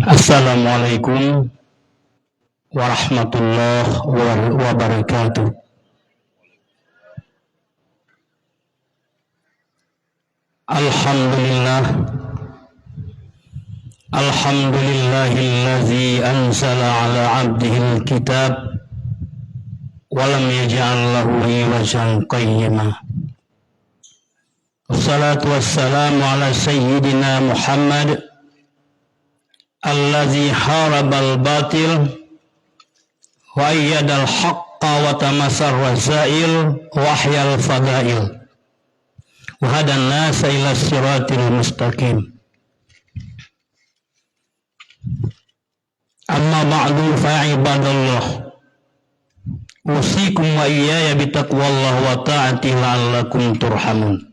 Assalamualaikum warahmatullahi wabarakatuh. Alhamdulillahillazi anzala ala abdihil kitab walam yaj'al lahu iwajan qayyima. Wassalatu wassalamu ala sayyidina Muhammad allazi harabal batil wa ayyadal haqqa wa tamassar razail wa ahyal fadail wa hadan nasa ila siratil mustaqim. Amma ba'du fa ibadallah, usikum wa iyaya bitaqwallah wa ta'ati la'allakum turhamun.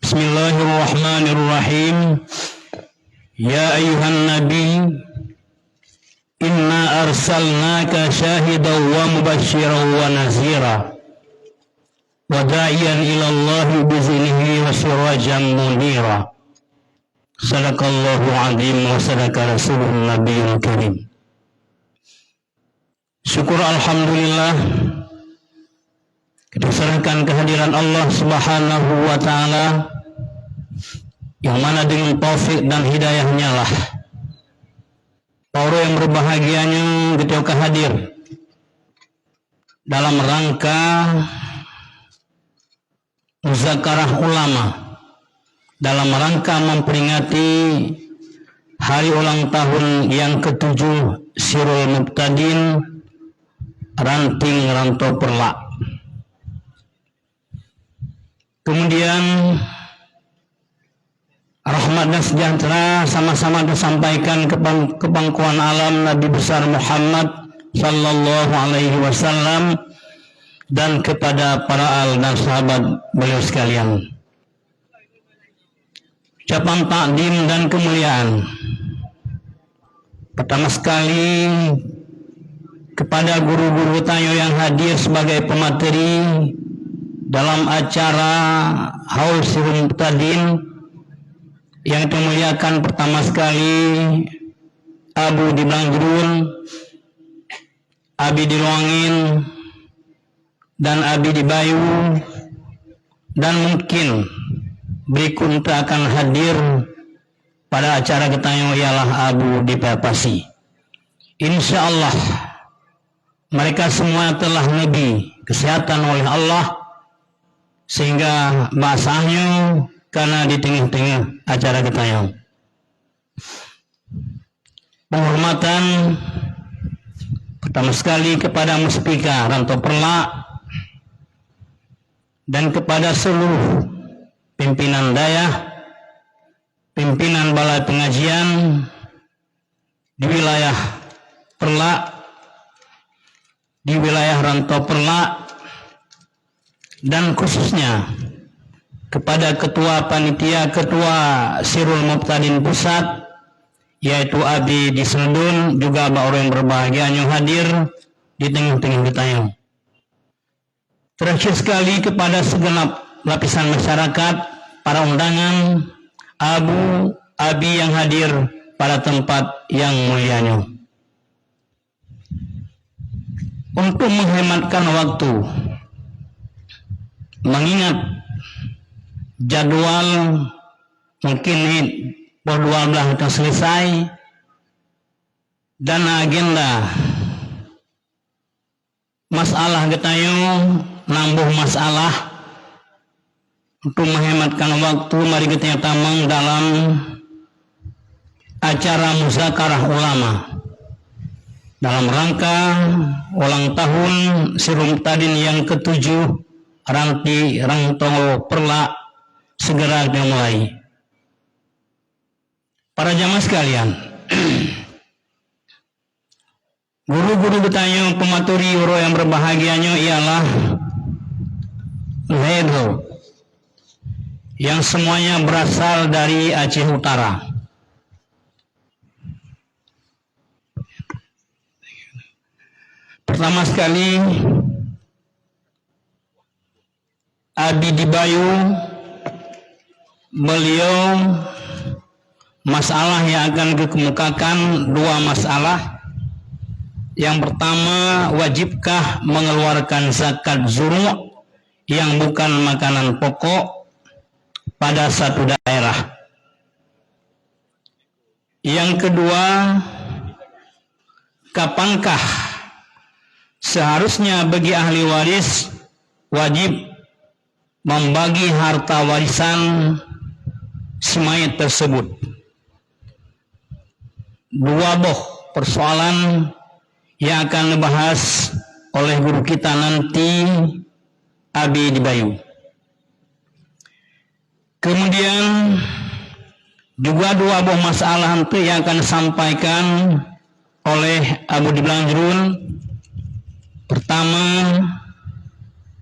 Bismillahirrahmanirrahim. Ya ayuhan nabi, inna arsalnaka syahidan wa mubasyiran wa nazira wa da'iyan ila Allah biznihi wa sirajan munira. Sadaqallahu azim wa sadaqa rasulun nabiyul karim. Syukur alhamdulillah, kita serahkan kehadiran Allah subhanahu wa ta'ala, yang mana dengan taufik dan hidayahnya lah para yang berbahagianya ketika hadir dalam rangka muzakarah ulama, dalam rangka memperingati hari ulang tahun yang ke-7 Sirul Muqtadin Ranting Rantau Perlak. Kemudian rahmat dan sejahtera sama-sama disampaikan ke pangkuan alam Nabi besar Muhammad sallallahu alaihi wasallam dan kepada para al dan sahabat beliau sekalian. Ucapan takdim dan kemuliaan pertama sekali kepada guru-guru tayo yang hadir sebagai pemateri dalam acara Haul Sirul Muqtadin, yang dimuliakan pertama sekali Abu di Blangrun, Abi di Luangin, dan Abi di Bayu, dan mungkin berikutnya akan hadir pada acara kita ialah Abu di Papasi. Insya Allah mereka semua telah nabi kesehatan oleh Allah, sehingga bahasanya karena di tengah-tengah acara kita yang penghormatan pertama sekali kepada Muspika Rantau Perlak dan kepada seluruh pimpinan daya, pimpinan balai pengajian di wilayah Perlak, di wilayah Rantau Perlak, dan khususnya kepada ketua panitia, ketua Sirul Muqtadin Pusat, yaitu Abi di Seldun, juga orang yang berbahagia yang hadir di tengah-tengah kita yang. Terakhir sekali kepada segenap lapisan masyarakat, para undangan, Abu, Abi yang hadir pada tempat yang mulianya. Untuk menghematkan waktu, mengingat jadwal mungkin ini pukul 12 sudah selesai, dan agenda masalah kita nambah masalah. Untuk menghematkan waktu, mari kita tamang dalam acara muzakarah ulama dalam rangka ulang tahun Sirul Muqtadin yang ke-7 Rantau Perlak segera dimulai. Para jamaah sekalian, guru-guru bertanya pematuri euro yang berbahagianya ialah Ledo, yang semuanya berasal dari Aceh Utara. Pertama sekali, Abi Dibayu, beliau masalah yang akan dikemukakan dua masalah. Yang pertama, wajibkah mengeluarkan zakat zuru' yang bukan makanan pokok pada satu daerah? Yang kedua, kapankah seharusnya bagi ahli waris wajib membagi harta warisan si mayit tersebut? Dua buah persoalan yang akan dibahas oleh guru kita nanti, Abi Dibayu. Kemudian juga dua buah masalah nanti yang akan disampaikan oleh Abu Dibanjrun. Pertama,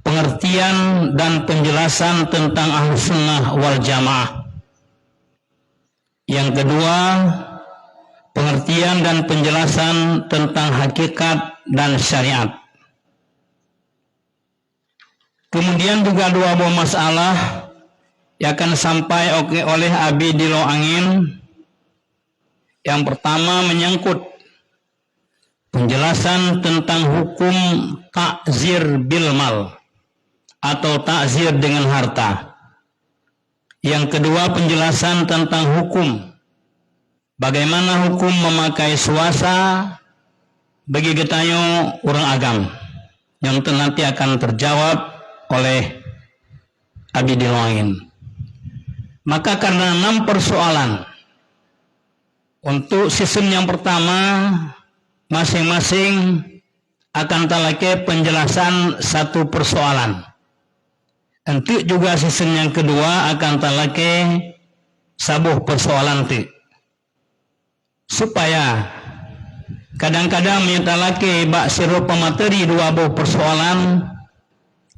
pengertian dan penjelasan tentang Ahlus Sunnah wal Jamaah. Yang kedua, pengertian dan penjelasan tentang hakikat dan syariat. Kemudian juga dua buah masalah yang akan sampai oleh Abi Dilo Angin. Yang pertama menyangkut penjelasan tentang hukum takzir bil mal atau takzir dengan harta. Yang kedua, penjelasan tentang hukum, bagaimana hukum memakai suasa bagi getayo orang agam, yang nanti akan terjawab oleh Abi Diloangin. Maka karena 6 persoalan, untuk season yang pertama masing-masing akan talake penjelasan satu persoalan. Untuk juga season yang kedua akan talake sabuh persoalan itu. Supaya kadang-kadang menyetalake bak sirup pemateri dua buah persoalan,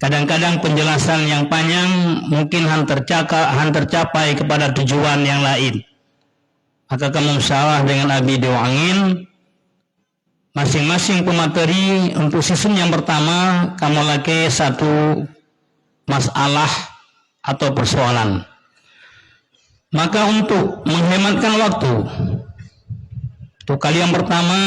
kadang-kadang penjelasan yang panjang mungkin tercapai kepada tujuan yang lain. Maka kamu salah dengan Abi Dewa Angin, masing-masing pemateri untuk season yang pertama kamu lagi satu masalah atau persoalan. Maka untuk menghematkan waktu, untuk kali yang pertama,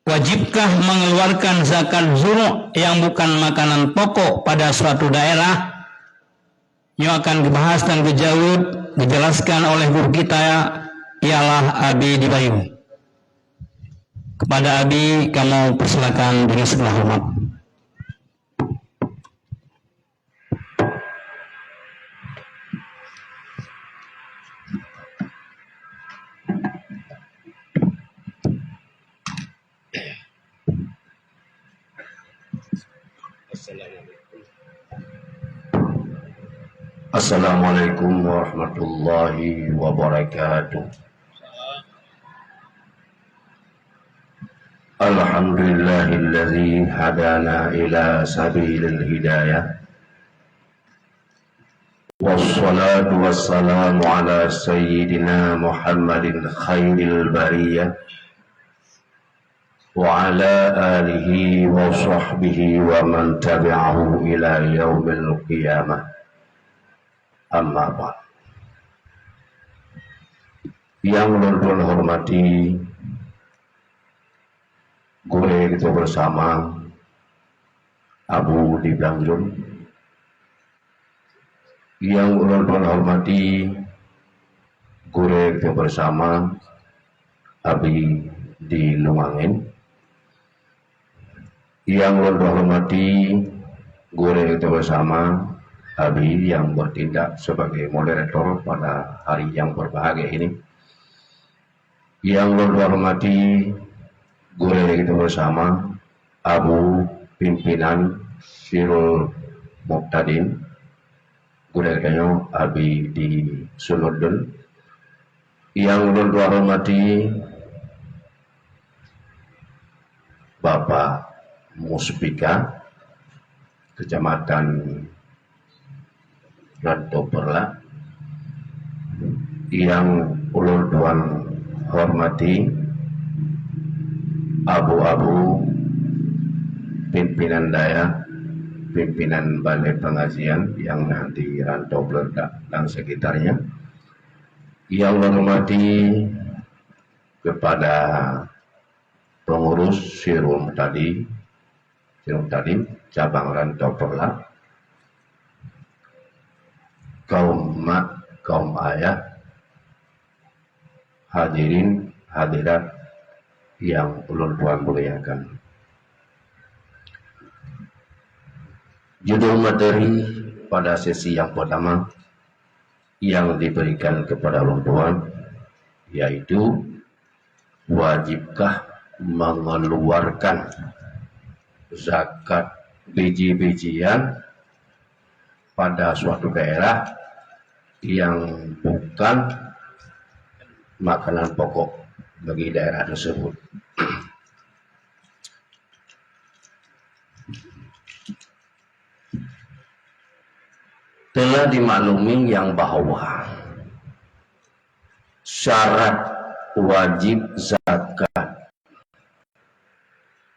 wajibkah mengeluarkan zakat zuru' yang bukan makanan pokok pada suatu daerah? Yang akan dibahas dan dijelaskan oleh guru kita ialah Abi Dibayu. Kepada Abi, kamu persilakan dengan segala hormat. Assalamualaikum warahmatullahi wabarakatuh. Alhamdulillahilladzi hadana ila sabilil hidayah. Wassalatu wassalamu ala sayyidina Muhammadin khairil bariyah wa ala alihi wa sahbihi wa man tabi'ahu ila yaumil qiyamah. Amma ba'd. Yang ulun hormati guru kita bersama Abu Dibanjrun, yang ulun hormati guru kita bersama Abi di Lumangin, yang ulun hormati guru kita bersama Abi yang bertindak sebagai moderator pada hari yang berbahagia ini, yang hormati guru kita bersama Abu pimpinan Syirul Muqtadin, guru kita Abi di Sunudun, yang hormati Bapak Muspika Kecamatan Ranto Perla, yang ulun tuan hormati abu-abu pimpinan daya, pimpinan balai pengajian yang nanti Rantau Bledak dan sekitarnya, yang menghormati kepada pengurus Sirul Tadim cabang Rantau Perla, kaum mak, kaum ayah, hadirin hadirat yang ulun puan muliakan. Judul materi pada sesi yang pertama yang diberikan kepada ulun puan yaitu, wajibkah mengeluarkan zakat biji-bijian pada suatu daerah yang bukan makanan pokok bagi daerah tersebut. Telah dimaklumi yang bahwa syarat wajib zakat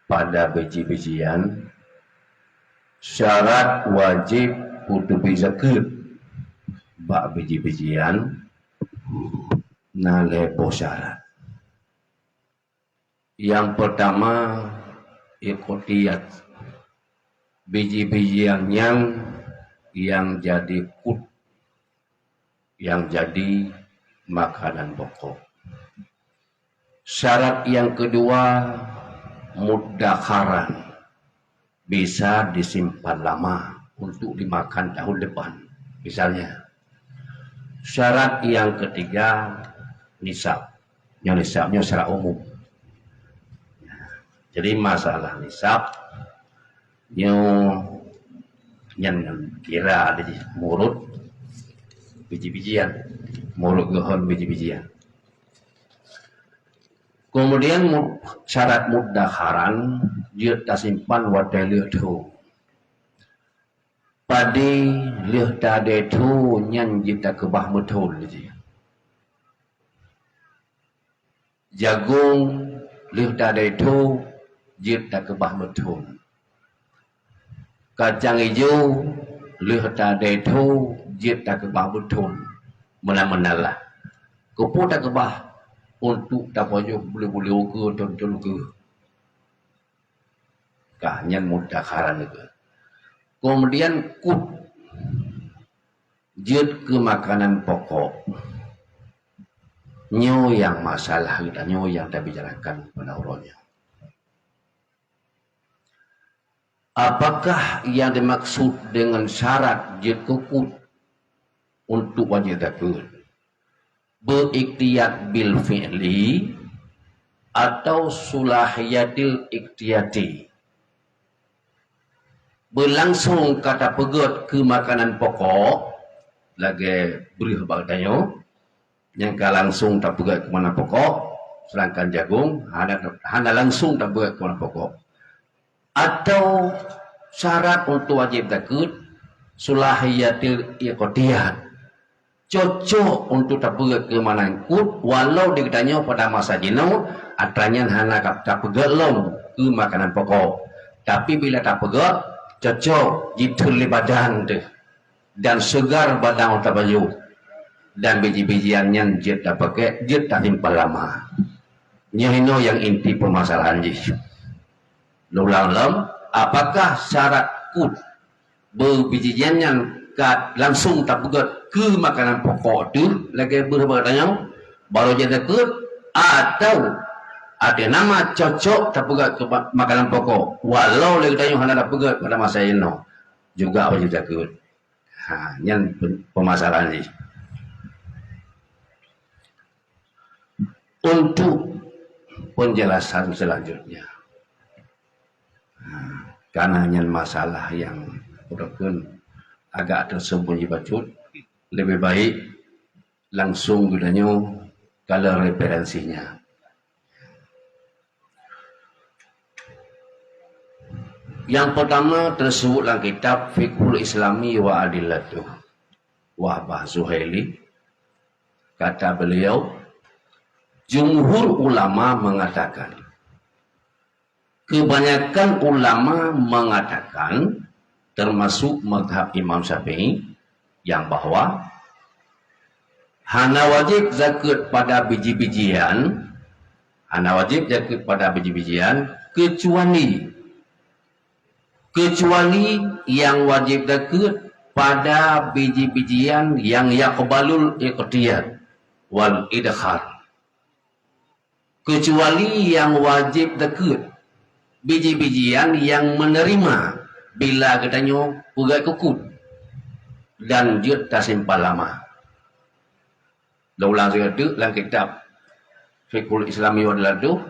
pada biji-bijian, syarat wajib kudu zakat bak biji-bijian nalepo syarat. Yang pertama, ikutiyat biji-bijian yang jadi yang jadi makanan pokok. Syarat yang kedua, mudakharan, bisa disimpan lama untuk dimakan tahun depan misalnya. Syarat yang ketiga, nisab. Yang nisabnya secara umum. Jadi masalah nisab yang kira ada murut biji-bijian, murut gehon biji-bijian. Kemudian syarat mudakharan dia tersimpan wadai tu. Padi lihat tadi tu nyan kita kebah betul je. Jagung lihat tadi tu kita kebah betul. Kacang hijau lihat tadi tu kita kebah betul. Mana-manalah. Kupu tak kebah untuk tak payah boleh-boleh uga tonton uga. Nyan mudakharan itu. Kemudian kut jut ke makanan pokok. Nyo yang masalah kita, nyo yang kita bicarakan pada urutnya. Apakah yang dimaksud dengan syarat jut ke kut untuk wajib zakat? Beriktiyat bil fi'li atau sulahiyatil iktiyati, berlangsung kata pegot ke makanan pokok lagi beri bagdanya yang langsung tak pegot ke mana pokok, sedangkan jagung hanya langsung tak pegot ke mana pokok. Atau syarat untuk wajib zakat sulahiyatil iktiyat, cocok untuk tak pegat ke mana ikut, walau dikatanya pada masa jenuh atranya hanya tak pegat lom ke makanan pokok. Tapi bila tak pegat, cocok jitul li badan deh dan segar badan untuk baju dan biji-bijiannya jit tak pakai, jit tak simpan lama. Nyahino yang inti permasalahan jis. Lulang-lam, apakah syarat kut berbijiannya langsung tak pegat ke makanan pokok tu lagi bertanya baru jadi zakat, atau ada nama cocok tak pegat ke makanan pokok walau lagi tanya hendak tak pegat pada masa ini juga wajib zakat. Yang permasalahan ini. Untuk penjelasan selanjutnya, karena yang masalah yang berkun agak tersembunyi bacut, lebih baik langsung gunanya kalau referensinya. Yang pertama tersebut dalam kitab Fiqhul Islami wa Adillatuh Wahbah Zuhaili, kata beliau, jumhur ulama mengatakan kebanyakan ulama mengatakan, termasuk mazhab Imam Syafi'i, yang bahwa hana wajib zakat pada biji-bijian, kecuali yang wajib zakat pada biji-bijian yang yaqbalul iqtiyad wal idkhar. Kecuali yang wajib zakat biji-bijian yang menerima bila katanya ugai kukut dan dia tak simpan lama. Laulang saya tu dalam kitab Fiqhul Islami wa Daladu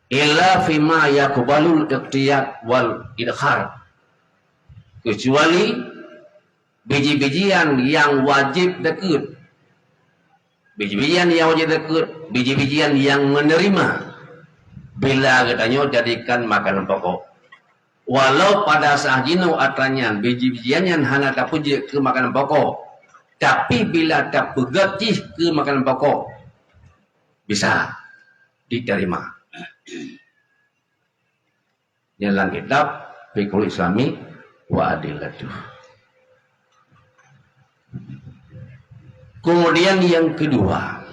illa fima yaqbalul iqtiyad wal idkhar. Kecuali biji-bijian yang wajib zakat. Biji-bijian yang wajib zakat, biji-bijian yang menerima bila katanya jadikan makanan pokok. Walau pada saat jino atranyan biji-bijian yang hana tak puji ke makanan pokok, tapi bila tak pegatih ke makanan pokok, bisa diterima. Dalam kitab Fiqhul Islami wa Adillatuh. Kemudian yang kedua,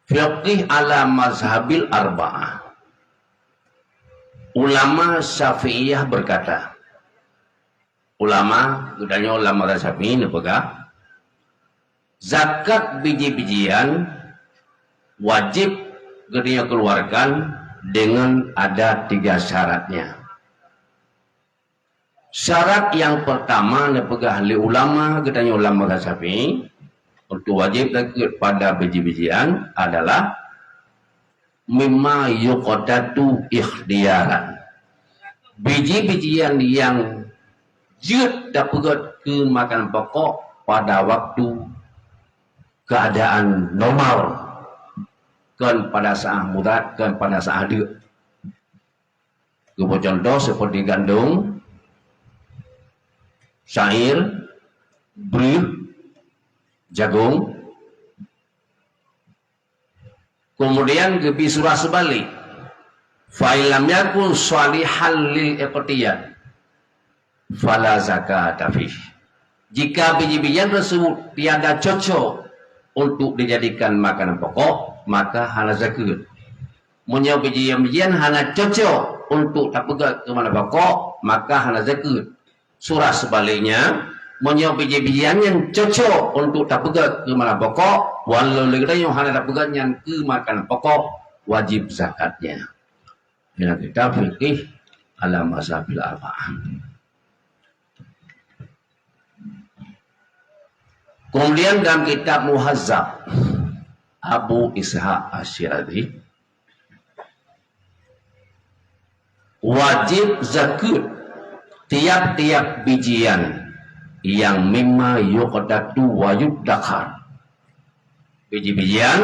fiqih ala mazhabil arba'ah. Ulama Syafi'iyah berkata, ulama Syafi'i nepegah, zakat biji-bijian wajib dia keluarkan dengan ada 3 syaratnya. Syarat yang pertama nepegah li ulama Syafi'i untuk wajib zakat pada biji-bijian adalah mimma yuqadatu ikhtiyaran. Biji-bijian yang jut dapat ke makanan pokok pada waktu keadaan normal, kan pada saat mudat, kan pada saat ada. Contoh seperti gandum, syair, beurre, jagung. Kemudian ke surah sebalik, fa'ilam yakun salihal lil iqtiyad fala zakata fih. Jika biji-bijian tersebut tiada cocok untuk dijadikan makanan pokok, maka hana zakat. Menjauh biji-bijian hana cocok untuk tak pegat ke mana pokok, maka hana zakat. Surah sebaliknya, menjauh biji-bijian yang cocok untuk tak pegat ke mana pokok, walau legenda yang hana tak pegatnya ke makanan pokok, wajib zakatnya. Dalam kitab Fiqih ala mazhabil arba'ah. Kemudian dalam kitab Muhazzab Abu Ishaq Asy-Syirazi, wajib zakat tiap-tiap bijian yang mimma yuqadatu wa yuddakhar. Biji-bijian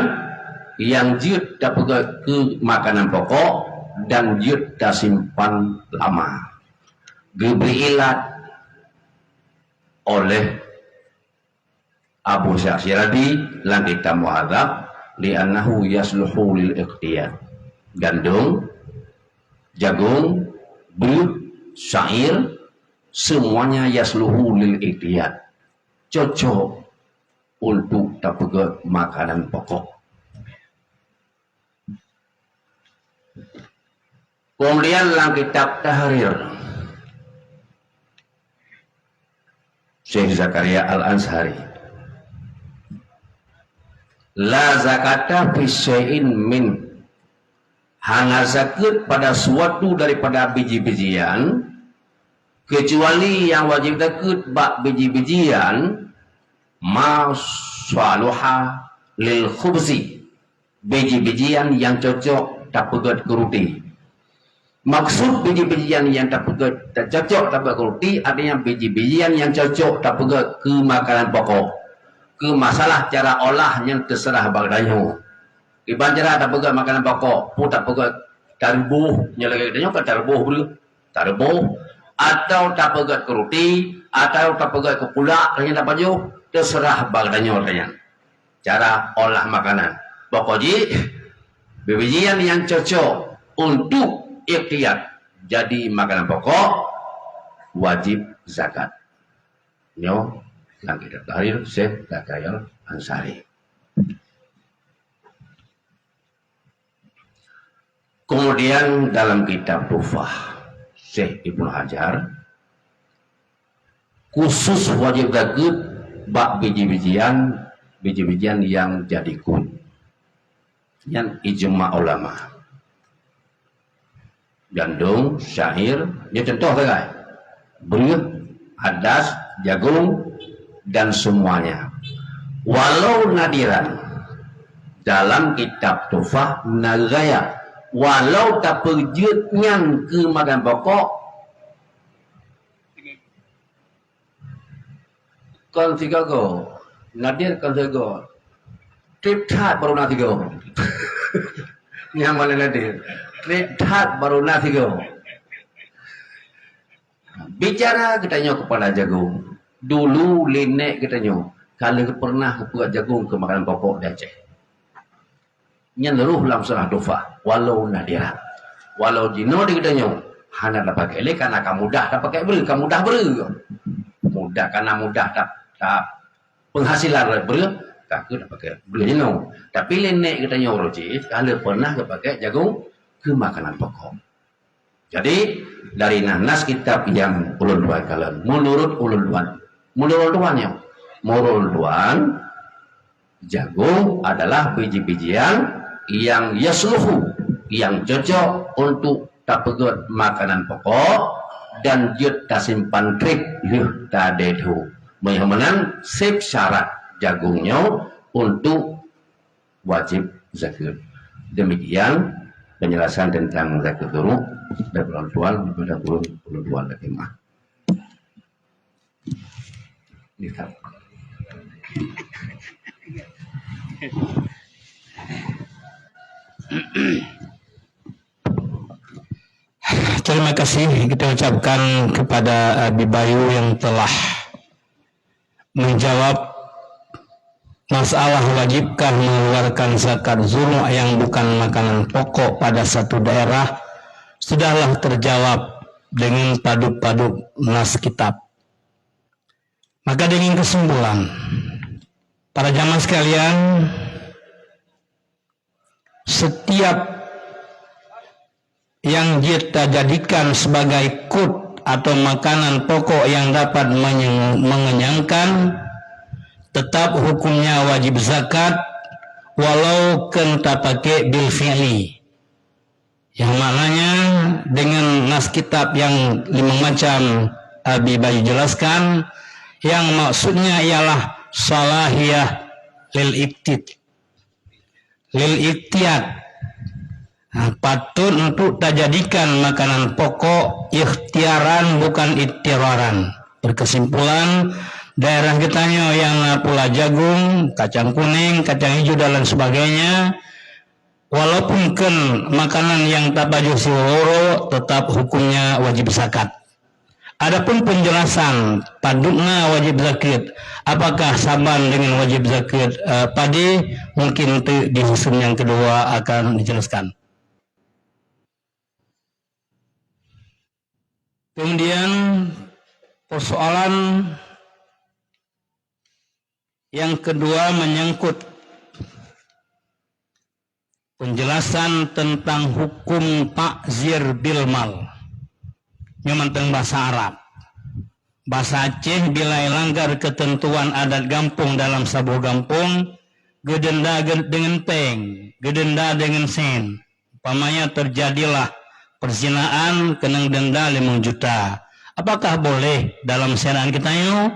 yang jut dapat ke makanan pokok dan jut simpan lama. Diberi ilat oleh Abu Syaksyiradi dalam kitab Muhadzab li'annahu yasluhu lil iqtiyad. Gandum, jagung, beurre, syair, semuanya yasluhu lil iqtiyad, cocok untuk dapat makanan pokok. Kemudian dalam kitab Tahrir Syekh Zakaria Al-Ansari, la zakata fi syai'in min, hana zakat pada suatu daripada biji-bijian kecuali yang wajib zakat bak biji-bijian ma saluha lil khubzi, biji-bijian yang cocok tak pegat ke roti. Maksud biji-bijian yang tak pegat tak cocok tak pegat ke roti artinya biji-bijian yang cocok tak pegat ke makanan pokok. Ke masalah cara olah yang terserah bagdanya. Iban cara tak pegat makanan pokok, pun tak pegat tarbuh, nyalakan katanya kan tarbuh bro. Tarbuh atau tak pegat ke roti, atau tak pegat ke pulak, katanya tak baju, terserah bagdanya katanya. Cara olah makanan. Pokoknya Biji-bijian yang cocok untuk ikhtiar jadi makanan pokok wajib zakat. Nyo yang kita tahrir Syekh Zakayal Ansari. Kemudian dalam kitab Tufah Syekh Ibnu Hajar khusus wajib zakat bak biji-bijian yang jadi kun yang ijma ulama. Gandum, syair, ini contoh kan? Beurut, hadas, jagung dan semuanya. Walau nadiran dalam kitab Tufah nagaya, walau tak perjutnya ke makan pokok kon tiga go, nadir kon tiga go, trip tat baru nanti go. Yang mana nadir? Trip tat baru nanti go. Bicara katanya kepada jagung. Dulu linek katanya, kalau pernah buat jagung ke makanan pokok di Aceh. Nyeluruh dalam surah Tufah, walau nadiran, walau jino di katanya, hanya dapat pakai le karena kamu mudah dapat pakai beri, kamu mudah beri, mudah karena mudah tak penghasilan beri, tak dapat pakai beri jino. Tapi linek katanya roji, kalau pernah pakai jagung ke makanan pokok. Jadi dari nas kitab yang ulun duan kalian, menurut ulun duannya, menurut duan jagung adalah biji-bijian yang yasluhu, yang cocok untuk tapegot makanan pokok dan jut tasimpan trik yuh tadedu. Menyemenan sip syarat jagungnya untuk wajib zakat. Demikian penjelasan tentang zakat dulu dan ulun kepada ulun duan lagi mah. Lihat. Terima kasih kita ucapkan kepada Abi Bayu yang telah menjawab masalah wajibkah mengeluarkan zakat zulm yang bukan makanan pokok pada satu daerah. Sudahlah terjawab dengan paduk-paduk nas kitab. Maka dengan kesimpulan, para jamaah sekalian, setiap yang kita jadikan sebagai kut atau makanan pokok yang dapat mengenyangkan, tetap hukumnya wajib zakat walau kenta pakai bil fi'li, yang maknanya dengan nas kitab yang 5 macam Abi Bayu jelaskan, yang maksudnya ialah salahiyah lil iktiyat. Nah, patut untuk tak jadikan makanan pokok ikhtiaran bukan iktiraran. Berkesimpulan, daerah kitanya yang pula jagung, kacang kuning, kacang hijau dan lain sebagainya, walaupun makanan yang tak baju siworo, tetap hukumnya wajib zakat. Adapun penjelasan padukna wajib zakat, apakah sama dengan wajib zakat padi, mungkin di susun yang kedua akan dijelaskan. Kemudian persoalan yang kedua menyangkut penjelasan tentang hukum takzir bil mal. Nyamanteng bahasa Arab. Bahasa Aceh bila langgar ketentuan adat gampung dalam sebuah gampung, gedenda dengan peng, gedenda dengan sen. Umpamanya terjadilah perzinaan kena denda 5 juta. Apakah boleh dalam syariat kita yuk?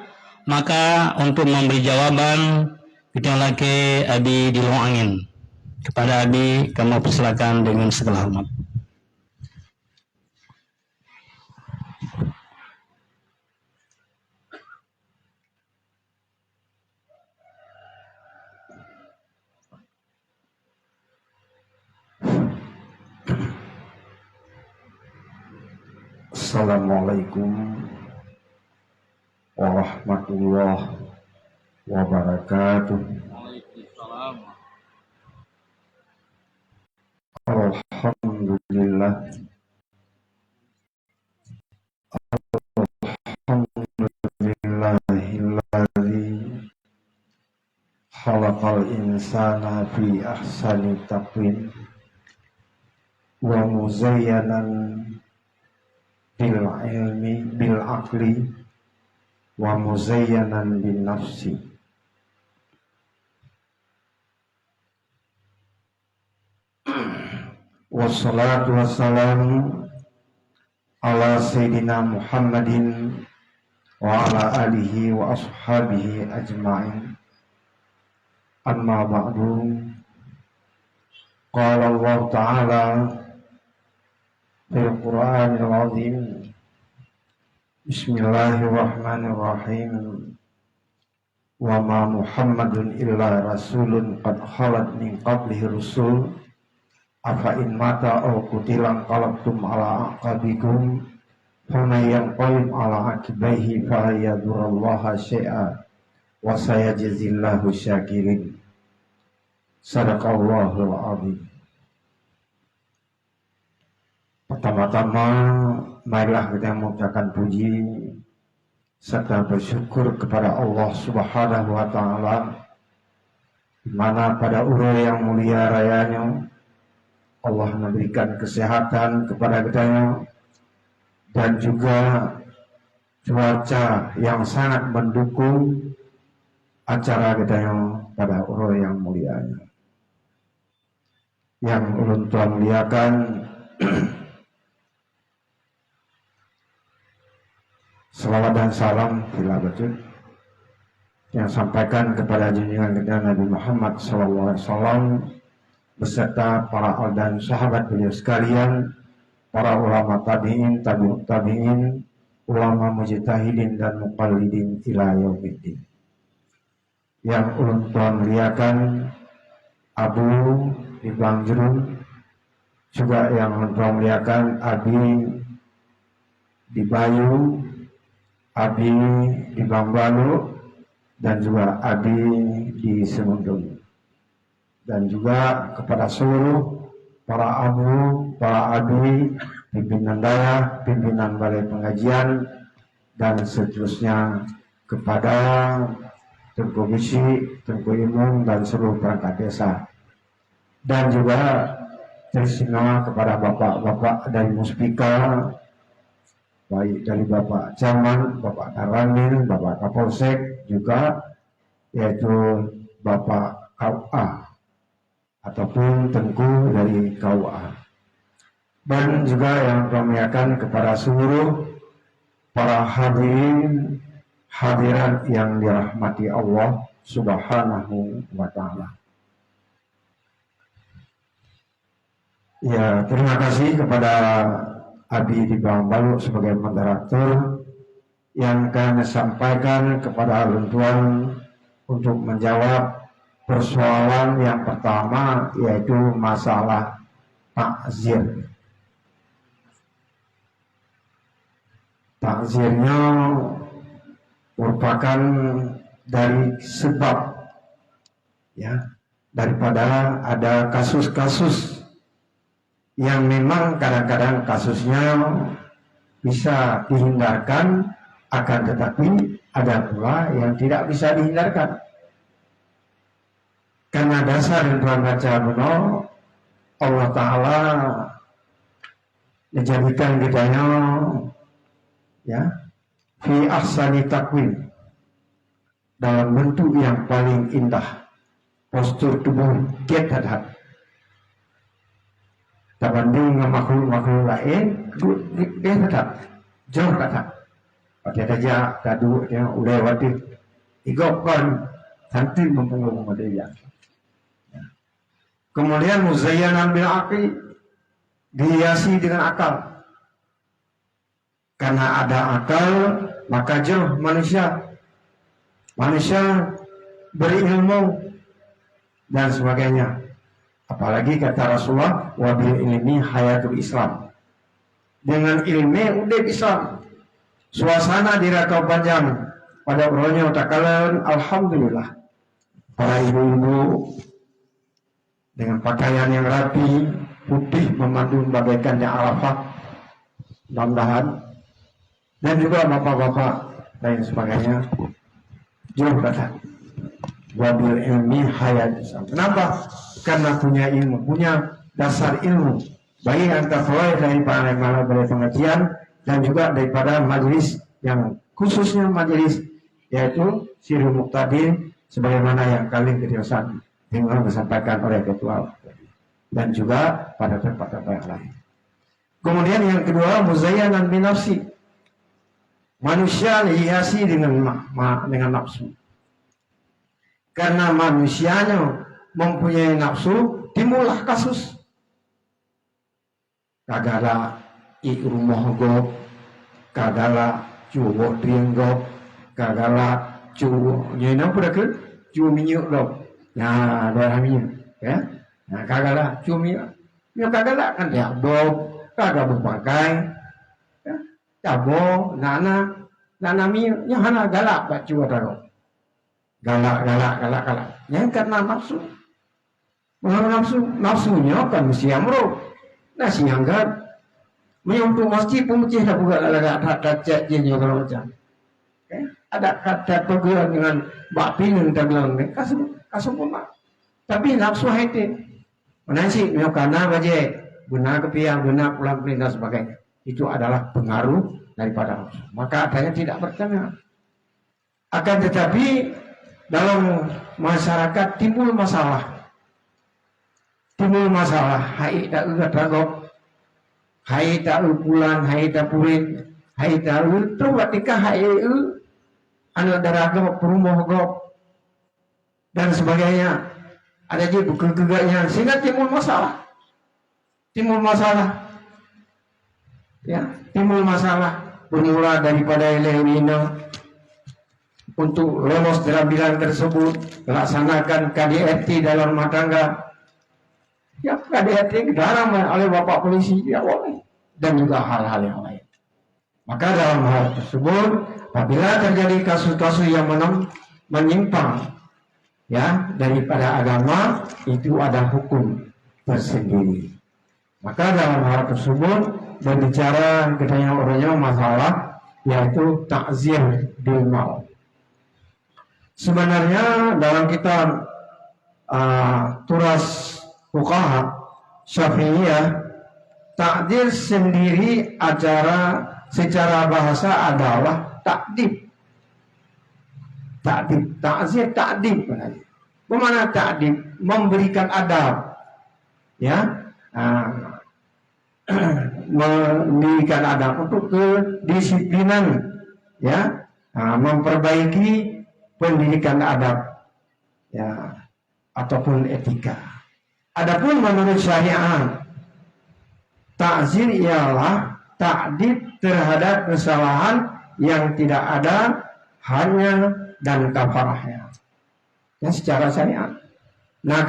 Maka untuk memberi jawaban kita lagi Abi di Long Angin. Kepada Abi kamu persilakan dengan segala hormat. Assalamualaikum warahmatullahi wabarakatuh. Alhamdulillah. Alhamdulillahilladzi khalaqal insana fi ahsani taqwim wa muzayyanan bil ilmi bil aqli wa muzayyanan bin nafsi. Wassalatu wassalamu ala sayyidina Muhammadin wa ala alihi wa ashabihi ajma'in. Amma ba'du. Qala Allah Ta'ala fil Qur'anil Azim. Bismillahirrahmanirrahim. Wa ma Muhammadun illa rasulun qad khalat min qablihi rusul. Afa in mata aw qutilan qalabtum ala aqabikum faman yanqalib ala aqibaihi fala yadurrallaha syai'a wa sayajzillahu syakirin. Sadaqallahul azim. Pertama-tama marilah kita mengucapkan puji serta bersyukur kepada Allah Subhanahu wa taala, di mana pada urut yang mulia rayanya Allah memberikan kesehatan kepada kita dan juga cuaca yang sangat mendukung acara kita pada urut yang mulianya. Yang ulun tuan muliakan, salawat dan salam bila betul yang sampaikan kepada junjungan kita Nabi Muhammad SAW beserta para al dan sahabat beliau sekalian, para ulama tabi'in, tabi'ut tabi'in, ulama mujtahidin dan muqallidin ila yaumiddin. Yang ulun tuan muliakan Abu di Bangjerun, juga yang ulun tuan muliakan Abi di Bayu, Abi di Bangbalu, dan juga Abi di Semundung. Dan juga kepada seluruh para abu, para abi, pimpinan daerah, pimpinan balai pengajian, dan seterusnya kepada Tengku Bisi, Tengku Imum, dan seluruh perangkat desa. Dan juga terima kepada bapak-bapak dari Muspika, baik dari Bapak Camat, Bapak Karamil, Bapak Kapolsek, juga yaitu Bapak KUA ataupun Tengku dari KUA, dan juga yang kami kepada seluruh para hadirin hadirat yang dirahmati Allah Subhanahu wa taala. Ya, terima kasih kepada Abi di Bangbalu sebagai moderator yang kami sampaikan kepada luntuan untuk menjawab persoalan yang pertama, yaitu masalah takzir. Takzirnya merupakan dari sebab, ya, daripada ada kasus-kasus yang memang kadang-kadang kasusnya bisa dihindarkan, akan tetapi ada pula yang tidak bisa dihindarkan. Karena dasar yang Tuhan baca benar, Allah Ta'ala menjadikan kitanya, ya, fi ahsani taqwim, dalam bentuk yang paling indah, postur tubuh kiat. Terbanding dengan makhluk-makhluk lain, dia tetap jauh kata. Pakai saja kadu yang udah wati, igokkan nanti mempengaruhi dia. Kemudian muzayyanan bil aqli, dihiasi dengan akal. Karena ada akal, maka jauh manusia. Manusia berilmu dan sebagainya. Apalagi kata Rasulullah, wabil ilmi hayatul Islam. Dengan ilmu udah Islam. Suasana di Rakau Panjang pada urutnya utakalan, alhamdulillah. Para ibu-ibu dengan pakaian yang rapi, putih memandu bagaikan yang Arafah, mudah-mudahan. Dan juga bapak-bapak dan sebagainya, jauh kata wabil ilmi hayat. Kenapa? Karena punya ilmu, punya dasar ilmu, baik yang terperoleh daripada pengajian dan juga daripada majelis yang khususnya majelis yaitu Sirul Muqtadir, sebagaimana yang kali ketiosan yang disampaikan oleh ketua dan juga pada tempat-tempat yang lain. Kemudian yang kedua, muzayyanan binafsi, manusia dihiasi dengan nafsu. Karena manusianya mempunyai nafsu, timbullah kasus. Kagala rumah gop, kagala cuwo trianggop, kagala cuwo nyenang pada ke cuwo minyak gop. Nah, darah minyak, ya. Nah, kagala cuwo minyak. Ya kagala kan ya gop, kagak berpakai. Ya, cabo, nana minyak, yang hana galak pak cuwo taro. Galak. Yang karena nafsu. Mengenai nafsunya kan mesti amro. Nah, siangkan menyambut masjid pemecih dah buka lagak ada cek jenis kalau macam. Ada kata pegulan dengan bak pinun taglang ni kasut pun mak. Tapi nafsu hati. Menasi menyokana baje benar kepiang benar pulang perintah sebagainya. Itu adalah pengaruh daripada nafsu. Maka adanya tidak berkenan. Akan tetapi dalam masyarakat timbul masalah. Hai tak ugat ragok, hai tak pulang, hai tak purin, hai tak tu ketika hai anak daraga perumah gop dan sebagainya. Ada juga kegaganya sehingga timbul masalah. Ya, timbul masalah bermula daripada elewina untuk lolos dalam bidang tersebut, melaksanakan KDRT dalam rumah tangga. Ya, KDRT dilarang oleh bapak polisi tidak boleh dan juga hal-hal yang lain. Maka dalam hal tersebut, apabila terjadi kasus-kasus yang menyimpang ya daripada agama, itu ada hukum tersendiri. Maka dalam hal tersebut berbicara katanya orangnya masalah yaitu takzir bil maut. Sebenarnya dalam kitab Turas Fuqaha Syafi'iyah, takdir sendiri secara bahasa adalah takdib. Takzir takdib. Bagaimana takdib? Memberikan adab. Ya. Memberikan adab untuk kedisiplinan. Ya. Memperbaiki pendidikan adab. Ya. Ataupun etika. Adapun menurut syariat, takzir ialah takdib terhadap kesalahan yang tidak ada hanya dan kafarahnya. Yang secara syariat. Nak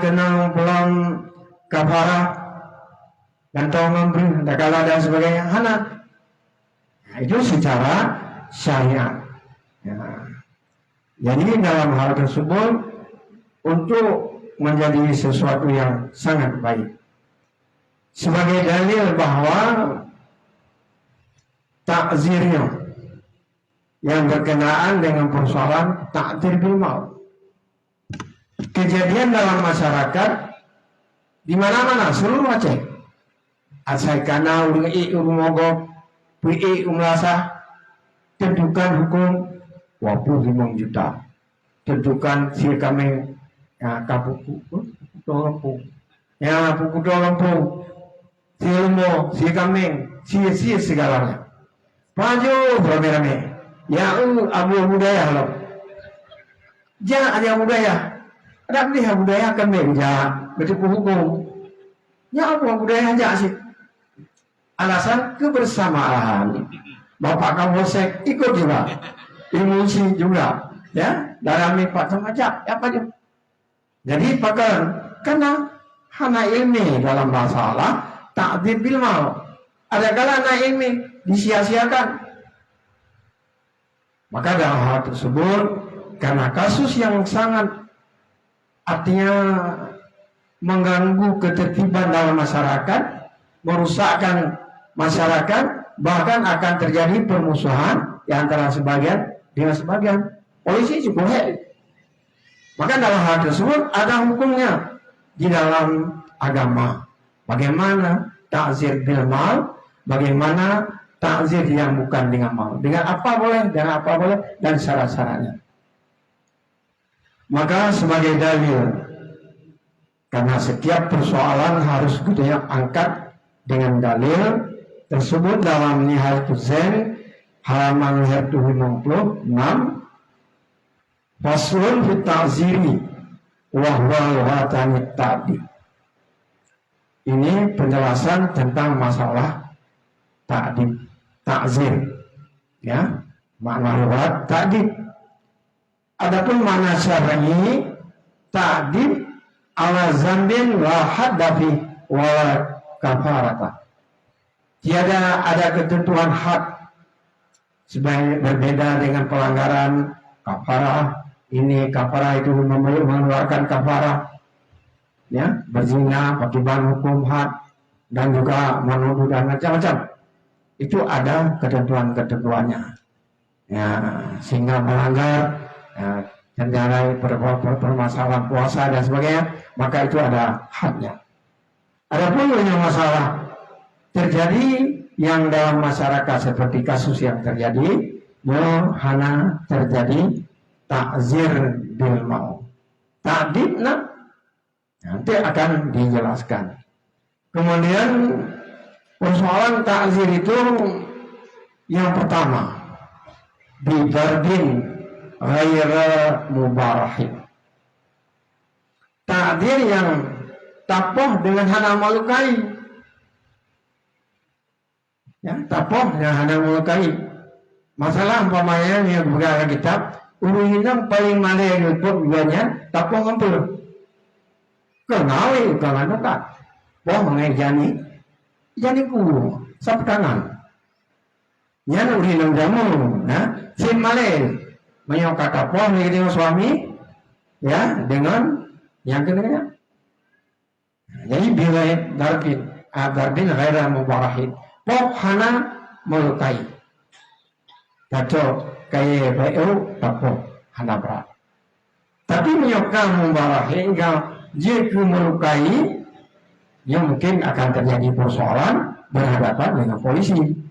kenal belum kafarah dan tahu memberi dakala dan sebagainya hana. Nah, itu secara syariat. Ya. Jadi dalam hal tersebut untuk menjadi sesuatu yang sangat baik. Sebagai dalil bahwa takzirnya yang berkenaan dengan persoalan takdir bil maut. Kejadian dalam masyarakat di mana-mana seluruh Aceh. Asal kana ulungi umogok, pi umrasa tentukan hukum 25 juta. Tentukan si kami Kapuku Lampung, ya Puku Lampung, si Ilmu, si Kambing, si segalanya. Maju rame-rame. Ya Abu budaya loh. Jangan ada budaya. Ada budaya kambing, ya betul hukum. Ya Abu budaya aja sih. Alasan kebersamaan. Bapak kamu sek ikut juga, ilmu juga, ya dalam lipat semacam apa juga. Jadi karena hana ilmi dalam masalah takdir bil maut. Ada kala hana ilmi disia-siakan. Maka dalam hal tersebut karena kasus yang sangat artinya mengganggu ketertiban dalam masyarakat, merusakkan masyarakat, bahkan akan terjadi permusuhan di antara sebagian dengan sebagian. Polisi juga maka dalam hal tersebut ada hukumnya di dalam agama. Bagaimana ta'zir bil mal, bagaimana ta'zir yang bukan dengan mal, dengan apa boleh, dengan apa boleh, dan syarat-syaratnya. Maka sebagai dalil, karena setiap persoalan harus kita angkat dengan dalil tersebut dalam Nihayatul Zain halaman 156, faslun fi ta'ziri wa huwa al-watani ta'dib. Ini penjelasan tentang masalah ta'dib, ta'zir, ya, makna lughat ta'dib. Adapun makna syar'i, ta'dib ala zambin la haddafi wa kafarata. Tiada ada ketentuan had sebagai berbeda dengan pelanggaran kafarah. Ini kafarah itu mengeluarkan kafarah, ya, berzina pakai bahan hukum had dan juga menuduh dan macam-macam. Itu ada ketentuan-ketentuannya, ya, sehingga melanggar, ya, terjadi permasalahan puasa dan sebagainya, maka itu ada hadnya. Adapun yang masalah terjadi yang dalam masyarakat seperti kasus yang terjadi, hanya terjadi ta'zir bil mau. Ta'dib nanti akan dijelaskan. Kemudian persoalan ta'zir itu yang pertama, bidarbin ghaira mubarahin. Ta'zir yang tapoh dengan hana melukai, ya, tapoh dengan hana melukai. Masalah umpamanya yang beragam kitab uruhinam paling mana yang luput buahnya tapoh ngampur kenawi kangen tak boh mengejani jani ku sap tangan nyana uruhinam jamu sin male menyokak tapoh dengan suami, ya, dengan yang kedua. Jadi bila darbin ghaira mubarahin, boh hana melukai. Kacau kaya bayu tapoh hana berat. Tapi menyokak mubarahin jika melukai, ya mungkin akan terjadi persoalan berhadapan dengan polisi.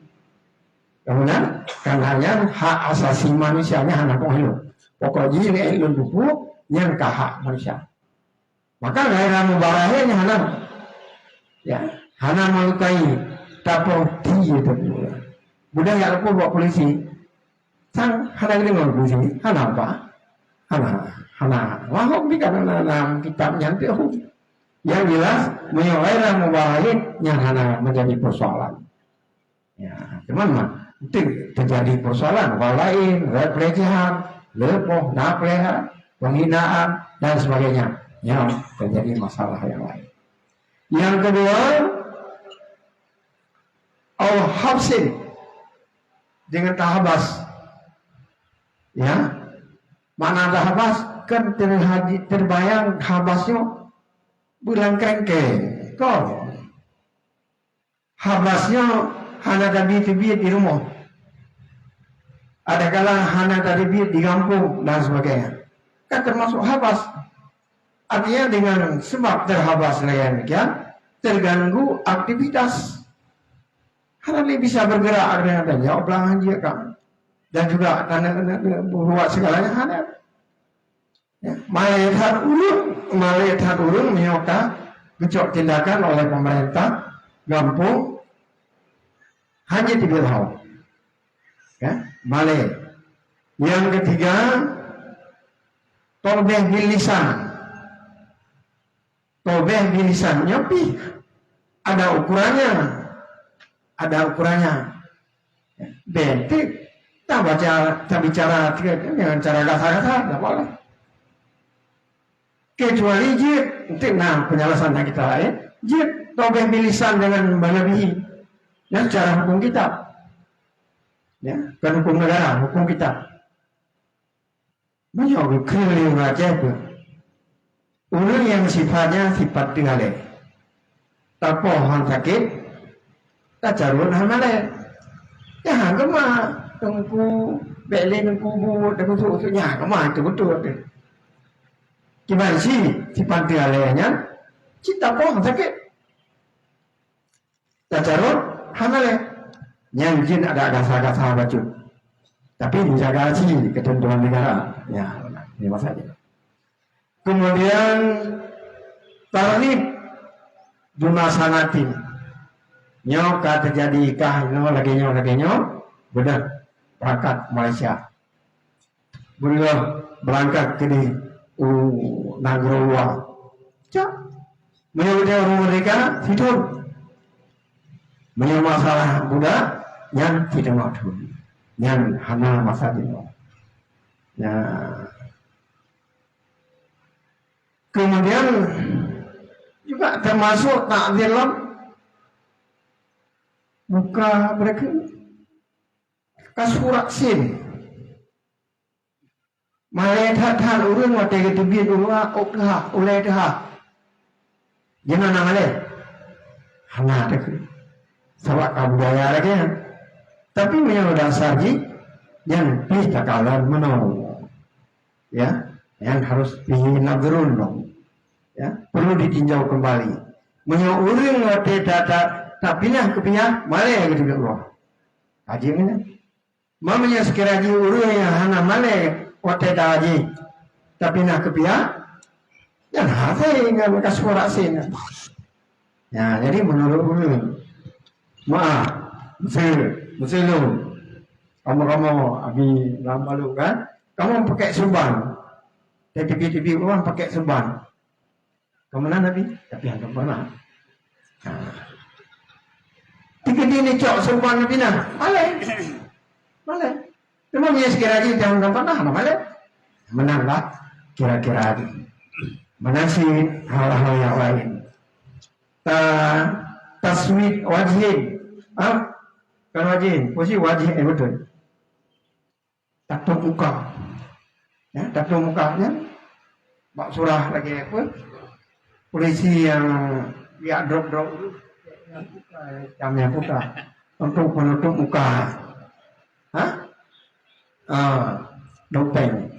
Kemudian karena hak asasi manusianya hana pohon. Pokoknya ini ilmu buku yang hak manusia. Maka ghaira mubarahin hana, ya, hana melukai tapoh tiye terbuka. Budaya aku bawa polisi, sang hana ini bawa polisi, hana apa? Hana. Wahok di dalam kitabnya itu, yang jelas ghaira mubarahin yang hana menjadi persoalan. Ya, cuman itu terjadi persoalan lain, pelecehan, lepoh, napleha, penghinaan dan sebagainya. Yang terjadi masalah yang lain. Yang kedua, habsin dengan tahabas, ya, mana tahabas kan terbayang habasnya bulan kerengke, kok habasnya hana tadi di rumah, ada kala hana tadi di kampung dan sebagainya, kan termasuk habas. Artinya dengan sebab terhabas demikian terganggu aktivitas. Hanya bisa bergerak dengan jauh belakang dia kan, dan juga karena buat segalanya hanya. Ya, melihat urun menyokak gecok tindakan oleh pemerintah kampung hanya tidak tahu. Ya, Malay. Yang ketiga, torbeh bilisan. Tobeh bilisan nyopi ada ukurannya. Bentik tak bicara dengan cara kasar-kasar tidak boleh. Kecuali jid, penjelasan kita lain, jid tobeh bilisan dengan melebihi, ya, cara hukum kita, ya, kan hukum negara, hukum kita. Banyak keliling aja tu. Orang yang sifatnya sifat tinggalin. Tapi orang sakit, tak carut hamale. Ya hangga mah, tengku beli tengku bu, tengku tu ya hangga mah itu betul. Gimana sih sifat tinggalinnya? Cita apa orang sakit? Tak carut hamale. Yang jin ada agak-agak baju. Tapi dijaga sih ketentuan negara. Ya, ini masalahnya. Kemudian tarif dunasanatin nyoka terjadi kah lagi nyo benar berangkat Malaysia berangkat ke di Nagrowal cak menyebutnya orang mereka hidup menyebut masalah budak yang tidak mampu yang hana masa dino ya. Kemudian juga termasuk takzilam buka mereka kasurak sin malaikat hal urun wate ketubin urwa okha ulai dah jangan namale hana tak sawak budaya lagi tapi menyang dasar ji yang pilih takalan menau ya yang harus pinagurun dong ya perlu ditinjau kembali menyuruh wate data tak pindah ke pindah malai gitu Allah haji mana mamanya sekiranya urung yang hana malai wate haji tak pindah ke pindah yang hafai dengan mereka suara sin ya jadi menurut urung maaf Muslim kamu abi lama lu kan kamu pakai sumbang TV orang pakai sumbang kemana Nabi? Tapi yang pernah. Tiga ini cok sumbang Nabi nah, malai. Memang ya sekiranya jangan pernah, malai. Menanglah kira-kira lagi. Menasih hal-hal yang lain. Taswid wajib, kan wajib, posisi wajib betul. Tato muka, ya tato mukanya. Bak surah lagi apa? Polisi yang ya drop jamnya buka untuk menutup muka, dopeng.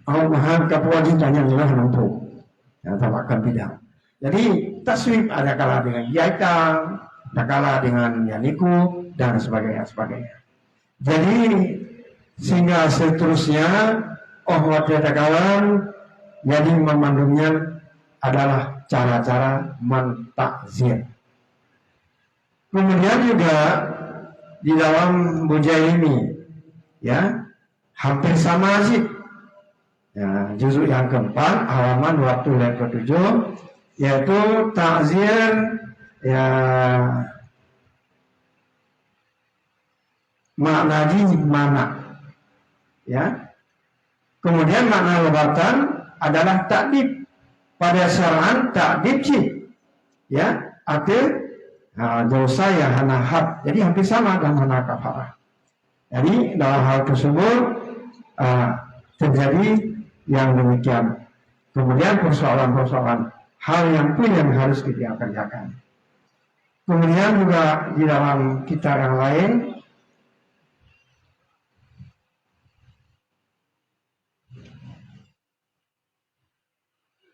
Mahal kewajibannya adalah menutup, yang tawakan bidang. Jadi taswib ada kala dengan yaitam, ada kala dengan yaniku dan sebagainya. Jadi sehingga seterusnya watedakalan jadi memandungnya adalah cara-cara mentakzir. Kemudian juga di dalam bujai ini, ya hampir sama sih. Ya, juzuk yang keempat, halaman 27, yaitu takzir, ya makna mana, ya. Kemudian makna lobatan adalah takdib. Pada syar'an takdib sih, ya arti dosa yang hana had, jadi hampir sama dengan hana kafarah. Jadi dalam hal tersebut terjadi yang demikian. Kemudian persoalan hal yang pun yang harus kita kerjakan. Kemudian juga di dalam kitab yang lain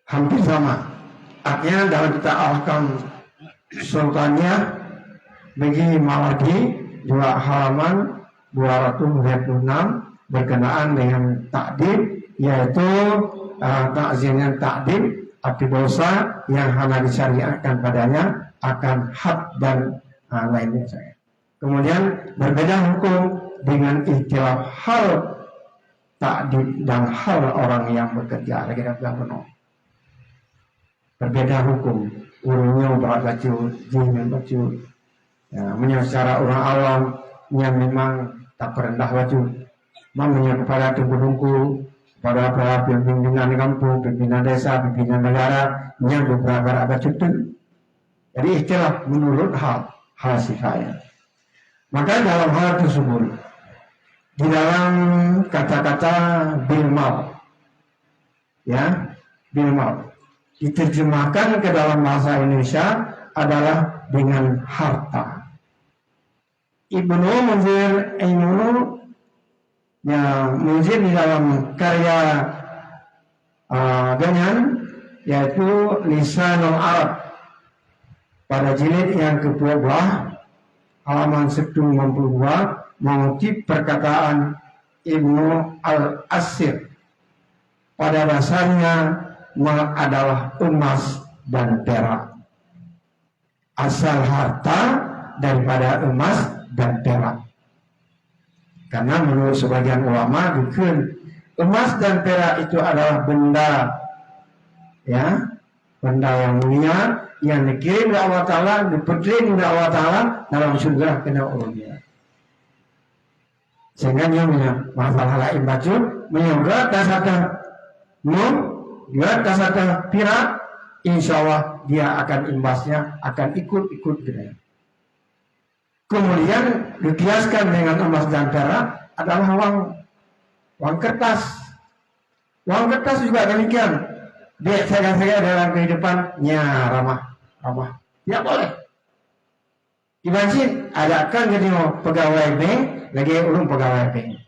hampir sama. Artinya dalam kita ahkam sultannya bagi Mawardi juga halaman 226 berkenaan dengan takdib, yaitu takzirnya takdib arti dosa yang hanya disyariatkan padanya akan had dan lainnya. Kemudian berbeda hukum dengan ikhtilaf hal takdib dan hal orang yang bekerja lagi dalam penuh. Berbeda hukum, urungnya berat baju, jinnya baju. Ya, secara orang awam yang memang tak perendah baju, mamanya kepada tunggu-tunggu, kepada para pimpinan kampung, pimpinan desa, pimpinan negara, yang beberapa baju itu. Jadi istilah menurut hal sifatnya. Maka dalam hal tersebut, di dalam kata-kata bilmal, ya bilmal. diterjemahkan ke dalam bahasa Indonesia adalah dengan harta. Ibnu Munzir yang Munzir di dalam karya Ganyan, yaitu Lisanul Arab, pada jilid yang ke-12 halaman 162 mengutip perkataan Ibnu Al-Asir, pada dasarnya adalah emas dan perak. Asal harta daripada emas dan perak. Karena menurut sebagian ulama, emas dan perak itu adalah benda, ya, benda yang mulia, yang dikirim oleh Allah Ta'ala, dipedring oleh Allah Ta'ala dalam surga kena urutnya. Sehingga dia punya masalah lain baju, menyogak dasata dasata pirak, insya Allah dia akan imbasnya, akan ikut-ikut gitu. Kemudian dikiaskan dengan emas dan perak adalah uang kertas. Uang kertas juga demikian. Saya dalam kehidupannya ramah. Tidak boleh. Imagine ada kan jadi pegawai bank, lagi urung pegawai bank.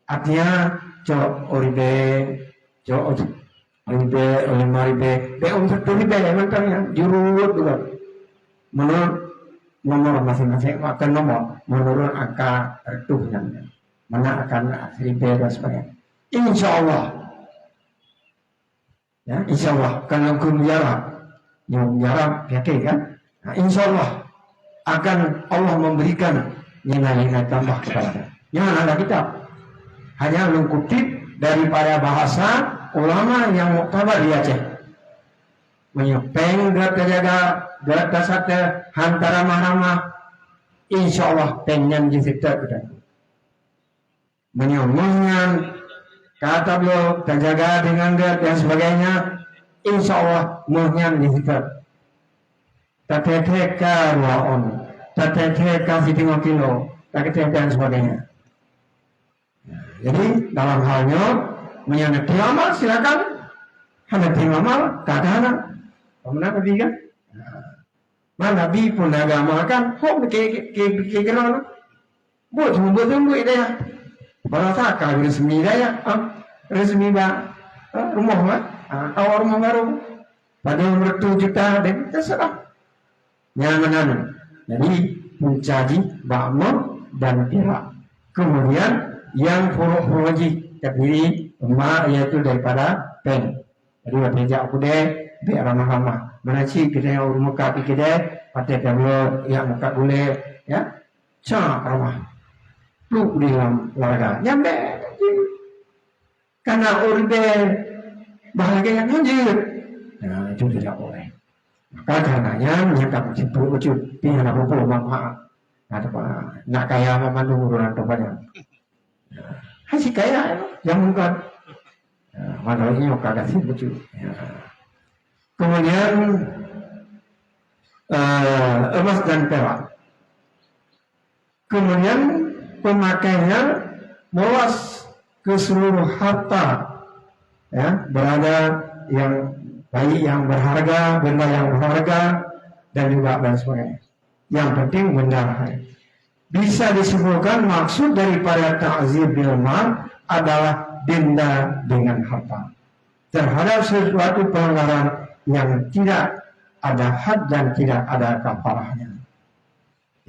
Artinya jurut juga. Menurut nomor masing-masing akan nomor menurut angka retuhnya, mana akan ribe dan sebagainya. Insya Allah, ya, insya Allah kalau hukum jarak yakin kan? Nah, insya Allah akan Allah memberikan nilai-nilai tambah kepada. Jangan ada kitab, hanya mengutip daripada bahasa ulama yang muktabar di Aceh. Menyepeng gerak sate hantara mahramah, insya Allah pengen jisita kita. Menyomongnya kata beliau terjaga dengan gerak dan sebagainya, insya Allah muhnya jisita. Tateka waon, tateka siting kilo, tateka dan sebagainya. Jadi dalam halnya menyangkut amal silakan, hanya amal kadang-kadang. Mana Nabi kan? Mana Nabi pun agama kan? Kok kira-kira buat tunggu dia. Kalau tak kalau resmi dia, resmi rumah lah, atau rumah baru. Pada umur 7 juta dan terserah. Nyaman. Jadi mencari bakmur dan perak. Kemudian yang furu wajib terdiri emas, yaitu daripada pen. Jadi wajib aku deh. Biar ramah-ramah. Mana sih kita yang urut muka kita, pakai tablo yang muka boleh, ya, cak ramah. Lu di dalam olahraga, nyampe. Karena urut bahagia yang anjir. Nah itu tidak boleh. Maka karenanya menyangkap wujud pihak apa manfaat. Nak kaya memandu urunan tempatnya. Hasil kaya, yang bukan. Mana ini muka kasih wujud. Kemudian emas dan perak. Kemudian pemakaiannya meluas ke seluruh harta, ya, berada yang baik, yang berharga, benda yang berharga, dan juga dan sebagainya. Yang penting benda bisa disebutkan maksud daripada ta'zir bil mal adalah denda dengan harta terhadap sesuatu pelanggaran yang tidak ada had dan tidak ada kafarahnya.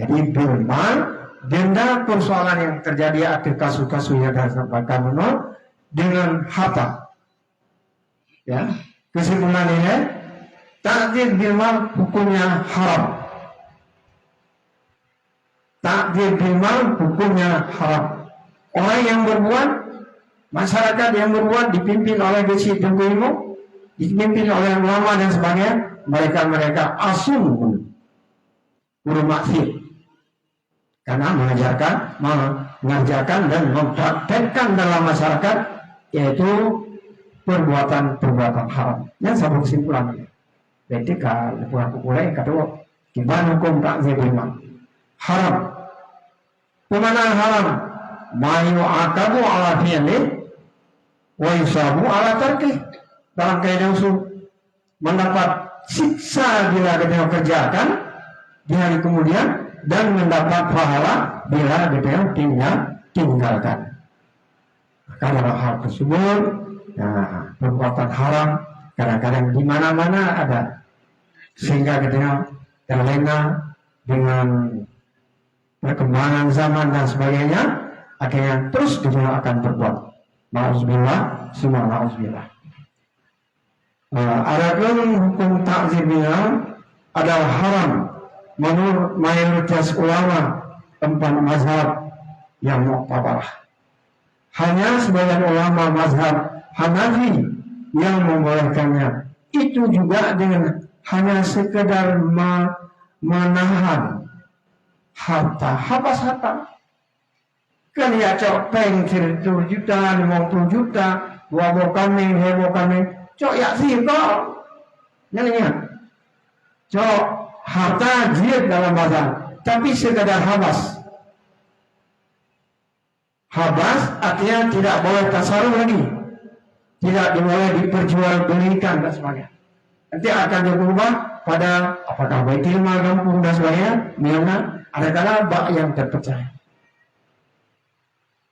Jadi bilmal, denda persoalan yang terjadi akhir kasus-kasus yang disampaikan dengan harta. Ya, kesimpulan ini, ta'zir bilmal hukumnya haram. Ta'zir bilmal hukumnya haram. Orang yang berbuat, masyarakat yang berbuat dipimpin oleh besi tengku ilmu, dipimpin oleh ulama dan sebagainya, mereka asum guru maksiat karena mengajarkan dan mempraktekkan dalam masyarakat, yaitu perbuatan haram. Yang sama kesimpulannya. Berarti kalau mulai kedua, gimana hukum takzir imam? Haram. Pemana haram? Mayu akabu ala fi'li wa yusabu ala tarkih. Dalam kaidah usul, mendapat siksa bila dia kerjakan di hari kemudian, dan mendapat pahala bila dia tinggalkan. Karena hal tersebut, nah, perbuatan haram kadang-kadang di mana-mana ada, sehingga kita terlena dengan perkembangan zaman dan sebagainya, akhirnya terus kita akan berbuat. Na'udzubillah, semua na'udzubillah. Adapun hukum takzirnya adalah haram menurut mayoritas ulama empat mazhab yang mu'tabarah. Hanya sebagian ulama mazhab Hanafi yang membolehkannya. Itu juga dengan hanya sekedar menahan harta, habas harta. Kan ya cok peng 10 juta, 50 juta, buah kambing, hebo kambing, cok ya sih kok. Nyanyinya. Cok harta jihad dalam bahasa, tapi sekedar habas. Habas artinya tidak boleh tasarruf lagi, tidak boleh diperjualbelikan dan sebagainya. Nanti akan berubah pada apakah baitul mal, kampung dan sebagainya. Mana ada bak yang terpercaya.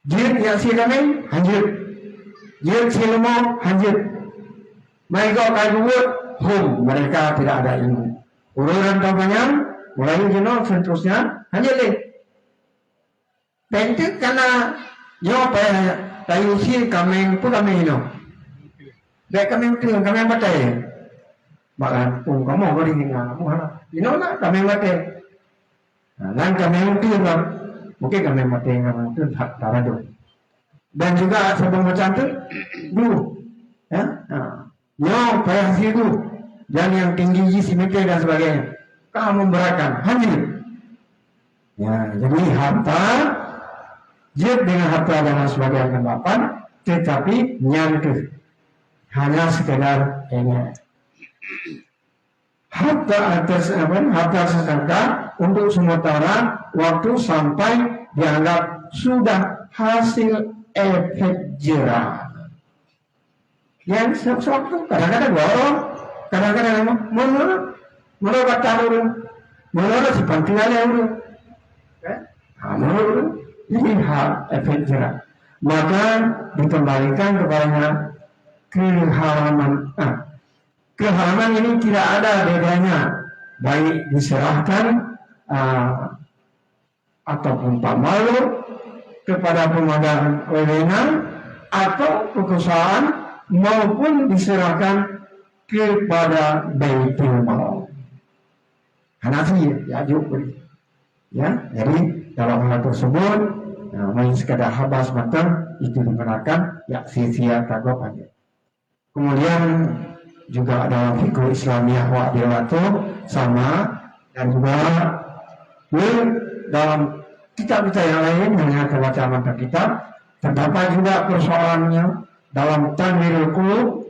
Jihad yang si kami hanjut, jihad si lemah hanjut. Mereka kaguut, mereka tidak ada ilmu. Ururan tampaknya mulai jenuh seterusnya hanjut deh. Penting karena yo payah tayu si kami pun kami ino. Baik kami itu kami mati. Bahkan pun kamu beri dengan muara. Ino nak kami mati. Nah, kami itu mungkin kami mati dengan itu hak darah. Dan juga sebelum macam itu dulu, ya, yo payah si dulu. Dan yang tinggi simetri dan sebagainya. Kamu memberakan hanjut. Ya, jadi harta jihad dengan harta dan sebagainya kendapan, tetapi nyangkut hanya sekedar ini harta atas harta sedekah untuk sementara waktu sampai dianggap sudah hasil efek jerah. Yang sewaktu kadang-kadang dorong, kadang-kadang menurut kata dulu, menurut si pantilannya dulu, menurut ini hal efek jerah, maka dikembalikan kepadanya keharaman. Keharaman ini tidak ada bedanya, baik diserahkan ataupun pamalu kepada pemegang wewenang atau kekuasaan maupun diserahkan kepada baitul mal. Hanafi ya juga. Ya, jadi dalam hal tersebut, main sekadar habas matang itu digunakan ya sia-sia kagok aja. Kemudian juga dalam fikih Islamiyah wa'dilatu sama, dan juga dalam kitab-kitab yang lain hanya kebacaman kitab terdapat juga persoalannya dalam Tanwirul Qulub,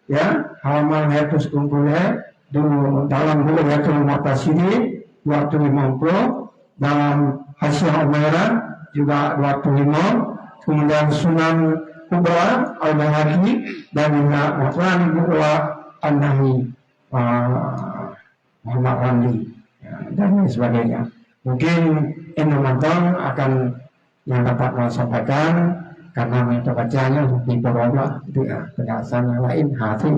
ya, halaman 160 dalam Bughyatul Mu'tasidin 250, dalam Hasyiah Umairah juga 25, kemudian Sunan Kubra Al-Baihaqi dan juga Mu'tlan Bukhwa An-Nahi Muhammad Ramli, ya, dan sebagainya. Mungkin teman-teman akan yang dapat saya sampaikan karena metode bacanya di bawah itu ya, penjelasan yang lain hati.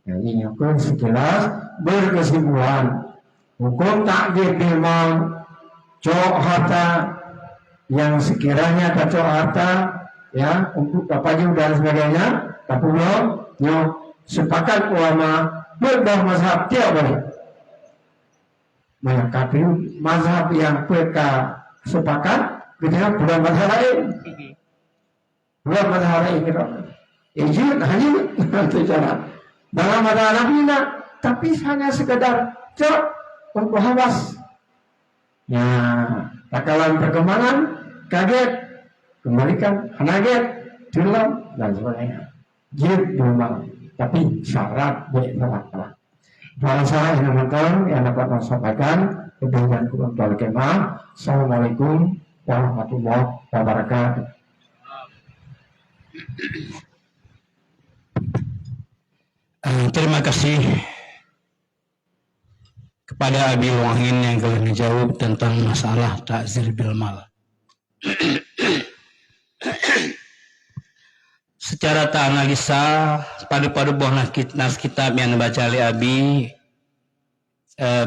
Jadi hukum sekilas berkesimpulan hukum takdir bil mal, cok harta yang sekiranya cok harta ya untuk bapaknya dan sebagainya, tapi belum sepakat ulama berbah mazhab tidak boleh melengkapi mazhab yang mereka sepakat kita bukan mazhab lain, bukan mazhab lain kita izin hanya itu cara dalam mazhab Nabi, tapi hanya sekedar cok untuk hawas. Ya, takalan perkembangan kaget kembalikan hanaget film dan sebagainya jid memang, tapi syarat bersyarat. Bahasa yang nonton yang dapat saya sampaikan dengan kurang kemah. Assalamualaikum warahmatullahi wabarakatuh. Terima kasih kepada Abi Wahid yang telah menjawab tentang masalah takzir bil mal. Secara tak analisa pada buah nas kitab yang dibaca oleh Abi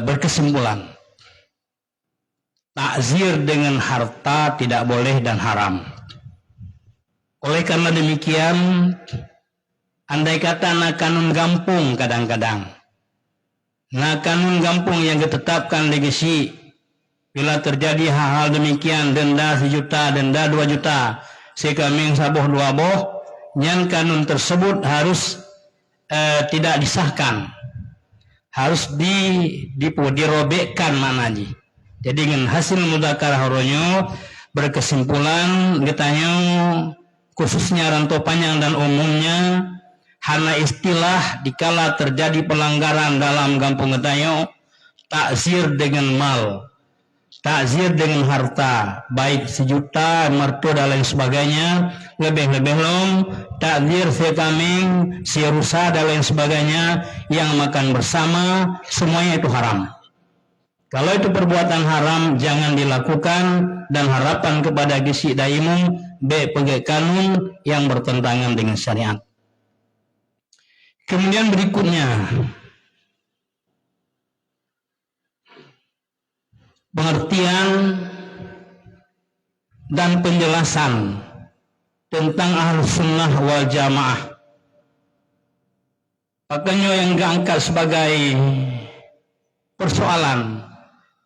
berkesimpulan takzir dengan harta tidak boleh dan haram. Oleh karena demikian, andai kata kanun gampung kadang-kadang, kanun gampung yang ditetapkan legasi, bila terjadi hal-hal demikian, denda 1 juta, denda 2 juta, sekaming sabuh 2 boh, yang kanun tersebut harus tidak disahkan, harus dirobekkan manaji. Jadi dengan hasil mudzakarah horonyo berkesimpulan ditanya khususnya rantau panjang dan umumnya hana istilah dikala terjadi pelanggaran dalam kampung gedayo takzir dengan mal, takzir dengan harta, baik 1 juta, mertua dan lain sebagainya, lebih-lebih lom takzir sekambing, si rusa dan lain sebagainya yang makan bersama, semuanya itu haram. Kalau itu perbuatan haram jangan dilakukan, dan harapan kepada gisi daimum pegai kanun yang bertentangan dengan syariat. Kemudian berikutnya pengertian dan penjelasan tentang Ahlus Sunnah wal Jamaah. Makanya yang diangkat sebagai persoalan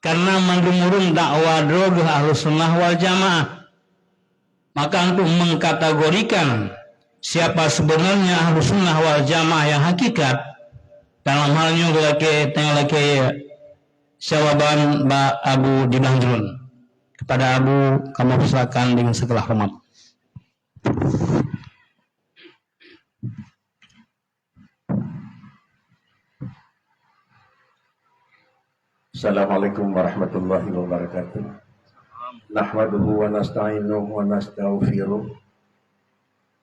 karena mandumurun dakwah droga Ahlus Sunnah wal Jamaah. Maka untuk mengkategorikan siapa sebenarnya Ahlus Sunnah wal Jamaah yang hakikat, dalam halnya laki jawaban Mbak Abu Dibanjrun. Kepada Abu, kamu silakan dengan segala hormat. Assalamualaikum warahmatullahi wabarakatuh. Nahmaduhu wa nasta'inuhu wa nastaghfiruh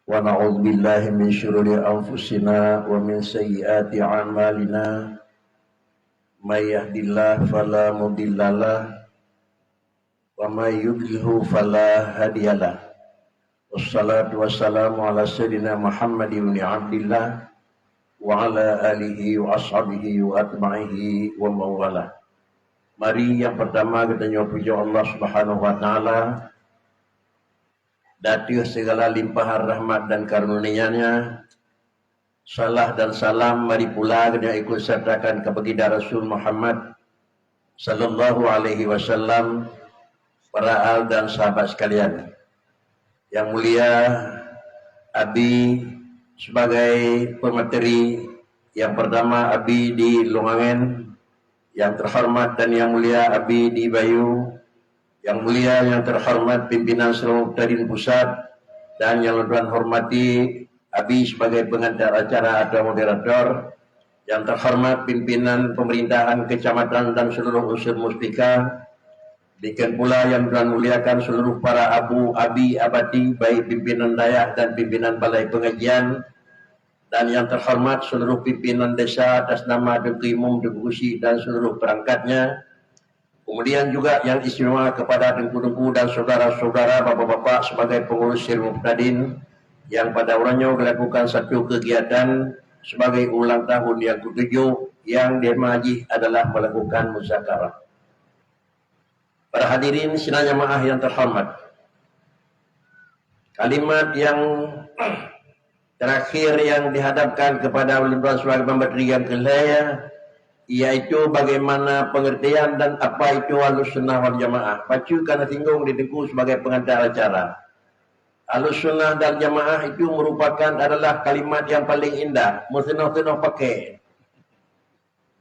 wa na'udzu billahi min syururi anfusina wa min sayyiati a'malina. May yahdihillahu fala mudhillalah wa may yudlilhu fala hadiyalah. Wassalatu wassalamu ala sayyidina Muhammad ibn Abdillah wa ala alihi wa ashabihi wa atba'ihi wa mawalah. Mari yang pertama kita puji Allah Subhanahu wa taala, dati segala limpahan rahmat dan karunia-Nya. Salah dan salam mari pula kita ikut sertakan kepada Rasul Muhammad sallallahu alaihi wasallam, para al dan sahabat sekalian. Yang mulia Abi sebagai pemateri yang pertama, Abi di Longangen, yang terhormat dan yang mulia Abi di Bayu, yang mulia yang terhormat pimpinan seluruh Muqtadin Pusat, dan yang Tuan hormati Abi sebagai pengantar acara atau moderator, yang terhormat pimpinan pemerintahan kecamatan dan seluruh unsur muspika, demikian pula yang Tuan muliakan seluruh para abi abadi, baik pimpinan dayak dan pimpinan balai pengajian, dan yang terhormat seluruh pimpinan desa atas nama Deputi Umum Depusi dan seluruh perangkatnya. Kemudian juga yang istimewa kepada dengku-dengku dan saudara-saudara, bapak-bapak sebagai pengurus Sirul Muqtadin yang pada orangnya melakukan satu kegiatan sebagai ulang tahun yang ke-7 yang dimaji adalah melakukan musyawarah. Para hadirin sidang jamaah yang terhormat, kalimat yang terakhir yang dihadapkan kepada Tuan sebagai pemberi yang kelaya, yaitu bagaimana pengertian dan apa itu Ahlus Sunnah wal Jamaah. Pacu karena singgung didengku sebagai pengantar acara. Ahlus Sunnah dan Jamaah itu merupakan adalah kalimat yang paling indah. Mesti-mesti pakai.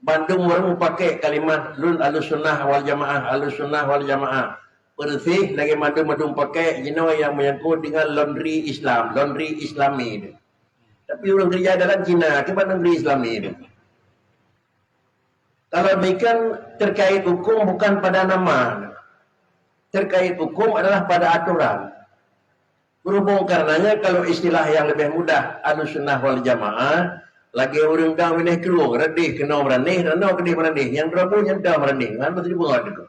Bandung orang pakai kalimat lun Ahlus Sunnah wal Jamaah, Ahlus Sunnah wal Jamaah. Persih lagi madung pakai jino yang menyangkut dengan laundry Islam, laundry Islami. Tapi orang kerja dalam Cina, kepada negeri Islami ini. Kalau demikian terkait hukum bukan pada nama. Terkait hukum adalah pada aturan. Berhubung karenanya kalau istilah yang lebih mudah Ahlus Sunnah wal Jamaah, Lagi orang dah minah keluar, radih kena meranih, rana kedih meranih. Yang rabu yang dah meranih. Ngan betul buat itu.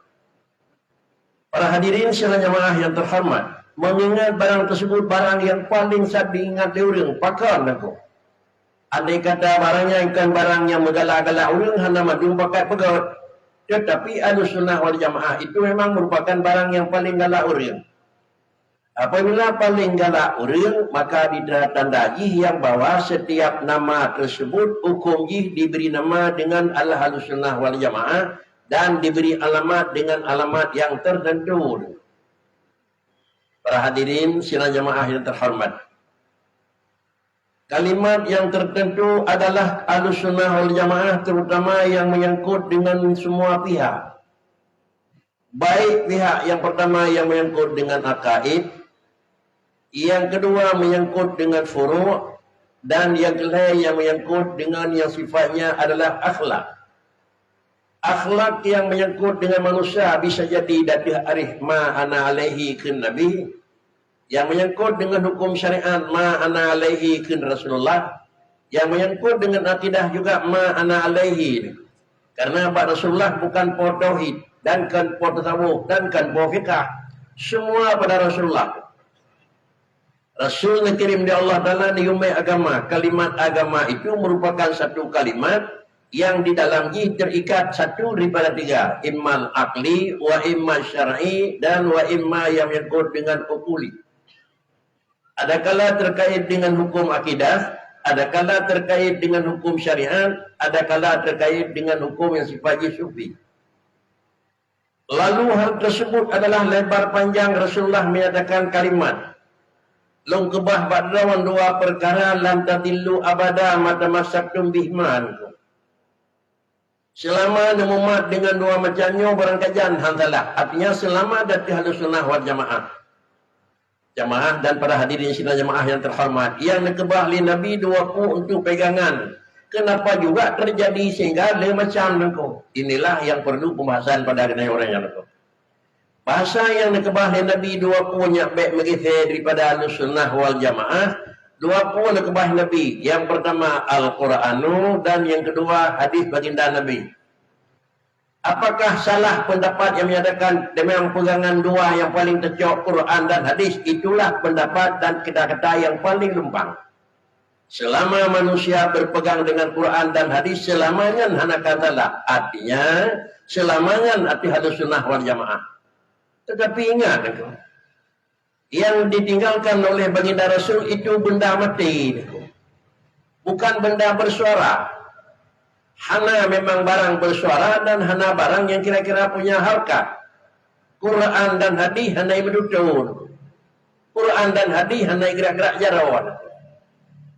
Para hadirin sekalian jemaah yang terhormat, mengingat barang tersebut barang yang paling sad diingat orang, pakar aku. Andai kata barangnya ikan barang yang menggalak-galak orang, hanya madung pakai pegaut. Tetapi Ahlussunnah wal Jamaah itu memang merupakan barang yang paling galak orang. Apabila paling galak orang, maka ditandai yang bahwa setiap nama tersebut hukum diberi nama dengan Ahlussunnah wal Jamaah dan diberi alamat dengan alamat yang tertentu. Para hadirin sidang jamaah yang terhormat, kalimat yang tertentu adalah Ahlussunnah wal Jamaah, terutama yang menyangkut dengan semua pihak. Baik pihak yang pertama yang menyangkut dengan akaid, yang kedua menyangkut dengan furu', dan yang ketiga yang menyangkut dengan yang sifatnya adalah akhlak. Akhlak yang menyangkut dengan manusia bisa jadi dari arif ma ana alaihi kun nabi, yang menyangkut dengan hukum syariat ma ana alaihi kun Rasulullah, yang menyangkut dengan akidah juga ma ana alaihi. Karena Pak Rasulullah bukan por tauhid dan kan por tasawuf dan kan por fikah, semua pada Rasulullah. Rasul dikirim di Allah Ta'ala di umai agama. Kalimat agama itu merupakan satu kalimat yang di dalamnya terikat satu daripada tiga. Immal akli, wa imma syar'i, dan wa imma yang menyangkut dengan ukuli. Adakala terkait dengan hukum akidah, adakala terkait dengan hukum syariat, adakala terkait dengan hukum yang sifatnya sufi. Lalu hal tersebut adalah lebar panjang Rasulullah menyatakan kalimat. Long kebah badrawan dua perkara lam tadillu abada matamassakum bihman. Selama nemumat dengan dua macamnya barang kajian hantalah. Artinya selama dari Ahlussunnah wal Jamaah. Jamaah dan para hadirin sidang jamaah yang terhormat, yang nekebah li Nabi dua untuk pegangan. Kenapa juga terjadi sehingga le macam nengko. Inilah yang perlu pembahasan pada orang yang nengko. Bahasa yang nekebah Nabi dua punya baik megithe daripada Ahlussunnah wal Jamaah. Dua pun nekebah Nabi. Yang pertama Al-Quranu dan yang kedua hadis baginda Nabi. Apakah salah pendapat yang menyatakan memang pegangan dua yang paling tercok Quran dan hadis? Itulah pendapat dan kata-kata yang paling lempang. Selama manusia berpegang dengan Quran dan hadis, selamanya anak katalah. Artinya selamanya arti Ahlussunnah wal Jamaah. Tetapi ingat, yang ditinggalkan oleh baginda Rasul itu benda mati, bukan benda bersuara. Hana memang barang bersuara dan hana barang yang kira-kira punya harkat. Quran dan hadis hana berdutun. Quran dan hadis hana gerak-gerak jarawan.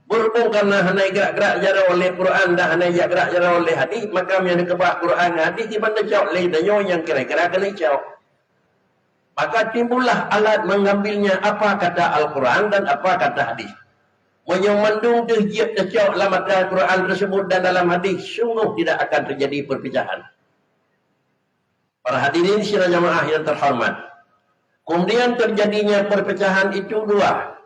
Berhubung karena hana gerak-gerak jarawan oleh Quran dan hana gerak-gerak jarawan oleh hadis, maka yang dikebah Quran dan hadis di mana jauh oleh yang kira-kira kena jauh. Maka timbullah alat mengambilnya apa kata Al-Quran dan apa kata hadis. Menyemandung terjiat tercok dalam Al-Quran tersebut dan dalam hadis, sungguh tidak akan terjadi perpecahan. Para hadirin sidang jamaah yang terhormat. Kemudian terjadinya perpecahan itu dua.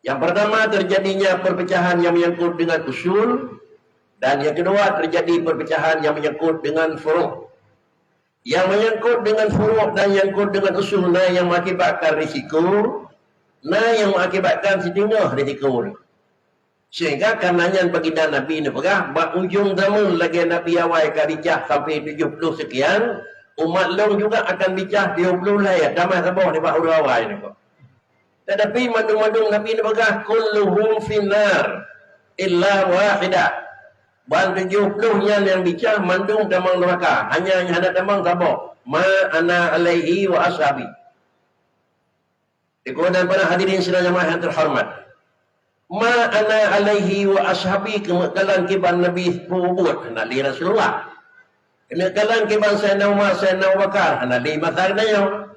Yang pertama terjadinya perpecahan yang menyangkut dengan usul. Dan yang kedua terjadi perpecahan yang menyangkut dengan furu'. Yang menyangkut dengan furu' dan yang menyangkut dengan usul, nah yang mengakibatkan risiko, nah yang mengakibatkan setinggal risiko. Sehingga karenanya baginda Nabi ini pegah, ujung zaman lagi Nabi awal bicah sampai 70 sekian, umat long juga akan bicah 20 lah ya, damai sabah di Pak awal ini. Tetapi mandung-mandung Nabi ini pegah, kulluhum finnar illa wahidah. Ban 70-nya yang bicah mandung damang neraka. Hanya ada damang tabok. Ma ana alaihi wa ashabi. Kemudian para hadirin sidang jamaah yang terhormat. Ma ana alaihi wa ashabi kemakalan kiban Nabi buat. Nali Rasulullah. Kemakalan kiban Sayyidina Umar, Sayyidina Abu Bakar. Nali masagnayo.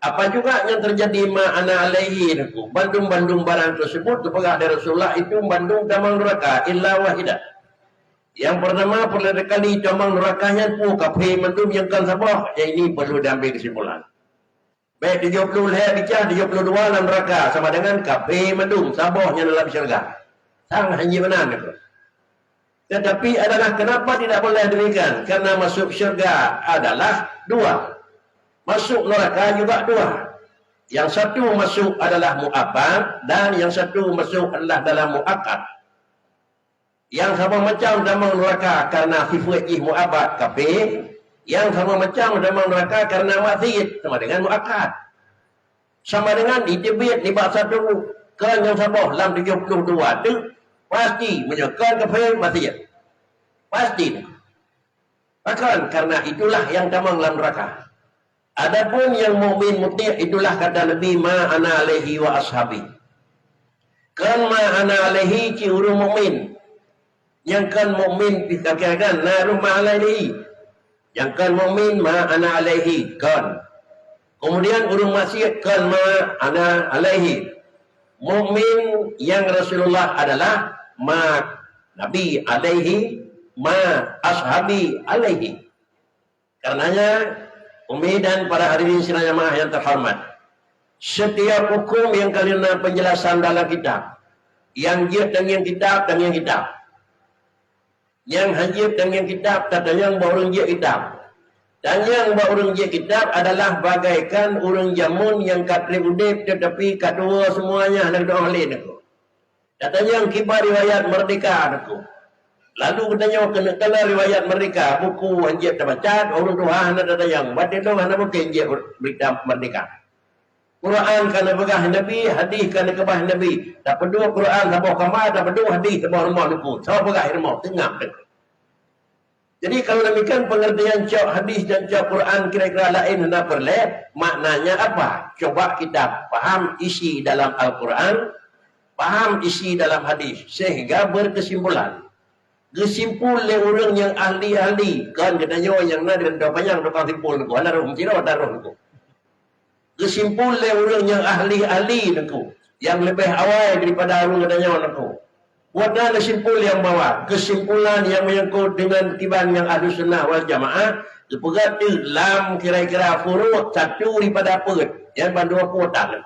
Apa juga yang terjadi ma ana alaihi. Bandung-bandung barang tersebut. Kepegah dari Rasulullah itu bandung damang neraka. Illa wahidah. Yang pertama perlu kali damang nerakanya pun kafe mendum yang kan sabah. Yang ini perlu diambil kesimpulan. Baik 70 leher bicah 72 dalam neraka sama dengan kafe mendum sabahnya dalam syurga. Sang hanya benar itu. Tetapi adalah kenapa tidak boleh demikian? Karena masuk syurga adalah dua. Masuk neraka juga dua. Yang satu masuk adalah mu'abbad dan yang satu masuk adalah dalam mu'akkad. Yang sama macam dalam neraka karena sifat mu'abbad kafir. Yang sama macam dalam neraka karena maksiat sama dengan mu'akkad. Sama dengan ditibit di bahasa satu. Kan yang sama dalam 72 itu pasti menyekan kafir maksiat. Pasti. Bahkan karena itulah yang dalam neraka. Adapun yang mukmin muti' itulah kata Nabi ma ana alaihi wa ashabi. Kan ma ana alaihi ci urung mukmin. Yang kan mukmin dikatakan narum ma alaihi. Yang kan mukmin ma ana alaihi kan. Kemudian urung maksiat kan ma ana alaihi. Mukmin yang Rasulullah adalah ma Nabi alaihi ma ashabi alaihi. Karenanya Umi dan para hadirin sidang jamaah yang terhormat, setiap hukum yang karena penjelasan dalam kitab, yang jid dan yang kitab dan yang kitab, yang hajib dan yang kitab dan yang baurung jid kitab, dan yang baurung jid kitab adalah bagaikan urang jamun yang katri udip tetapi kedua semuanya hendak doa lain aku. Katanya yang kibar riwayat merdeka aku. Lalu katanya kena riwayat mereka buku anjir terbaca orang Tuhan ada yang baca itu mana mungkin anjir berita merdeka. Quran kana begah Nabi, hadis kana kebah Nabi. Tak perlu Quran tak bawa kamar, tak perlu hadis tak bawa rumah lupu. Sama begah rumah tengah. Jadi kalau demikian pengertian cak hadis dan cak Quran kira-kira lain hendak perle, maknanya apa? Coba kita faham isi dalam Al-Quran, faham isi dalam hadis sehingga berkesimpulan. Kesimpul le orang yang ahli-ahli kan katanya yang na dengan doa panjang doa simpul ku ana roh ciro taruh ku. Kesimpul le orang yang ahli-ahli ku yang lebih awal daripada orang katanya ku. Buatlah kesimpul yang bawah, kesimpulan yang menyangkut dengan tiban yang ahli sunnah wal jamaah dipegat dalam kira-kira furu' satu daripada apa yang bandua potan.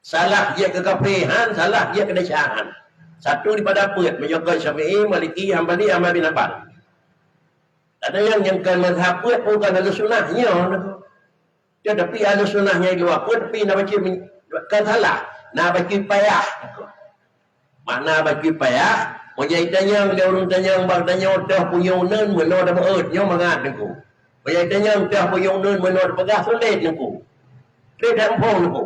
Salah dia kekafiran, salah dia kedesaan. Satu daripada apa? Menyokong Syafi'i, Maliki, Hambali, Ahmad bin Hanbal. Ada yang kan mazhab apa bukan ahli sunnahnya. Tetapi ahli sunnahnya itu apa? Tapi nak baca kan salah. Nak baca payah. Makna baca payah. Macam tanya dia orang tanya bang tanya dah punya unen meno dah beutnya mangat aku. Macam tanya dah punya unen meno dah pegah sulit aku. Tidak empong aku.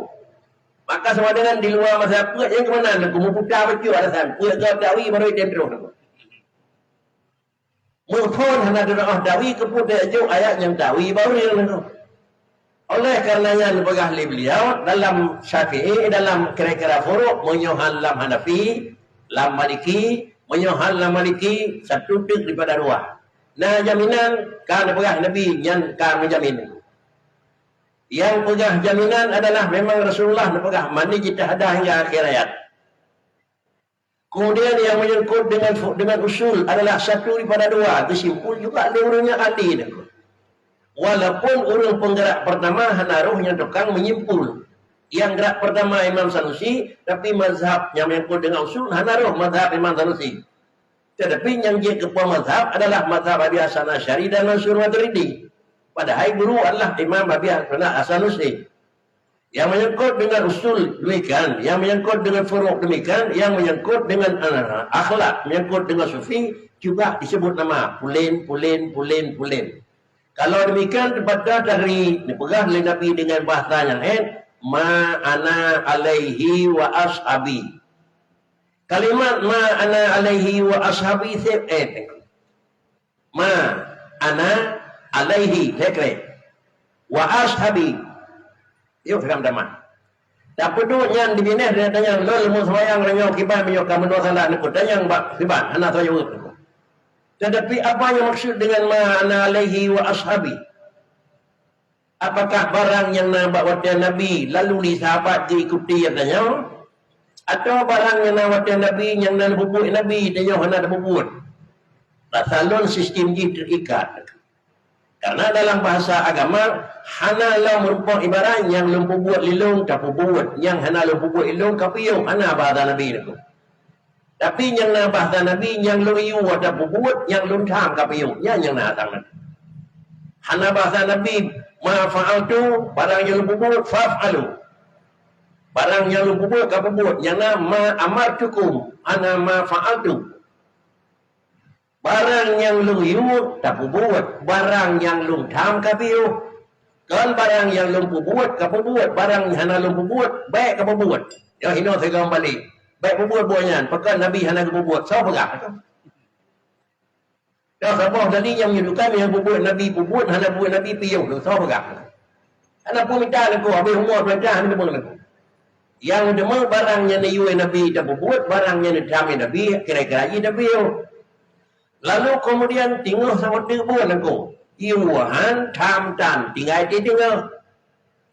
Maka sama dengan di luar mazhab puak yang ke mana aku mau putar baca alasan puak ke dawi baru dendro aku. Mufon hendak doa dawi ke putar jauh ayat yang dawi baru yang aku. Oleh karenanya lepegah beliau dalam Syafi'i dalam kira-kira furu' menyohal lam Hanafi, lam Maliki, menyohal lam Maliki satu tuk daripada dua. Nah jaminan kan lepegah Nabi yang kan menjamin. Yang pegang jaminan adalah memang Rasulullah pegang mandi kita ada hingga akhir ayat. Kemudian yang menyangkut dengan usul adalah satu daripada dua. Kesimpul juga ada orangnya ahli. Walaupun orang penggerak pertama hanaruh yang tukang menyimpul. Yang gerak pertama Imam Sanusi, tapi mazhab yang menyangkut dengan usul hanaruh mazhab Imam Sanusi. Tetapi yang dia kepuas mazhab adalah mazhab Abi Hasan Asy'ari dan Mansur Maturidi. Padahal guru adalah Imam Abi Hasan Asy'ari. Yang menyangkut dengan usul demikian, yang menyangkut dengan furu' demikian, yang menyangkut dengan akhlak, menyangkut dengan sufi juga disebut nama pulin. Kalau demikian terbaca dari dipegang oleh Nabi dengan bahasa yang lain, ma ana alaihi wa ashabi. Kalimat ma ana alaihi wa ashabi ma ana alaihi lekre wa ashabi yuk fikam daman tak perlu yang dibina dia tanya lol mu sembayang renyo kiban menyo kamu doa salah nak tanya bak kiban ana saya urut tetapi apa yang maksud dengan ma ana alaihi wa ashabi? Apakah barang yang nampak wajah Nabi lalu di sahabat diikuti yang tanya atau barang yang nampak wajah Nabi yang nan bubuk Nabi tanya hana ada bubuk rasalun sistem ini terikat. Karena dalam bahasa agama, hana la merupakan ibarat yang lempu buat lilung tak buat, yang hana lempu buat lilung kapiyung, hana bahasa Nabi itu. Tapi yang na bahasa Nabi yang lu iu ada bubuat yang lu tham kapiu nya yang na tangan. Hana bahasa Nabi ma fa'altu barang yang lu bubuat fa'alu. Barang yang lu bubuat kabubuat yang na ma amartukum ana ma fa'altu. Barang yang lu iu tak bubuat, barang yang lu tham kapiu. Kan barang yang lu bubuat kabubuat, barang hana lu bubuat baik kabubuat. Ya hino saya kembali. Baik berbuat buahnya, pekan Nabi hanya berbuat. Saya pegang. Dah sabah tadi yang menyudukan yang berbuat Nabi berbuat, hanya buat Nabi piyau. Saya pegang. Anak pun minta aku, habis umur belajar, hanya pun aku. Yang dema barangnya Nabi tak berbuat, barangnya Nabi kira-kira ini Nabi. Lalu kemudian tinggal sama dia buat aku. Iuhan, tham tan, tinggal dia tinggal.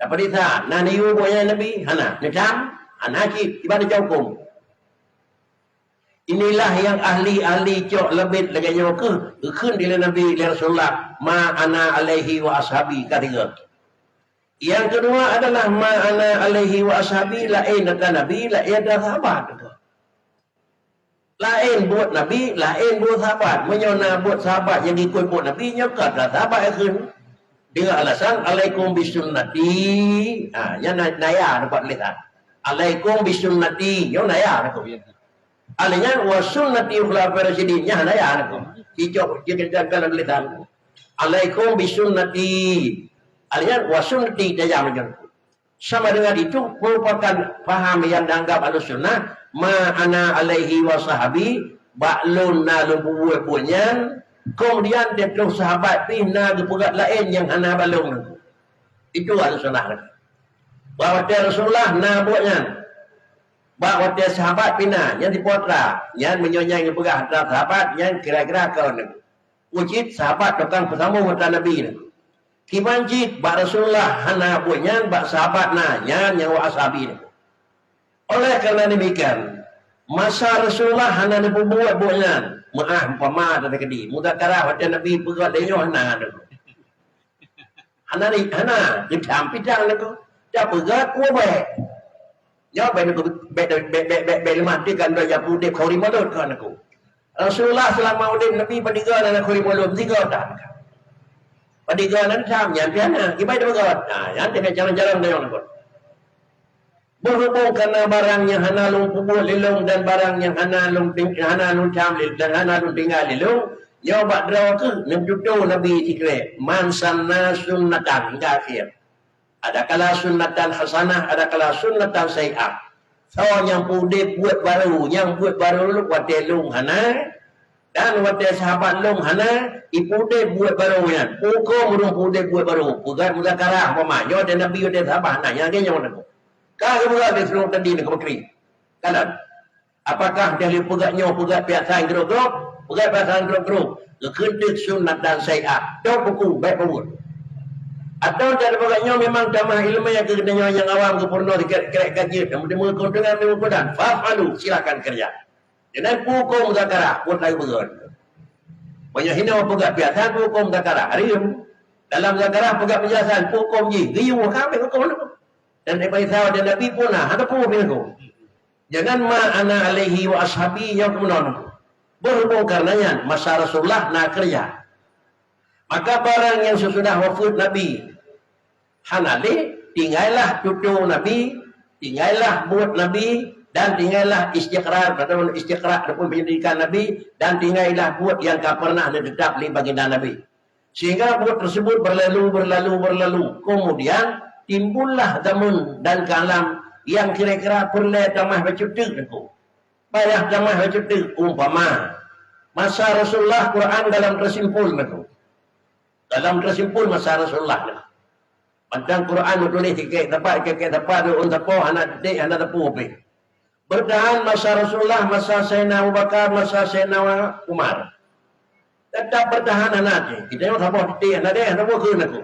Dapat disah, nah iu buahnya Nabi, hana, tham, hana cip, ibadah jaukum. Inilah yang ahli-ahli cok lebih lagi nyawa ke di Nabi Rasulullah ma ana alaihi wa ashabi ketiga. Yang kedua adalah ma ana alaihi wa ashabi lain kata Nabi lain dah sahabat. Lain buat Nabi, lain buat sahabat. Menyona buat sahabat yang ikut buat Nabi nyokot dah sahabat akhir. Dengan alasan alaikum bisunnati. Yang naya dapat lihat. Alaikum bisunnati. Yang naya dapat. Alanya wa sunnati khulafai rasyidin nya hanaya anakku hijau dia kalau lihat alaikum bisunnati alanya wa sunnati daya menjadi sama dengan itu merupakan paham yang dianggap Ahlussunnah ma ana alaihi wa sahabi ba'lun na lubunya kemudian dia terus sahabat pina gepugat lain yang ana balung itu Ahlussunnah bahwa Rasulullah na buatnya bahawa dia sahabat pina yang dipotra yang menyonyang yang pegah antara sahabat yang kira-kira kau ni wujud sahabat datang bersama dengan Nabi ni kimanjid bak Rasulullah hana buatnya bak sahabat na yang wa ashabi ni oleh kerana demikian masa Rasulullah hana ni buat buatnya maah umpama ada kedi mudzakarah pada Nabi pegat dia hana ni hana ni hana dicampidang ni ko dia pegat baik. Ya, baik mati kan dia pudip khori mulut kan aku. Rasulullah selama udip Nabi padiga dan khori mulut tiga tak. Padiga nan sam yang piana, ibai dia begat. Yang dia jalan-jalan dia nak. Berhubung karena barang yang hana lung pubul lilung dan barang yang hana lung cam dan hana lung tinggal lilung, ya bak draw ke nemjudo Nabi tikre man sanna sunnatan hingga akhir. Ada kala sunnatan hasanah, ada kala sunnatan sayyi'ah. So yang pudip buat baru, yang buat baru lu wate lung hana dan wate sahabat lung hana, ipude buat baru yan. Hukum urung pude buat baru. Pugat muzakarah pama, yo dan Nabi yo dan sahabat hana yang dia nyawa. Kah kemudian dia suruh tadi nak bekri. Kanan. Apakah dia pugat nyawa pugat biasa gerok-gerok, pugat biasa gerok-gerok. Kekendik sunnat dan sayyi'ah. Dok buku baik pun. Atau cara bagainya memang damah ilmu yang kekenanya yang awam ke purno dikerek kaji kemudian menguntungkan mengukudan fa'alu silakan kerja dan hukum muzakarah buat lagi begon banyak hina pegat biasa hukum muzakarah hari dalam muzakarah pegat penjelasan hukum ji giyu kami hukum dan daripada sahabat dan Nabi pun ada pun bingung jangan ma ana alaihi wa ashabi yang kemudian berhubung karenanya masa Rasulullah nak kerja. Maka barang yang sesudah wafat Nabi hanali tinggallah cucu Nabi, tinggallah buat Nabi dan tinggallah istiqrar ataupun istiqra ataupun pendidikan Nabi dan tinggallah buat yang tak pernah tetap di baginda Nabi. Sehingga buat tersebut berlalu. Kemudian timbullah zaman dan kalam yang kira-kira perlu tamah bercutik aku. Payah tamah bercutik umpama masa Rasulullah Quran dalam tersimpul aku. Dalam tersimpul masa Rasulullah. Padang Quran tulis kek tempat untuk po anak detik anak tepu pe. Bertahan masa Rasulullah, masa Sayyidina Abu Bakar, masa Sayyidina Umar. Tetap bertahan anak. Kita yang sabah detik anak dia anak ke aku.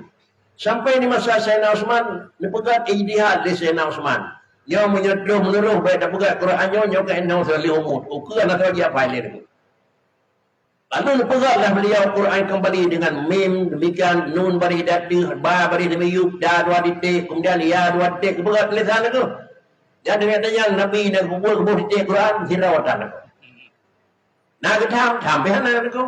Sampai di masa Sayyidina Utsman, dipegat ijtihad di Sayyidina Utsman. Yang menuruh baik dak pegat Qurannya nyo ke endau sekali umur. Ukur anak dia apa ini. Lalu pegatlah beliau Quran kembali dengan mim, demikian nun bari dati, ba bari demi yuk, da dua titik, kemudian ya dua titik, pegat tulisan itu. Jadi katanya Nabi dan kubur titik Quran sirawatan. Nah kita sampai mana niku?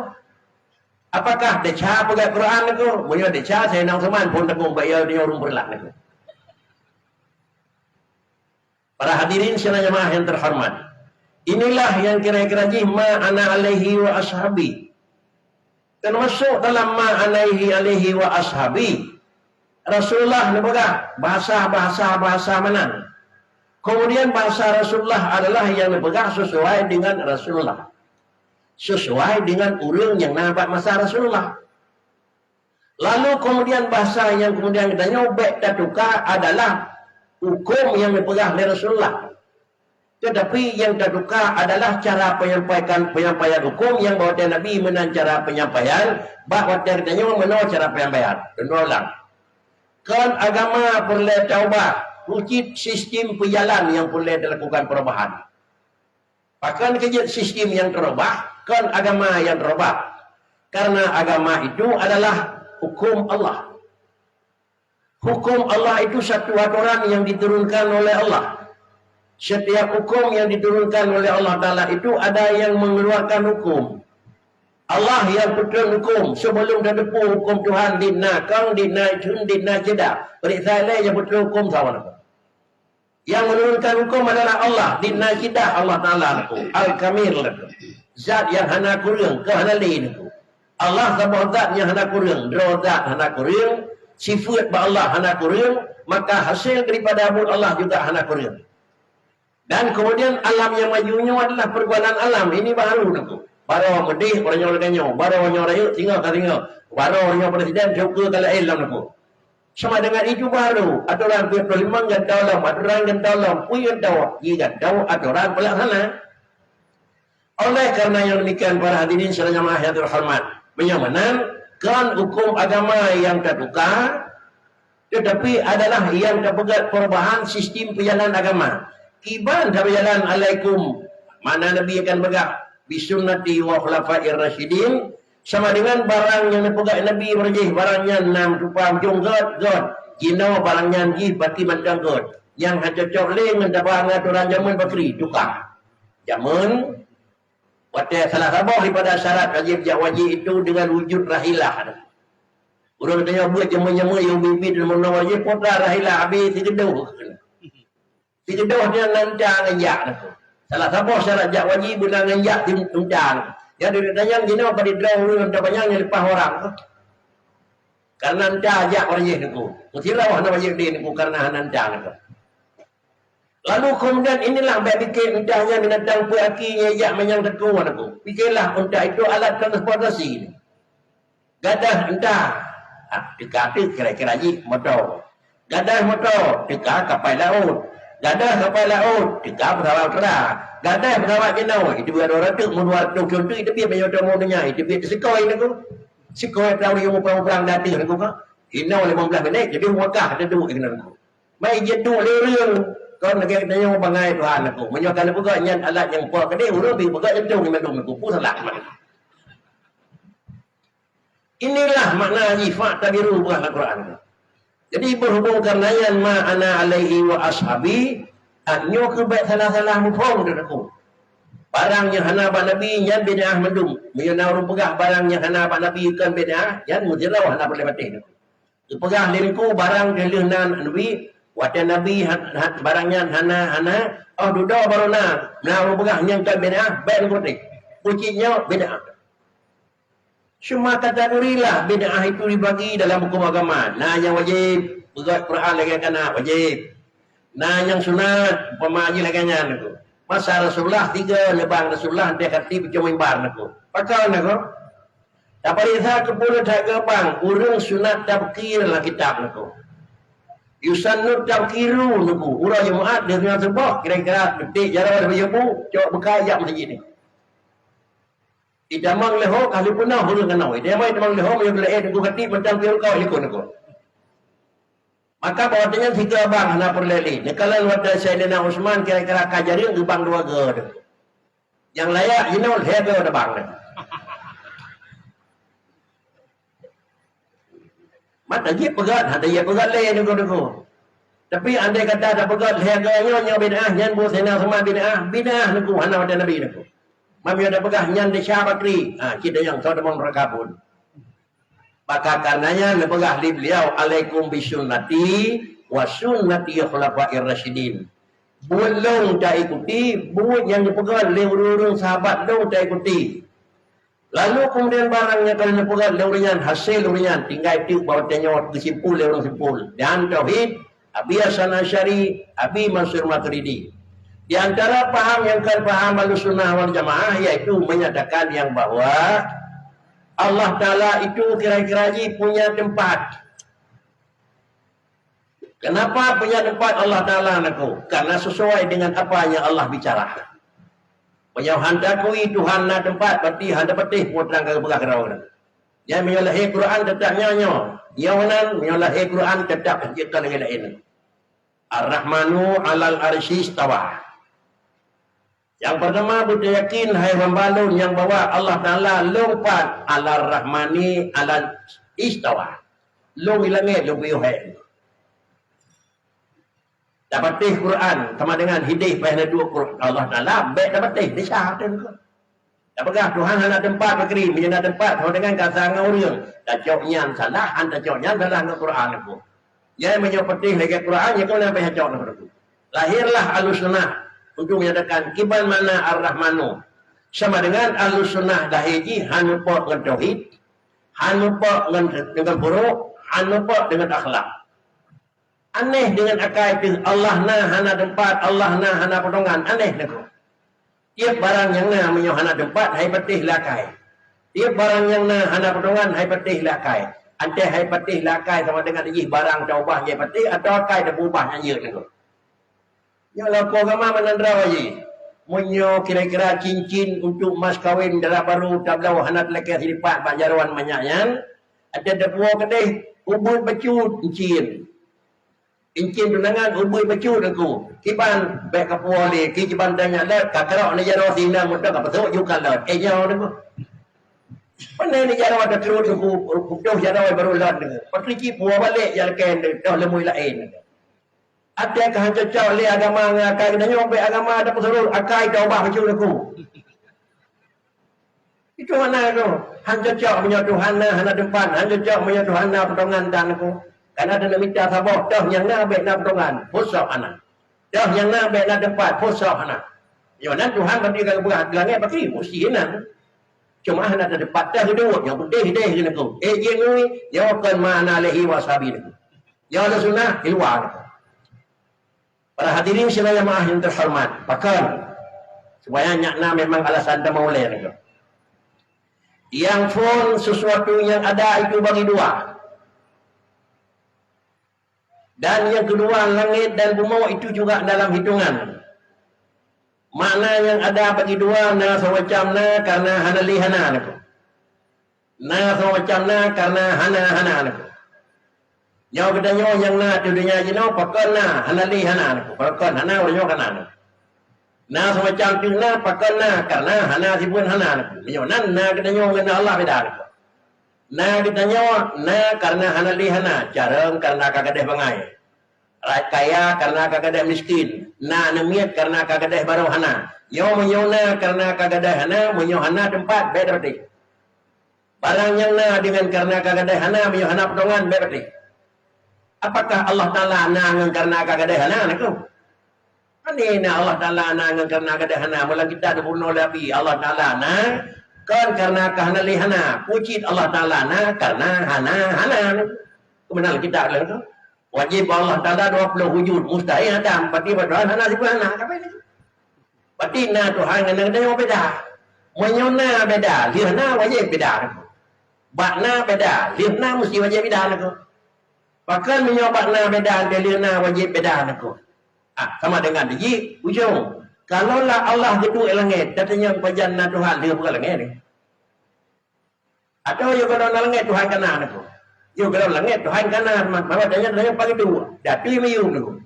Apakah deca pegat Quran niku? Munyo deca saya nang seman pun tegung bayar dia urung berlak niku. Para hadirin sekalian jemaah yang terhormat. Inilah yang kira-kira ma ana alaihi wa ashabi. Termasuk dalam ma alaihi wa ashabi. Rasulullah ni bahasa mana? Kemudian bahasa Rasulullah adalah yang dipegang sesuai dengan Rasulullah. Sesuai dengan urang yang nampak masa Rasulullah. Lalu kemudian bahasa yang kemudian kita nyobek dan tukar adalah hukum yang dipegang oleh Rasulullah. Tetapi yang tertukar adalah cara penyampaian hukum yang bawa Nabi menang cara penyampaian, bahawa kita menang cara penyampaian. Ulang. Kan agama perlu taubah, wujud sistem berjalan yang boleh dilakukan perubahan. Bahkan kerja sistem yang terubah, kan agama yang terubah. Karena agama itu adalah hukum Allah. Hukum Allah itu satu aturan yang diturunkan oleh Allah. Setiap hukum yang diturunkan oleh Allah Ta'ala itu ada yang mengeluarkan hukum. Allah yang betul hukum sebelum dadepu hukum Tuhan dina kang dina jun dina jeda. Periksa yang betul hukum sawan. Yang menurunkan hukum adalah Allah dina jeda Allah Taala aku. Al-Kamil aku. Zat yang hana kurang ke hana lain aku. Allah sabah zat yang hana kurang, dro zat hana kurang, sifat ba Allah hana kurang, maka hasil daripada amul Allah juga hana kurang. Dan kemudian alam yang majunya adalah perbuatan alam. Ini baru aku. Baru medih orang yang lainnya, baru orang raya tinggal tinggal, baru orang presiden juga kalau ilmu aku. Sama dengan itu baru aturan perliman dan dalam aturan dan dalam punya tahu, jika tahu aturan pelaksana. Oleh karena yang demikian para hadirin sekalian jemaah yang terhormat, menyamakan kan hukum agama yang tertukar, tetapi adalah yang terpegat perubahan sistem perjalanan agama. Iban berjalan alaikum, mana Nabi akan pegang bisunnati wa khulafa'ir rasyidin, sama dengan barang yang dipegang Nabi berjih barangnya 6 rupa ujung god jino barangnya jih bati mandang god yang cocok leng mendapat aturan zaman bakri tukar zaman wadah salah sabah daripada syarat wajib itu dengan wujud rahilah. Orang tanya buat jaman-jaman yang bibit dan wajib potra rahilah habis tigeduh dia lancar ngejak. Salah sabah syarat jak wajib benar ngejak timtang. Ya dia tanya gini apa di draw lu ada banyak yang lepas orang. Karena anda jak wajib niku. Mutirau hana wajib dia niku karena anda niku. Lalu kemudian inilah baik fikir entahnya binatang puaki ngejak menyang teku niku. Fikirlah unta itu alat transportasi. Gadah entah. Dikata kira-kira ji motor. Gadah motor, dekat kapal laut. Gadah kapal laut, dekat pesawat terbang. Gadah pesawat jenau, itu ada orang tu, menurut contoh itu biar banyak orang punya, itu biar sekoi itu. Sekoi tahu yang perang datang itu kan. Jenau 15 minit, jadi wakah ada dua itu kan. Mai jetu leren, kau nak kita yang bangai Tuhan aku. Menyokan aku kan yang alat yang kuat kedai, urut bi pegang jetu ni macam aku pun salah. Inilah makna sifat tabiru bukan Al-Quran. Jadi berhubung karena yang ma'ana alaihi wa ashabi, anyo kebaik salah-salah mufong dadaku. Barang yang hana ba Nabi yang bid'ah mendung. Menyana orang pegah barang yang hana ba Nabi kan bid'ah, yang mutirau hana boleh mati. Pegah lirinku barang kelihnan Nabi, wata Nabi barangnya hana, oh duduk baru na orang pegah yang kan bid'ah, baik kotek. Kuncinya bid'ah. Cuma kategorilah bid'ah itu dibagi dalam hukum agama. Nah yang wajib pegang Quran lagi kena wajib. Nah yang sunat pemaji lagi itu. Masa Rasulullah 3 lebang Rasulullah dia kata cuma imbar naku. Pakau naku. Tapi saya kepuluh tak gebang urang sunat tabkir lah kitab naku. Yusannu tabkiru naku. Urang jemaat dia dengan sebab kira-kira detik jarang ada berjumpa coba berkaya macam ni. Idamang leho kali punah hurung kenau. Idamang idamang leho menyebelai dengan hati mentang piul kau ikut aku. Maka bawatnya 3 bang na perleli. Nekalan wadah Sayyidina Utsman kira-kira kajarin gebang 2 gede. Yang layak ini hebe ada bang. Mata je pegat, ada ye pegat le niku. Tapi andai kata ada pegat harganya nya bid'ah, nyan bu Sayyidina Utsman bid'ah, bid'ah niku hana wadah Nabi niku. Mami ada pegah nyan de syabakri. Kita yang tahu demam rekabun. Maka karenanya lepegah li beliau alaikum bisunnati wa sunnati khulafa'ir rasyidin. Buat long tak ikuti, buat yang dipegang lewurung sahabat long tak ikuti. Lalu kemudian barangnya kalau dipegang lewuringan hasil lewuringan tinggal itu bawa tanya kesimpul lewurung simpul. Dan tauhid Abi Hasan Asy'ari, Abi Mansur Maturidi. Di antara paham yang kan paham Ahlussunnah wal Jamaah yaitu menyatakan yang bahwa Allah Ta'ala itu kira-kira punya tempat. Kenapa punya tempat Allah Ta'ala naku? Karena sesuai dengan apa yang Allah bicara. Punya handakui Tuhan na tempat, berarti handa petih putrang ke begah kerawan. Yang menyalahi Quran tetap nyanyo. Yawanan menyalahi Quran tetap kita lagi lain. Ar-Rahmanu alal arsy istawa. Yang pertama kita yakin hai rambalun yang bawa Allah Ta'ala lompat alal rahmani alal istawa. Long ilangit long biyuhai. Dapat teh Quran sama dengan hidih pada dua Quran Allah Ta'ala baik dapat teh dia syahadat ke. Apakah Tuhan hendak tempat berkeri menjadi tempat sama dengan kata ngauriang. Tak coknya salah anta coknya salah dengan Quran aku. Yang menyebut teh lagi Quran yang kau nampak cok dengan aku. Lahirlah Ahlussunnah untuk menyatakan kiban mana Ar-Rahmanu sama dengan Ahlussunnah dahiji hanupa dengan tauhid, hanupa dengan buruk, hanupa dengan akhlak. Aneh dengan akal itu Allah na hana tempat, Allah na hana potongan, aneh nak. Tiap barang yang na menyo hana tempat hai patih lakai. Tiap barang yang na hana potongan hai patih lakai. Ante hai patih lakai sama dengan iji barang taubah ye patih atau akai dah berubah nya nak. Ya lah kau agama menandra waji. Munyo kira-kira cincin untuk mas kawin darah baru tablau hanat laki hiripat banjarwan manyaknya. Ada depua kedai ubur becut cincin. Cincin tunangan ubur becut aku. Kiban baik kapua le, kiban tanya le kakarok ni jaro sina mudah ka betul juga le. Jauh aku. Pandai ni jaro ada terus aku doh jaro baru lan. Pakriki puah balik yang ken dah lemui lain. Ada kehancur le agama ngakai dan nyombe agama ada pesuruh akai taubah baju aku. Itu mana tu? Hancur punya Tuhan hana depan, hancur punya Tuhan pertolongan dan aku. Karena ada minta sabar, dah yang na baik na pertolongan, pusat anak. Dah yang na baik na depan, pusat anak. Jangan Tuhan berarti kalau berat langit pasti mesti enak. Cuma hana ada depan dah kedua yang penting dia aku. Jengui jawabkan mana lehi wasabi aku. Ya Allah sunnah ilwa. Para hadirin sekalian jemaah yang terhormat, bahkan supaya nyakna memang alasan termaulah ni. Yang pun sesuatu yang ada itu bagi dua. Dan yang kedua langit dan bumi itu juga dalam hitungan. Makna yang ada bagi dua na semacam na karena hana lihana nak. Na semacam na karena hana nak. Nyaw kedanyo yang na dunia jino pakon na hanali hana pakon hana uranyo kana na semacam tu na pakon na karena hana sibun hana nyo nan na kedanyo ngana Allah beda na kedanyo na karena hanali hana jarang karena kagadeh bangai kaya karena kagadeh miskin na nemiat karena kagadeh baru hana nyo na karena kagadeh hana menyo hana tempat beda berarti barang yang na dengan karena kagadeh hana menyo hana potongan beda berarti. Apakah Allah Ta'ala nangan karena kagadehana nak? Anina Allah Ta'ala nangan karena kagadehana. Mula kita ada bunuh Nabi Allah Ta'ala na kan karena kahana lihana. Puji Allah Ta'ala na karena hana. Kemenal kita adalah wajib Allah Ta'ala 20 wujud. Mustahil ada. Berarti berdoa hana si hana. Berarti na Tuhan dengan dia beda. Menyona beda. Lihana wajib beda. Bakna beda. Lihana mesti wajib beda nak. Bahkan menyobat na beda dalilna wajib beda nak. Sama dengan dia ujung. Kalaulah Allah gedung langit, katanya pajanna Tuhan dia bukan langit ni. Atau yo kalau langit Tuhan kana nak. Yo kalau langit Tuhan kana, maka tanya pagi dua. Datu miu nak.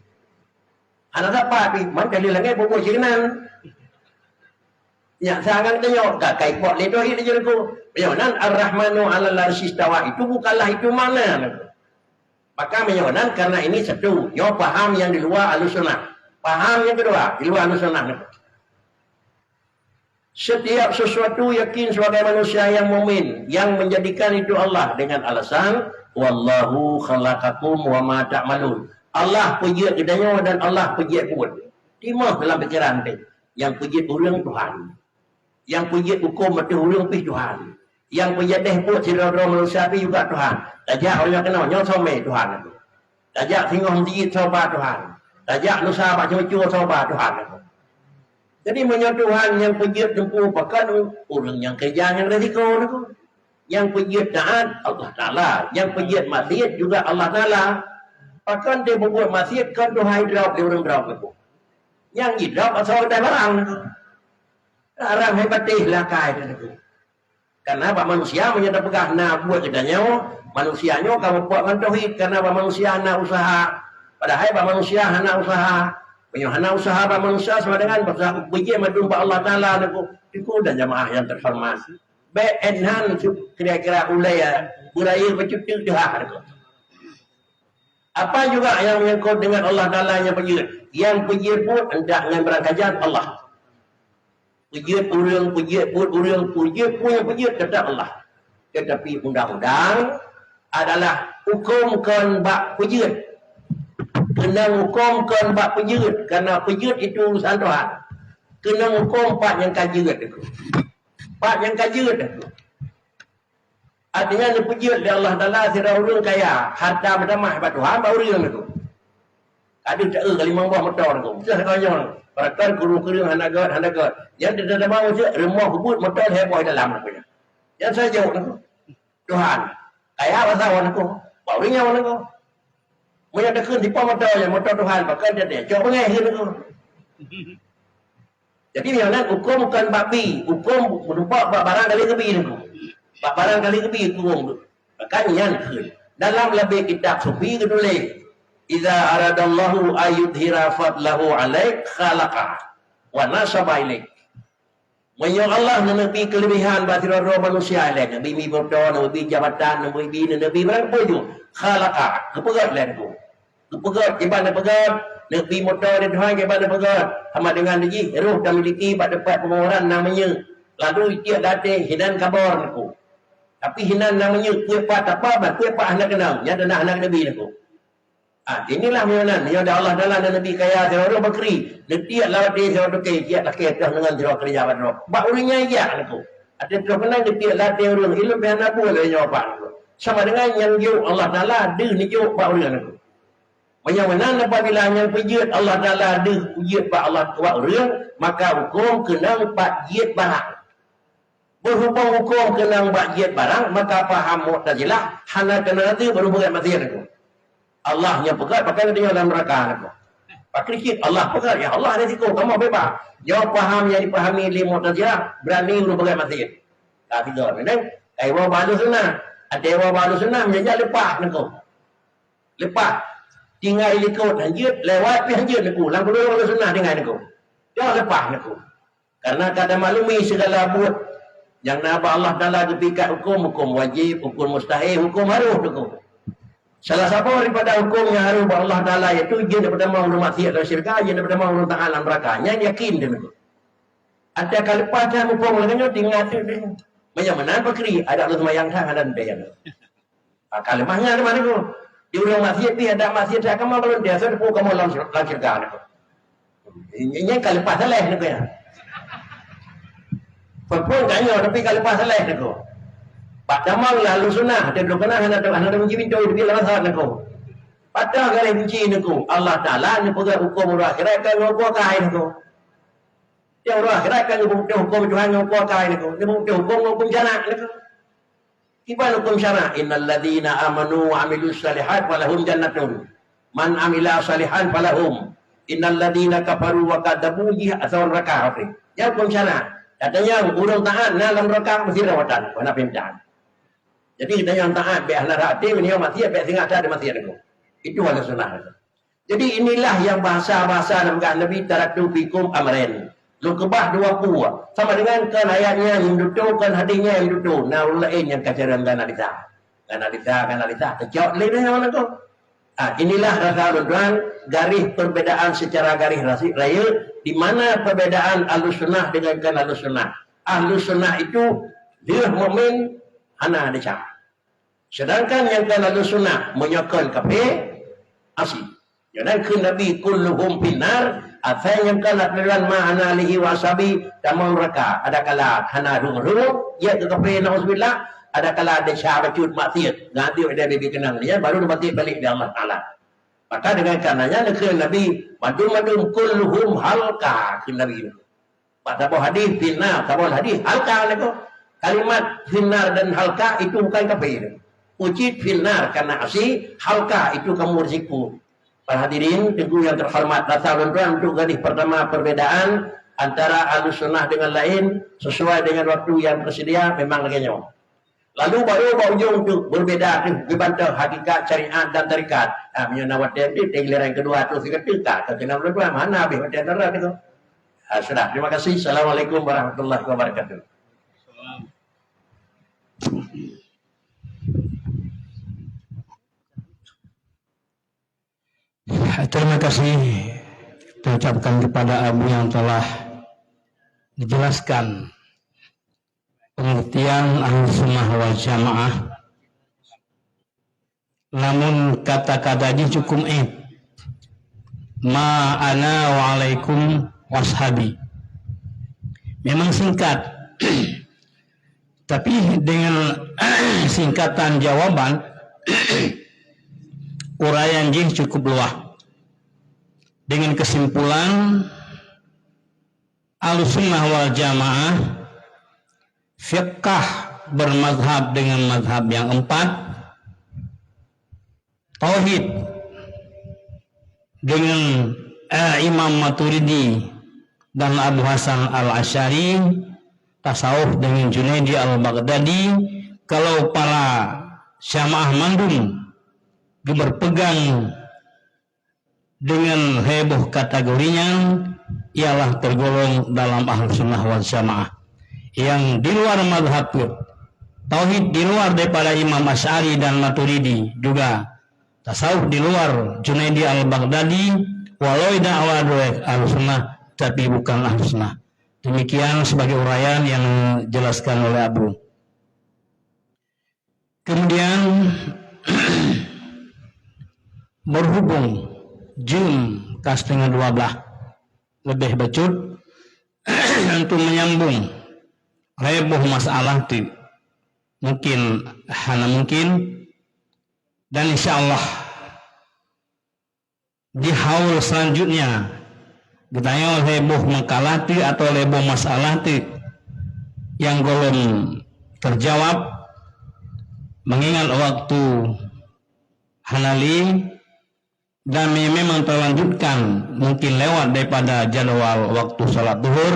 Anak apa pi? Man dari langit buku cikinan. Ya sangat tanya kai pot le dohi dia aku. Yo nan Ar-Rahmanu 'alal arsy istawa itu bukanlah itu mana nak. Maka menyonan karena ini satu, yo paham yang di luar Ahlussunnah. Paham yang kedua, di luar Ahlussunnah. Setiap sesuatu yakin sebagai manusia yang mukmin yang menjadikan itu Allah dengan alasan wallahu khalaqakum wa ma ta'malun. Allah pejit kedanya dan Allah pejit pun. Timah dalam pikiran tu. Yang pejit orang Tuhan. Yang pejit hukum mati orang pi Tuhan. Yang pejit deh pun saudara manusia pi juga Tuhan. Tajak orang kenal nyo some Tuhan aku. Tajak tengok menjijit sobat Tuhan. Tajak nusa pak cucu sobat Tuhan aku. Jadi menyo Tuhan yang pejit tempuh pakan orang yang kerja yang resiko aku. Yang pejit taat Allah Taala, yang pejit maksiat juga Allah Taala. Pakan dia berbuat maksiat kan Tuhan drop dia orang drop aku. Yang drop asal ada barang aku. Orang hebat teh lakai aku. Karena apa manusia menyata pegah nak buat kedanya manusianya kamu buat kan tauhid karena apa manusia nak usaha. Padahal apa manusia nak usaha. Penyuhana usaha apa manusia sama dengan biji madumpa Allah Ta'ala itu dan jamaah yang terhormat. Be'enhan kira-kira ulaya budaya bercuti dihar. Apa juga yang menyangkut dengan Allah Ta'ala yang pejir. Yang pejir pun hendak dengan berangkajan Allah. Pejir urang, pejir pun urang, pejir pun yang pejir kata Allah. Tetapi undang-undang adalah hukumkan bak pejir. Kena hukumkan bak pejir. Kerana pejir itu urusan Tuhan. Kena hukum pak yang kajir itu. Pak yang kajir itu. Artinya dia pejir di Allah Ta'ala sirah urang kaya. Harta bertamah hebat Tuhan baru urang itu. Ada tak kali buah motor itu. Bisa konyol. Parakan guru-guru hanagat. Yang tidak ada mahu je remah kebut motor heboh dalam aku. Yang saya jauh itu. Tuhan. Kaya pasawan aku. Baru nyawa aku. Mereka dah kena tipu motor Tuhan. Bahkan dia cok pengen aku. Jadi yang hukum bukan babi. Hukum menumpak barang kali kebi aku. Barang kali kebi hukum. Bahkan yang kena. Dalam lebih kitab sufi ketulis. Iza aradallahu ayudhira fadlahu alaik khalaqa. Wa nasaba ilaik. Menyuruh Allah menepi kelebihan batin roh manusia lain. Nabi mi bodoh, nabi jabatan, nabi berapa itu. Khalaqa. Kepegat lain aku. Kepegat, gimana pegat. Nabi motor dan Tuhan gimana pegat. Sama dengan lagi, roh dan miliki pada dapat pengeluaran namanya. Lalu dia datang, hinan kabar aku. Tapi hinan namanya, kuih pat apa, kuih pat anak kenal. Yang adalah anak Nabi aku. Inilah menan yang ada Allah dalam dan Nabi kaya orang bakri. Dia lawat dia orang kaya dia tak kaya dengan dia kerja pada. Bak ulingnya ya aku. Ada terkenal dia latih orang ilmu yang apa boleh jawapan. Sama dengan yang jauh Allah Taala dia ni jauh bak uling aku. Yang mana apabila yang pejit Allah Taala dia pejit bak Allah bak uling maka hukum kena bak jit barang. Berhubung hukum kena bak jit barang maka faham Mu'tazilah hana kena nanti berhubungan mati aku. Allah yang pegat pakai dia dalam neraka aku. Pakai sikit Allah pegat ya Allah ada siku kamu bebas. Jawab paham yang dipahami oleh Mu'tazilah berani untuk pegat masjid. Tapi tu memang ayat balu sunnah. Ada ayat balu sunnah menjadi lepas aku. Lepas tinggal ikut lanjut lewat pi lanjut aku. Lalu balu sunnah dengan aku. Jangan lepas aku. Karena kada maklumi segala buat yang naba Allah Taala ketika hukum wajib, hukum mustahil, hukum harus aku. Salah satu daripada hukum yang harus Allah Ta'ala itu dia daripada mahu maksiat dan syirkah, dia daripada mahu ta'ala merakanya, yakin dia itu. Ada kali pada hukum lainnya tinggal itu dia. Macam mana pakri, ada Allah semayang sang, ada dia. Kalimahnya ada mana itu? Di orang maksiat dia ada maksiat, saya kamu belum dia, saya pun kamu langsung syirkah. Ini kali pada lain itu ya. Perpun kanya, tapi kali pada lain itu. Pak Jamal lalu sunnah dia dulu kena hendak benci pintu dia lawan saat aku. Pada kali benci aku Allah Taala ni pegang hukum orang akhirat kan hukum kain aku. Dia orang akhirat kan hukum Tuhan hukum kain aku. Dia hukum syara aku. Kiban hukum syara innal ladzina amanu wa amilus salihat walahum jannatun. Man amila salihan falahum. Innal ladzina kafaru wa kadzabu bihi asal neraka. Ya hukum syara. Katanya orang taat dalam neraka mesti rawatan. Mana pindah. Jadi kita yang taat be ahli rati ini mati be singa ada mati aku. Itu wala sunnah. Jadi inilah yang bahasa-bahasa dalam Nabi taraktu fikum amren. Lu kebah dua buah. Sama dengan kan ayatnya yang duduk kan hadisnya yang duduk. Nah lain yang kacaran dan analisa. Kejauh lain mana tu? Inilah rasa-rasa garis perbedaan secara garis raya di mana perbedaan Ahlus Sunnah dengan kan Ahlus Sunnah. ahlu sunnah itu dia mukmin hana ada cak. Sedangkan yang kan ahlu sunnah menyokong kafir asli. Jadi kun Nabi kulluhum finnar. Apa yang kalah dengan ma'ana alihi wa ashabi damang mereka. Ada kala hana rungu-rungu, ya ke kafir na'udzubillah. Ada kala ada syahabat maksiat. Nanti ada bibi kenang dia, baru mati balik dari Allah Ta'ala. Maka dengan karenanya negeri Nabi madum kulluhum halka ke Nabi. Pada hadis finnar, tabul hadis halka lego. Kalimat finnar dan halka itu bukan kafir. Ucit finnar karena asli, halka itu kamu risiko. Para hadirin, tunggu yang terhormat, datang tuan untuk gadis pertama perbedaan antara Ahlus Sunnah dengan lain sesuai dengan waktu yang tersedia memang lagi nyawa. Lalu baru ujung untuk berbeda dibantah hakikat syariat dan tarikat. Menyunawat itu giliran kedua terus ketika kena berdua mana habis macam darah itu. Sudah, terima kasih. Assalamualaikum warahmatullahi wabarakatuh. Terima kasih diucapkan kepada Abu yang telah dijelaskan pengertian Ahlus Sunnah wal Jamaah. Namun kata-katanya cukup ma'ana wa alaikum washabi. Memang singkat, tapi dengan singkatan jawaban uraian jih cukup luas. Dengan kesimpulan Ahlus Sunnah wal Jamaah fiqh bermazhab dengan mazhab yang 4, tauhid dengan Imam Maturidi dan Abu Hasan al-Asy'ari, tasawuf dengan Junaidi al-Baghdadi. Kalau para syamaah mandum berpegang dengan heboh kategorinya, ialah tergolong dalam Ahlus Sunnah wal Jamaah yang di luar mazhab tauhid, di luar daripada Imam Asy'ari dan Maturidi, juga tasawuf di luar Junaidi al-Baghdadi, walau dakwah Ahlus Sunnah tapi bukan Ahlus Sunnah. Demikian sebagai uraian yang dijelaskan oleh Abu. Kemudian berhubung Jum setengah 12 lebih becut untuk menyambung heboh masalah itu mungkin hanya mungkin, dan insya Allah di haul selanjutnya kita heboh makalah itu atau heboh masalah itu yang belum terjawab, mengingat waktu hanali dan memang terlanjutkan mungkin lewat daripada jadwal waktu salat zuhur.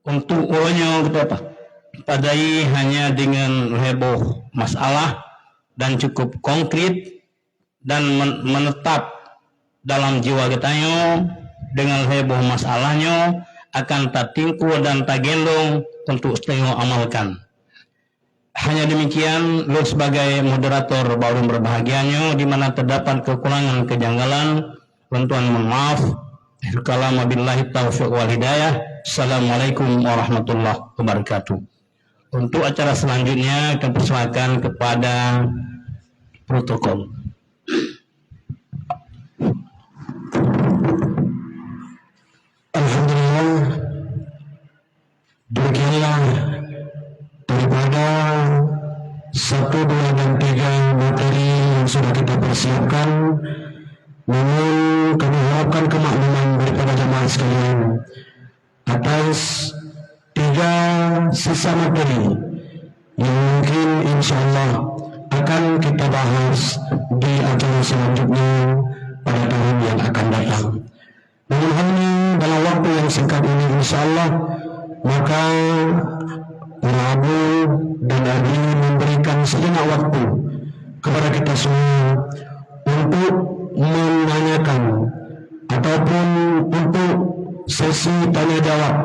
Untuk ulanya kita padai hanya dengan heboh masalah dan cukup konkret dan menetap dalam jiwa kita dengan heboh masalahnya akan tatingku dan tagendong untuk setengah amalkan. Hanya demikian, lu sebagai moderator baru berbahagianya, di mana terdapat kekurangan kejanggalan, bantuan mohon maaf. Kalam billahi taufiq wal hidayah. Assalamualaikum warahmatullahi wabarakatuh. Untuk acara selanjutnya kita persilakan kepada protokol. Alhamdulillah, demikianlah daripada 1, 2, dan 3 materi yang sudah kita persiapkan. Namun kami harapkan kemakmuran daripada jamaah sekalian atas 3 sisa materi yang mungkin insya Allah akan kita bahas di acara selanjutnya pada tahun yang akan datang. Namun hanya dalam waktu yang singkat ini insya Allah, maka para Abu dan Adi memberikan sejenak waktu kepada kita semua untuk menanyakan ataupun untuk sesi tanya jawab.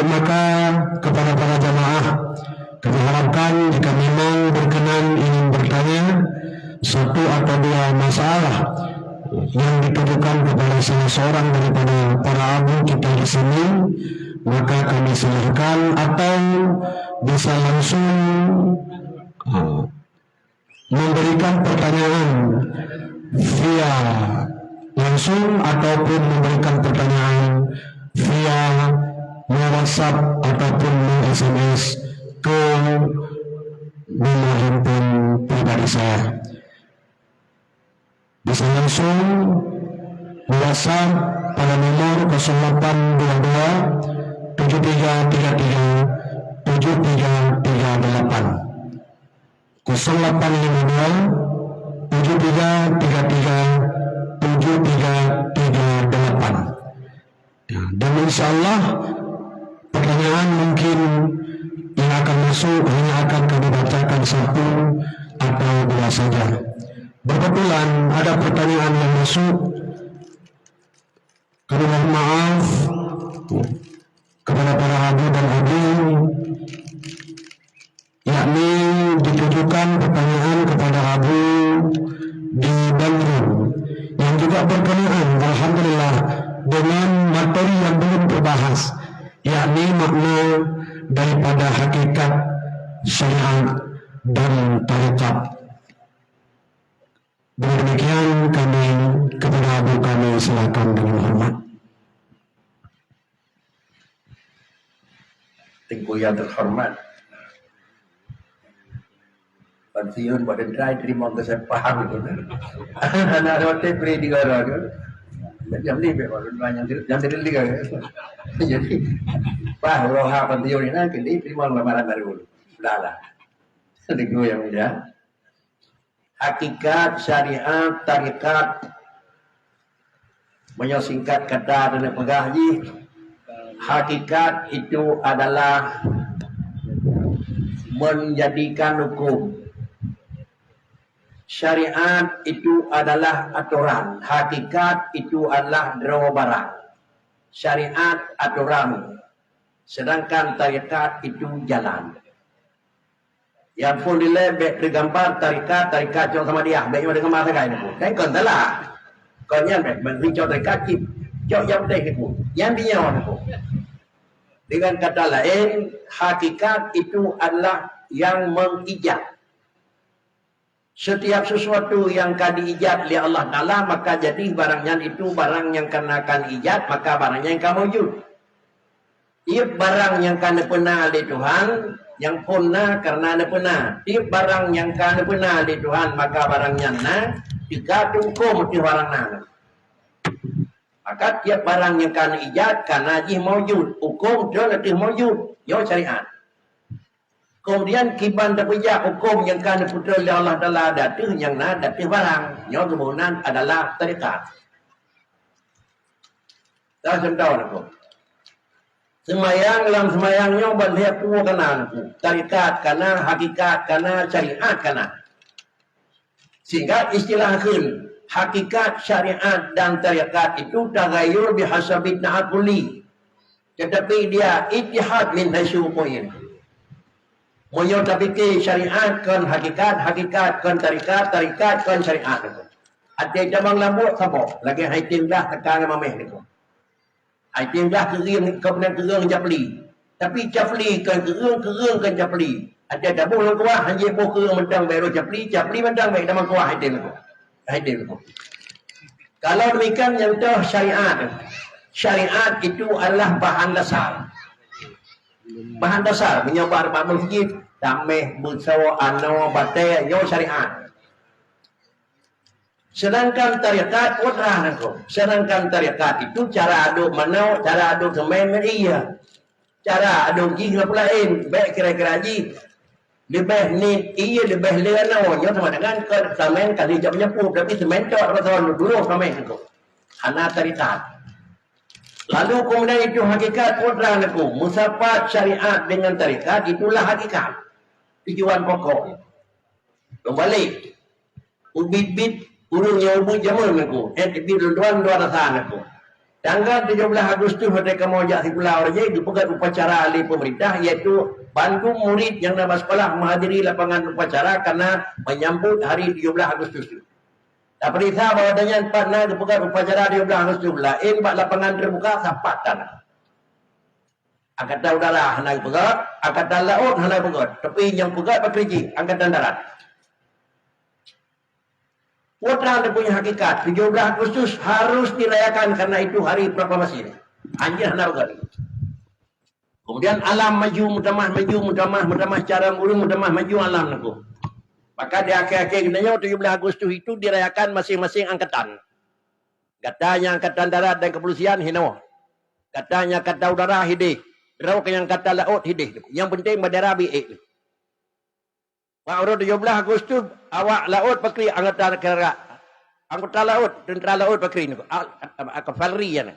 Maka kepada para jamaah kami harapkan jika memang berkenan ingin bertanya 1 atau 2 masalah yang ditujukan kepada salah seorang daripada para abu kita di sini, maka kami silahkan, atau bisa langsung memberikan pertanyaan via langsung ataupun memberikan pertanyaan via WhatsApp ataupun SMS ke nomor handphone pribadi saya. Bisa langsung WhatsApp pada nomor 0822 7333 7338 0852 7333 7338. Dan insya Allah pertanyaan mungkin yang akan masuk hanya akan kami bacakan satu atau dua saja. Kebetulan ada pertanyaan yang masuk, kami mohon maaf kepada para habu dan habi, yakni ditujukan pertanyaan kepada habu di Bandung yang juga berkenaan, alhamdulillah, dengan materi yang belum terbahas, yakni makna daripada hakikat syariat dan tarekat. Dengan demikian kami kepada abu kami silakan dengan hormat. Tengku yang terhormat, pensiun badan try terima kesempatan itu. Anak roti beri 3 orang tu. Jam ni baru banyak jam tadi kan. Jadi bah roha pensiun ini kini terima lamaran baru. Sudahlah. Tengku yang mulia. Hakikat syariat tarekat, menyingkat kata dan pegaji, hakikat itu adalah menjadikan hukum. Syariat itu adalah aturan, hakikat itu adalah draw barang. Syariat aturan, sedangkan tarekat itu jalan. Yang pun dilebek tergambar tarikat jauh sama dia, baiknya dengan mata kain aku. Kan kon telah, kon yang baik menghijau tarikat cip, jauh yang baik aku, yang dia aku. Dengan kata lain, hakikat itu adalah yang mengijat. Setiap sesuatu yang akan diijat oleh Allah Ta'ala, maka jadi barangnya itu barang yang karena akan ijat, maka barangnya yang akan wujud. Ia barang yang akan pernah oleh Tuhan, yang punah karena ada punah. Tiap barang yang kan punah di Tuhan, maka barangnya na jika hukum di barang na. Maka tiap barang yang kan ijat karena jih maujud, hukum dia letih maujud, yo syariat. Kemudian kiban terpijak hukum yang kan putra oleh Allah Taala datang yang na datang barang, yo kemudian adalah tarekat. Dah contoh aku. Semayang dalam semayangnya banyak pun kena tarikat kena hakikat kena syariat kena. Sehingga istilah hakikat syariat dan tarikat itu tagayur bihasabit na'akuli. Tetapi dia ittihad min haitsu poin. Moyo tapi ke syariat kan hakikat, hakikat kan tarikat, tarikat kan syariat. Ada cabang lambut sapa? Lagi haitim dah tekan mameh niku. Haitim dah kering kemudian kering japli. Tapi japli kan kering kan japli. Ada dabung lang kuah hanya bo kering mentang baru japli mentang baik dalam kuah haitim niku. Haitim niku. Kalau demikian yang itu syariat. Syariat itu adalah bahan dasar. Bahan dasar menyebar masjid, damai, bersawa, ano, batai, yo syariat. Sedangkan tarikat putra aku. Sedangkan tarikat itu cara aduk mana, cara aduk semen iya. Cara aduk ji pula lain, baik kira-kira ji. Lebih ni iya lebih leno, yo sama dengan semen kali jam nyepup tapi semen tu orang dulu semen itu. Anak tarikat. Lalu kemudian itu hakikat putra aku. Musafat syariat dengan tarikat itulah hakikat. Tujuan pokok. Kembali. Ubit-bit urungnya ubut jamun aku. Bit luan dua rasan aku. Tanggal 17 Agustus mereka mau ajak si pulau raja dibuat upacara oleh pemerintah iaitu bantu murid yang nama sekolah menghadiri lapangan upacara karena menyambut hari 17 Agustus itu. Tak perintah bahawa dengan partner dibuka upacara 12 Agustus lain buat lapangan terbuka sampai tanah. Angkatan udara hanai pegat, angkatan laut hanai pegat. Tapi yang pegat pakriji, angkatan darat. Putra dia punya hakikat. 17 Agustus harus dirayakan karena itu hari proklamasi. Anjir hanai pegat. Kemudian alam maju, mudamah cara mulu, maju alam aku. Maka di akhir-akhir genanya 17 Agustus itu dirayakan masing-masing angkatan. Katanya angkatan darat dan kepolisian hino. Katanya angkatan udara hidih. Rau ke yang angkatan laut hidih. Yang penting bendera biik. Wah, 17 Agustus awak laut pakri angkatan kerara. Anggota laut, tentera laut pakri ni. Kavalri ya.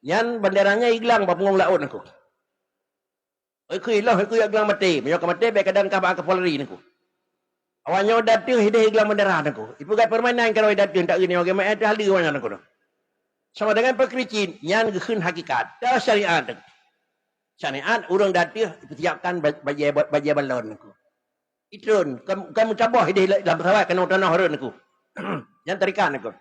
Yang benderanya hilang bapungong laut aku. Aku hilang mati. Menyok mati baik kadang kabak Kavalri ni aku. Awaknya datang hidih hilang bendera aku. Ibu kat permainan kalau datang tak gini orang mai ada hal orang aku. Sama dengan pekerjaan yang gekun hakikat. Dah syariat. Syariat orang datang siapkan baju balon aku. Itu kamu cabah hidih dalam pesawat kena tanah horun aku. Yang tarikan aku.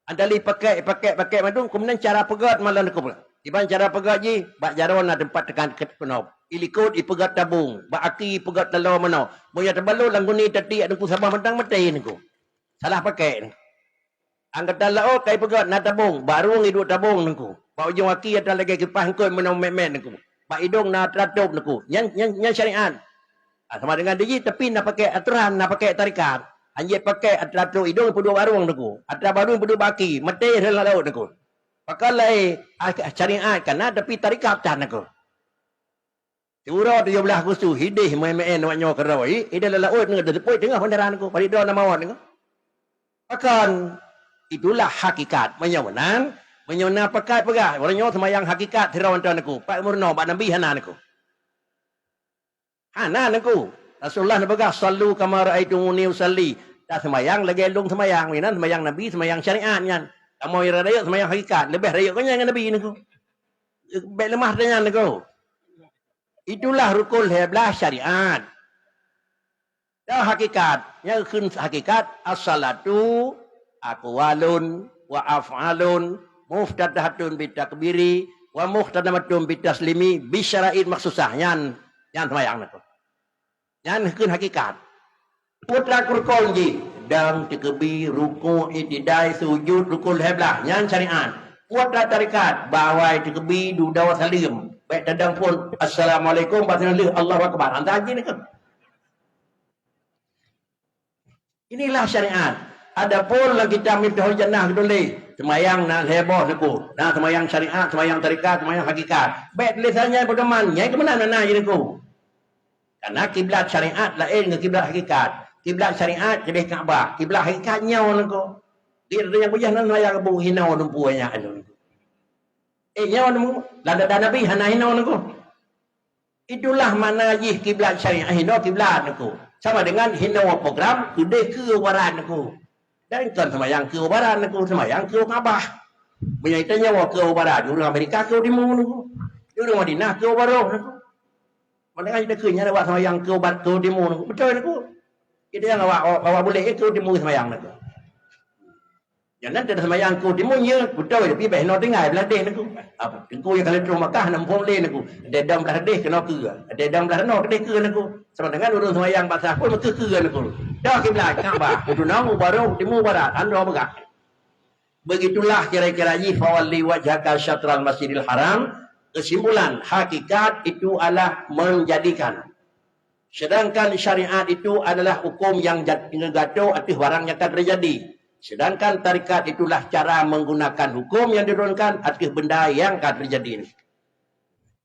Andali pakai madung kemudian cara pegat malam aku pula. Iban cara pegat je bak jaron ada tempat tekan ke penop. Ilikut ipegat tabung, bak aki pegat telur mano. Moya terbalu langguni tadi ada ku sabah mentang mati niku. Salah pakai ni. Angkatan laut kai pegat na tabung, baru ngidu tabung niku. Bak ujung aki ada lagi kipas koi meno memen niku. Bak hidung na teratup niku. Yang syariat. Sama dengan dia tapi nak pakai aturan, nak pakai tarikat. Anjir pakai atratu hidung pedu barung niku. Atra baru pedu baki, mati dalam laut niku. Pakalai syariat kana tapi tarikat can niku. Surah 17 Agustus hidih main-main waknyo kerawai, dalam laut niku depoi tengah bendera niku, bari do nama wan niku. Akan itulah hakikat menyawanan pakai pegah. Orangnya semayang hakikat tirawan tuan niku. Pak Murno, Pak Nabi hana niku. Hana niku. Rasulullah nabaga sallu kama raaitumuni usalli. Tak semayang lagi elung semayang, minan semayang Nabi, semayang syariat nyan. Kamu raya semayang hakikat, lebih raya kau dengan Nabi niku. Baik lemah dengan niku. Itulah rukun 11 syariat. Dan hakikat, yang kun hakikat as-salatu aqwalun wa af'alun muftadahatun bitakbiri wa muhtadamatun bitaslimi bisyara'id maksusah yang semayang niku. Yang kun hakikat. Putra kurkol ji dang tikebi ruku itidai sujud rukun 11 yang syariat. Putra tarikat bawai tikebi dudawa salim. Baik dadang pun assalamualaikum warahmatullahi Allahu akbar. Anta haji niku. Inilah syariat. Adapun lagi kita minta jannah dulu. Semayang nak heboh niku. Nah semayang syariat, semayang tarikat, semayang hakikat. Baik tulisannya bagaimana? Yang ke mana nak niku? Karena kiblat syariat lain dengan kiblat hakikat. Kiblat syariat jadi Kaabah. Kiblat hakikatnya niku. Dia yang bujah nan layar bu hinau numpuanya anu. Nyawa niku lada Nabi hana hinau niku. Itulah mana jih kiblat syariat hinau kiblat niku. Sama dengan hinau program gede ke waran niku. Dan kan semayang ke waran niku, semayang ke Kaabah. Menyaitanya wa ke waran di Amerika ke timur niku. Di Madinah ke baruh niku. Mana kita kenyang awak semayang ke obat ke timur niku. Betul niku. Kita yang awak boleh ke timur semayang niku. Jangan ada semayang ke timur nya betul tapi baik no dengar beladeh niku. Apa tengku yang kalau terus Makkah nampung le niku. Ada dam beladeh kena ke. Ada dam beladeh no kedeh ke niku. Sama dengan urus semayang bahasa pun ke niku. Dah kiblat Kaabah. Itu nama baru timur barat anda begah. Begitulah kira-kira ji fawalli wajhaka syatral Masjidil Haram. Kesimpulan hakikat itu adalah menjadikan. Sedangkan syariat itu adalah hukum yang gaduh atau barang yang akan terjadi. Sedangkan tarikat itulah cara menggunakan hukum yang diturunkan atas benda yang akan terjadi.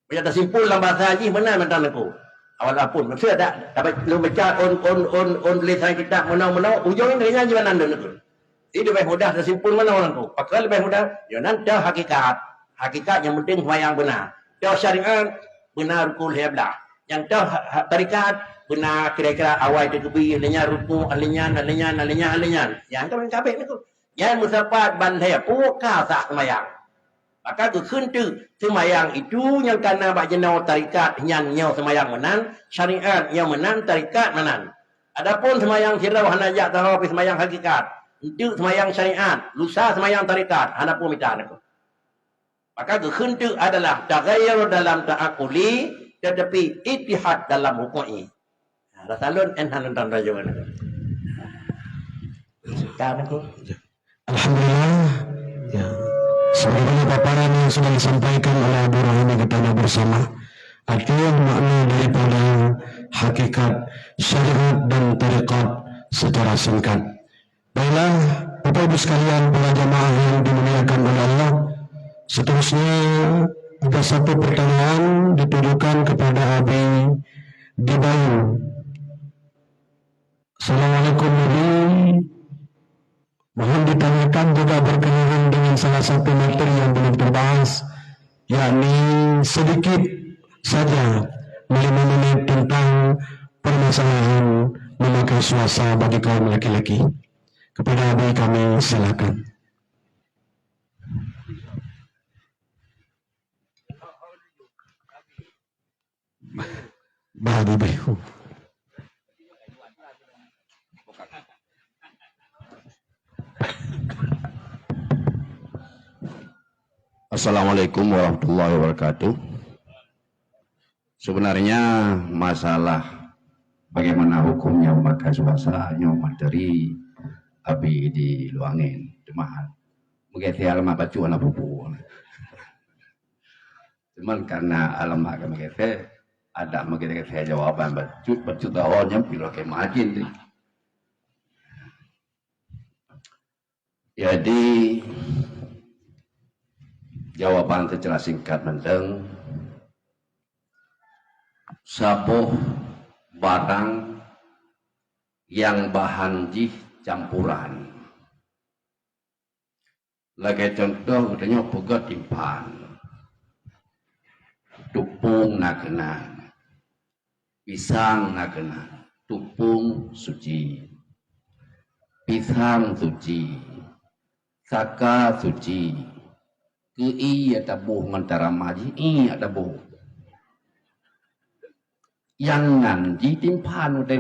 Bila tersimpul dalam bahasa haji benar mentang aku. Awal pun maksud ada dapat lu baca on tulisan kita menau ujung ini dengan anda niku. Ini lebih mudah tersimpul mana orang tu. Pakal lebih mudah ya nanti hakikat. Hakikat yang penting semayang benar. Tahu syariat benar rukun heblah. Yang tahu tarikat benar kira-kira awal terkebi alenya rukun alenya. Yang tu yang kabeh niku. Yang musafat bandai puka tak semayang. Maka kekun tu semayang itu yang karena bak jenau tarikat yang nyau semayang menan, syariat yang menan, tarikat menan. Adapun semayang sirau hanajak tahu semayang hakikat. Itu semayang syariat, lusa semayang tarikat, hana pun minta niku. Maka kehendak adalah tagayyur dalam ta'akuli, tetapi ittihad dalam hukumi. Rasulun enhan dan rajuan. Tahu aku. Alhamdulillah, ya. Sebagaimana paparan yang sudah disampaikan oleh Abu Rahim kita bersama, artinya makna daripada hakikat syariat dan tariqat secara singkat. Baiklah, Bapak Ibu sekalian para jamaah yang dimuliakan oleh Allah, seterusnya ada satu pertanyaan ditujukan kepada Abi Dibayu. Assalamualaikum Nabi. Mohon ditanyakan juga berkenaan dengan salah satu materi yang belum terbahas, yakni sedikit saja 5 menit tentang permasalahan memakai swasta bagi kaum laki-laki. Kepada Abi kami silakan. Bahagia Behu. Assalamualaikum warahmatullahi wabarakatuh. Sebenarnya masalah bagaimana hukumnya memakai swasta hanya materi abi di luangin cuman begitu alamat baca anak bubu. Cuman karena alamat begitu ada begitu saya jawaban baca tahunnya pilih ke majin. Jadi jawaban secara singkat mendeng sabuh barang yang bahan jih campuran. Lagi contoh katanya pegat timpan, tupung nak kena, pisang nak kena, tupung suci, pisang suci, saka suci. Ke ada boh antara maji ada boh yang nanti timpan udah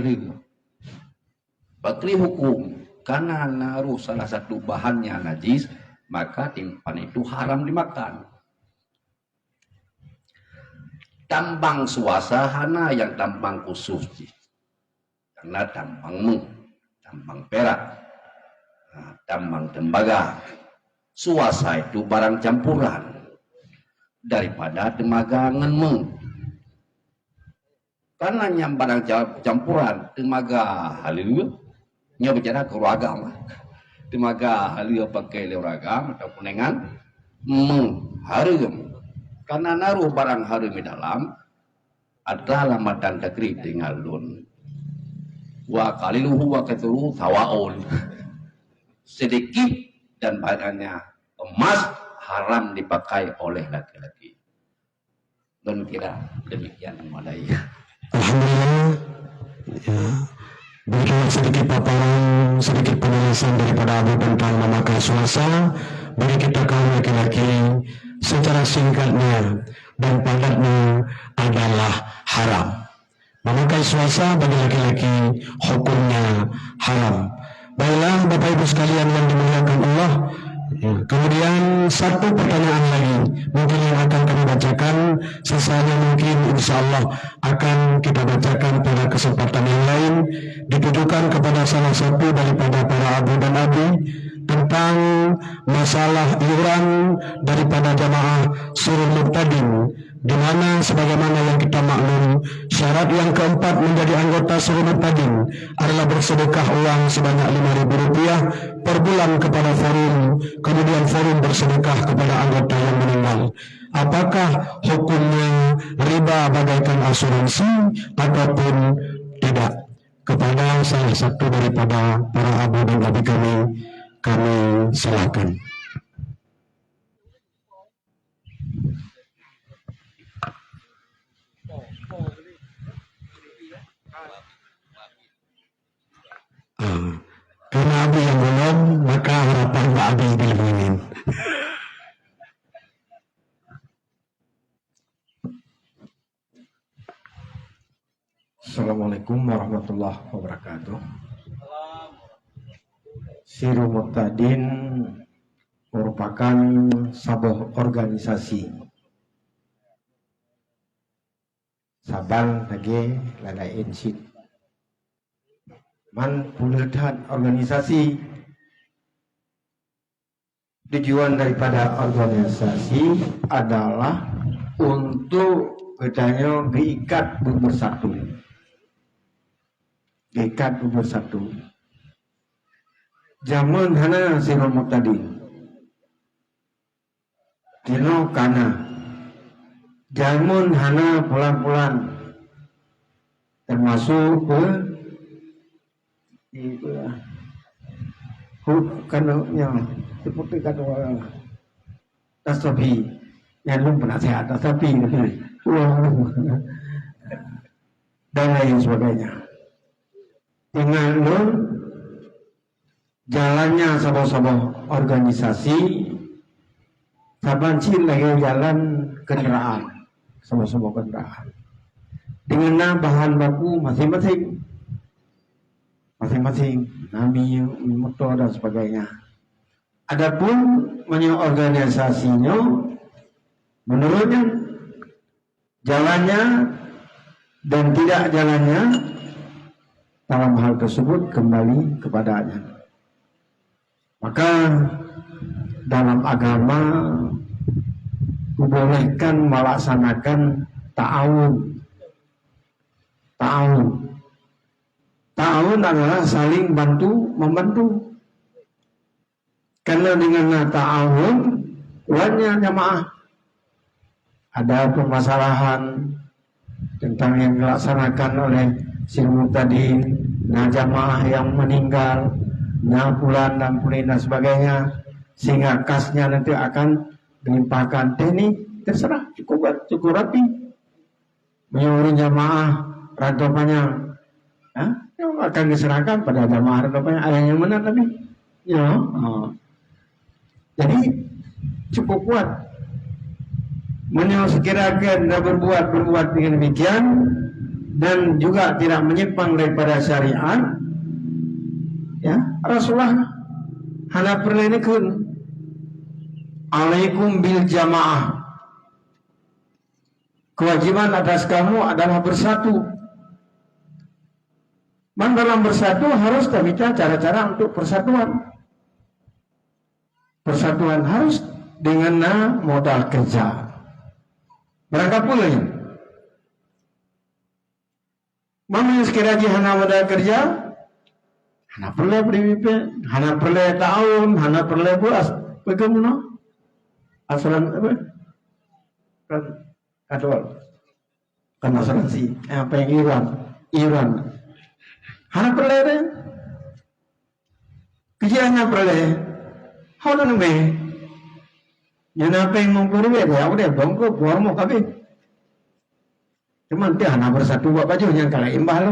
bakri hukum karena naruh salah satu bahannya najis maka timpan itu haram dimakan. Tambang suasana yang tambang khusus karena tambang perak, tambang tembaga. Suasa itu barang campuran daripada temaga ngenmeng. Karena yang barang campuran temaga halu nya bicara ke ragam. Temaga halu pakai ragam ataupun dengan harum. Karena naruh barang harum di dalam ada lamatan takrib tinggal lun. Wa qaliluhu wa kathuruhu sawaun. Sedikit dan banyaknya emas haram dipakai oleh laki-laki. Dan kira demikian memadai. Alhamdulillah, ya. Berikan sedikit paparan, sedikit penjelasan daripada Abu tentang memakai swasta bagi kita kaum laki-laki secara singkatnya dan padatnya adalah haram. Memakai swasta bagi laki-laki hukumnya haram. Baiklah Bapak Ibu sekalian yang dimuliakan Allah, kemudian satu pertanyaan lagi mungkin yang akan kami bacakan, sisanya mungkin insya Allah akan kita bacakan pada kesempatan yang lain, ditujukan kepada salah satu daripada para abu dan abi tentang masalah iuran daripada jamaah Surul Muqtadin, di mana sebagaimana yang kita maklum syarat yang keempat menjadi anggota Surul Muqtadin adalah bersedekah uang sebanyak Rp5.000 per bulan kepada forum, kemudian forum bersedekah kepada anggota yang meninggal. Apakah hukumnya riba bagaikan asuransi ataupun tidak? Kepada salah satu daripada para abu dan abi kami silakan. Karena abi yang belum, maka harapan Pak Abi dilindungi. Assalamualaikum warahmatullahi wabarakatuh. Surul Muqtadin merupakan merupakan sebuah organisasi. Saban lagi lalain sit. Man puluhan organisasi. Tujuan daripada organisasi adalah untuk katanya diikat bersatu. Diikat bersatu. Zaman hana sirul muqtadin. Dino kana. Jamun hana pulang-pulang termasuk kananya seperti kata orang tasabi yang belum pernah sehat tasabi dan lain sebagainya dengan jalannya sebuah organisasi saban cil lagi jalan kendaraan sama-sama kendaraan dengan bahan baku masing-masing nami motor dan sebagainya. Adapun organisasinya menurutnya jalannya dan tidak jalannya dalam hal tersebut kembali kepadanya. Maka dalam agama dibolehkan melaksanakan ta'awun. Ta'awun adalah saling membantu. Karena dengan ta'awun, banyak jamaah. Ada permasalahan tentang yang dilaksanakan oleh silmu tadi, jamaah yang meninggal, pulan dan pulin dan sebagainya, sehingga kasnya nanti akan dilimpahkan. Ini terserah, cukup rapi. Menyuruh jamaah rantau panjang, yang akan diserahkan pada jamaah rantau panjang. Ada yang mana tapi, jadi cukup kuat. Sekirakan dan berbuat dengan demikian dan juga tidak menyimpang daripada syariat. Ya, Rasulullah hana perlenekeun alaikum bil jamaah. Kewajiban atas kamu adalah bersatu. Man dalam bersatu harus terbicara cara-cara untuk persatuan. Persatuan harus dengan modal kerja. Berangkat pula ya. Mama sekiranya hana modal kerja, hana perlu PDP, hana perlu tahun, hana perlu buas. Bagaimana? Asalan apa? Kan kadol. Kan asuransi. Apa yang Iuran. Hana perlu deh. Kejiannya perlu. How na nube? Yan apa yang mengkurwe deh. Aku deh bongko buar mau kabe. Cuman dia hana bersatu buat baju yang kalau imbah lo.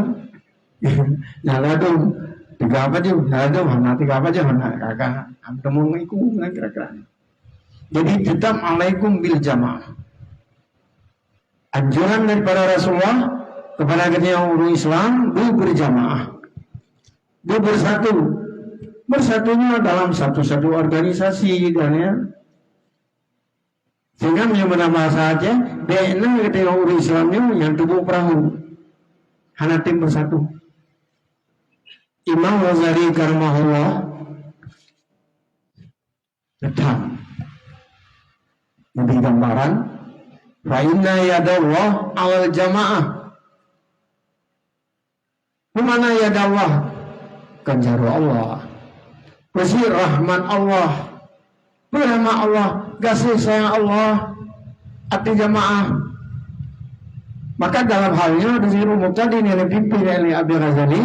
Nyala dong. 3 baju, nyala dong. Hana 3 baju, hana kakak. Temu iku ngan kira-kira. Jadi tetap alaikum bil jamaah. Anjuran daripada Rasulullah kepada kita orang Islam, berjamaah, bersatu. Bersatunya dalam satu organisasi dan ya. Sehingga menyebut saja, dia ketika orang Islamnya yang tubuh perahu, hana tim bersatu. Imam Ghazali karamahullah tetap lebih gambaran fa inna yadallah awal jamaah. Mana yadallah kanjaru Allah, kasih rahmat Allah, berahmat Allah, kasih sayang Allah, hati jamaah. Maka dalam halnya disuruh muqtadin yang dipimpin oleh Abi Ghazali,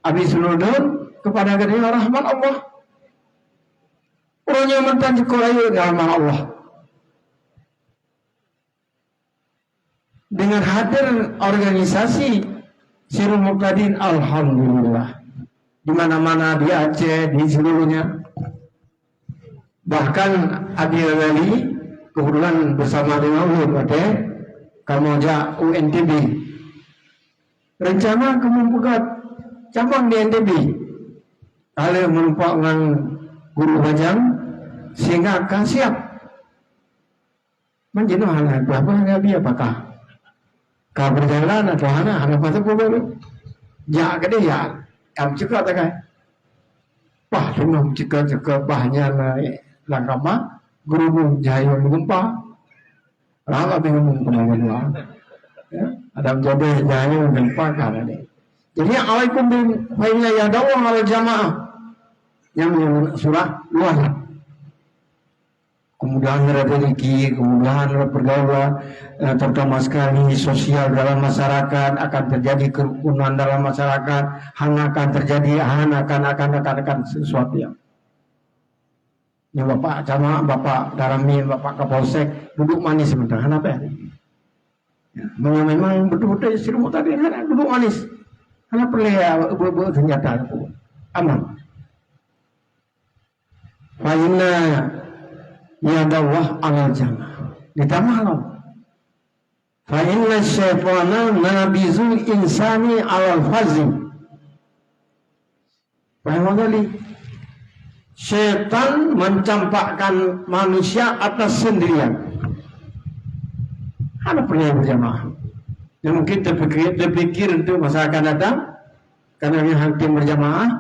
Abi Sunudun kepada kedua rahmat Allah. Orangnya mentan sekolah rahmat Allah. Dengan hadir organisasi Sirul Muqtadin, alhamdulillah, di mana-mana di Aceh, di seluruhnya. Bahkan Abi Ghazali kebetulan bersama dengan UMT Kamojak UNTB rencana membuka cabang di NTB. Kalau menumpang dengan guru Bajang sehingga akan siap menjenuh hal berapa hari apakah kau berjalan atau ada masa boleh ya ke dia am cekak tak kan wah sunam cekak bahannya langkama guru jaya gempa lalu bingung kemana ya ada menjadi jaya gempa kan ada jadi alaikum bin fa'inna yadawu al jamaah yang surah luar kemudahan rezeki, kemudahan pergaulan, terutama sekali sosial dalam masyarakat, akan terjadi kerukunan dalam masyarakat, akan terjadi akan sesuatu yang Bapak Camat, Bapak Darami, Bapak Kapolsek duduk manis sebentar, kenapa ya? Memang betul-betul istri tadi duduk manis, karena perlu ya senjata aman. Fa'inna yadawah alal jamaah ditambah loh fa inna syaitana nabizul insani alal fazim bahwa syaitan mencampakkan manusia atas sendirian ada pernah berjamaah yang mungkin terpikir untuk masa akan datang karena yang hakim berjamaah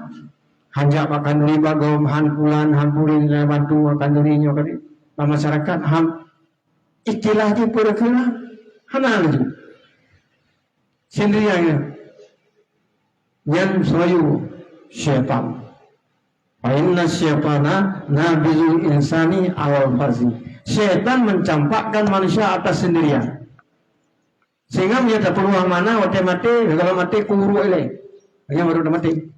hanya makan riba gom hanpulan hanpurin bantu akan dirinya kan masyarakat ham istilah di perkara hana lagi sendirian yang sayu syaitan fa inna syaitana nabizul insani awal fazi syaitan mencampakkan manusia atas sendirian sehingga dia tak peluang mana waktu mati kalau mati kuru ele hanya baru mati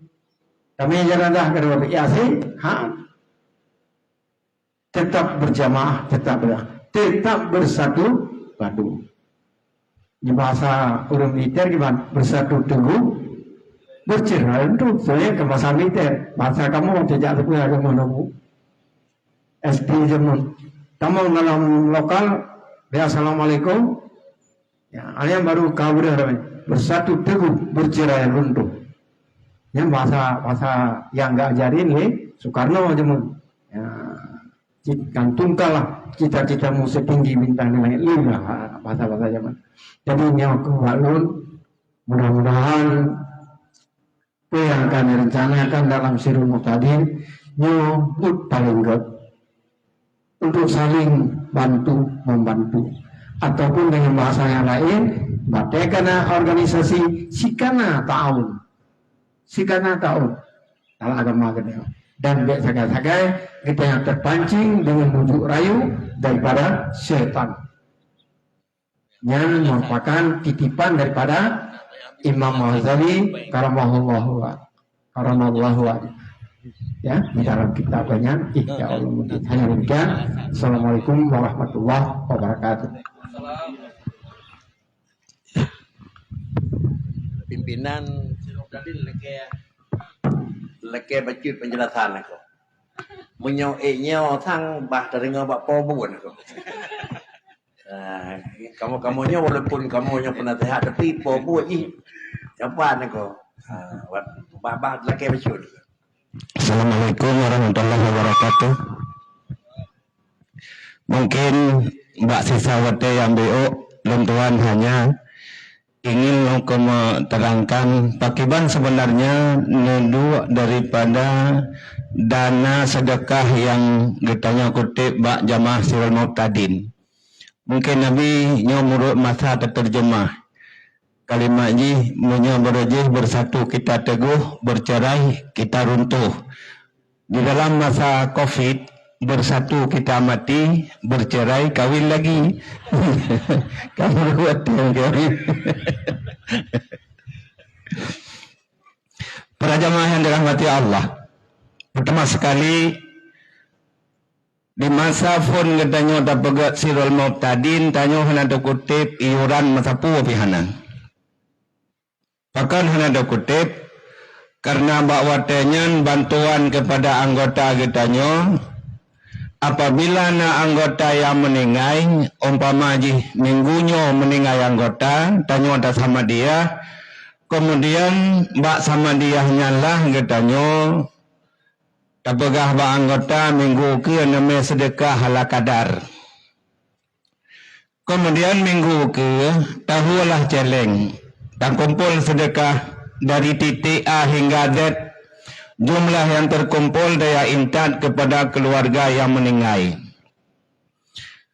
kami jalan dah kerana ya sih tetap berjamaah, tetap bersatu padu. Di bahasa orang militer gimana? Bersatu teguh, bercerai itu. Soalnya ke bahasa militer, bahasa kamu tidak tahu ada mana bu. SD zaman. Kamu dalam lokal, ya assalamualaikum. Ya, ada yang baru kabur bersatu teguh, bercerai runtuh. Yang bahasa yang enggak ajarin Soekarno zaman. Ya, gantungkanlah cita-citamu setinggi bintang di langit lima bahasa-bahasa zaman. Jadi nyawa kebalun mudah-mudahan apa yang akan direncanakan dalam Sirul Muqtadir nyebut paling good untuk saling bantu membantu ataupun dengan bahasa yang lain batekana organisasi sikana ta'awun dalam agama kita. Dan sagai-sagai kita yang terpancing dengan bujuk rayu daripada syaitan yang merupakan titipan daripada Imam Ghazali karamallahu ya di dalam kitabnya Ihya Ulumuddin. Hanya demikian. Assalamualaikum warahmatullahi wabarakatuh. Pimpinan tadi leke baca penjelasan aku. Menyo tang bah dari ngabak pobon aku. Kamu-kamunya walaupun kamunya penasehat tapi pobon siapa aku. Bah leke baca. Assalamualaikum warahmatullahi wabarakatuh. Mungkin Mbak Sisawati yang BO lentuan hanya ingin terangkan pakiban sebenarnya nedu daripada dana sedekah yang ditanya kutip bak jamaah Sirul Muqtadin. Mungkin Nabi nyomurut masa terjemah kalimat ji berjih bersatu kita teguh, bercerai kita runtuh. Di dalam masa Covid bersatu kita mati, bercerai kawin lagi. Kamu buat yang kawin. Para jamaah yang dirahmati Allah, pertama sekali di masa pun katanya tak pegat Sirul Muqtadin tanya hendak kutip iuran masa puwa pihana. Bahkan hendak kutip karena bakwatenya bantuan kepada anggota kitanya. Apabila na anggota yang meninggal, umpama minggunya meninggal anggota, tanya ada sama dia, kemudian mbak sama dia nyalah katanya tapegah ba anggota minggu ke nama sedekah ala kadar. Kemudian minggu ke tahulah celeng dan kumpul sedekah dari titik A hingga Z, jumlah yang terkumpul daya intat kepada keluarga yang meninggal.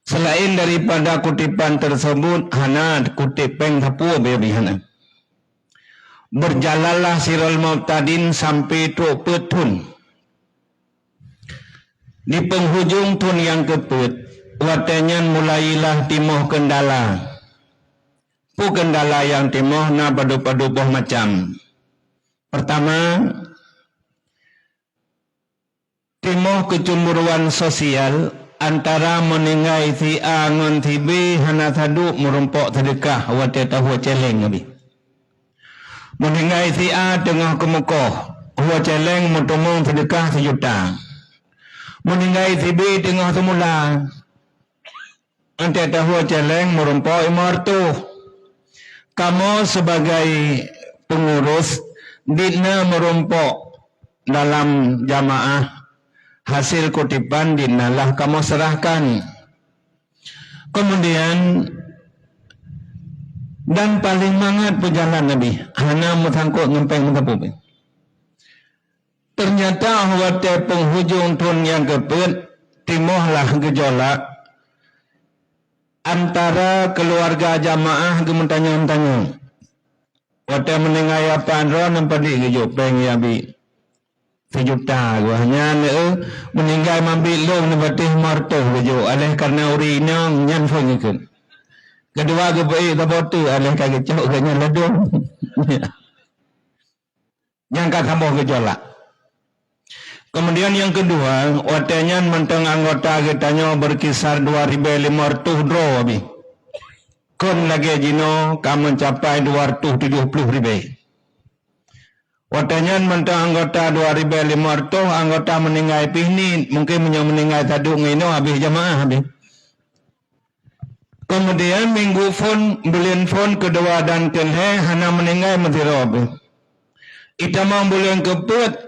Selain daripada kutipan tersebut, hana kutip peng hapu bebihana. Berjalanlah sirul mu'tadin sampai tuk petun. Di penghujung tun yang keput, watanya mulailah timoh kendala. Pu kendala yang timoh na padu-padu macam. Pertama, timoh kecemburuan sosial antara meninggai si A ngon si B hana sadu merumpok sedekah wate tahu celeng abi. Meninggai si A tengah kemukoh huwa celeng mutumong sedekah 1 juta. Meninggai si B tengah semula ante tahu celeng merumpok 500. Kamu sebagai pengurus dina merumpok dalam jamaah hasil kutipan dinalah kamu serahkan. Kemudian dan paling mangat berjalan Nabi hana mesangkut ngempeng mentapuk. Ternyata wate penghujung tun yang kepet timohlah gejolak antara keluarga jamaah gementanya-mentanya. Wate menengai apa andro nampadi gejopeng ya bi 1 juta gua hanya meninggal mambil long nabatih martoh gejo alih karena urina nyan fong ikut. Kedua ke baik tabotu alih kagak cok ganya ledung. Yang kata mau gejolak. Kemudian yang kedua, watanya menteng anggota kitanya berkisar 2.500 dro abi. Kon lagi jino kamu mencapai 270.000. Watanya menteng anggota 2.500 anggota meninggal pihni mungkin meninggal tadu ngino habis jamaah habis. Kemudian minggu phone belian phone kedua dan kelhe hana meninggal mentirob. Ita mau bulan keput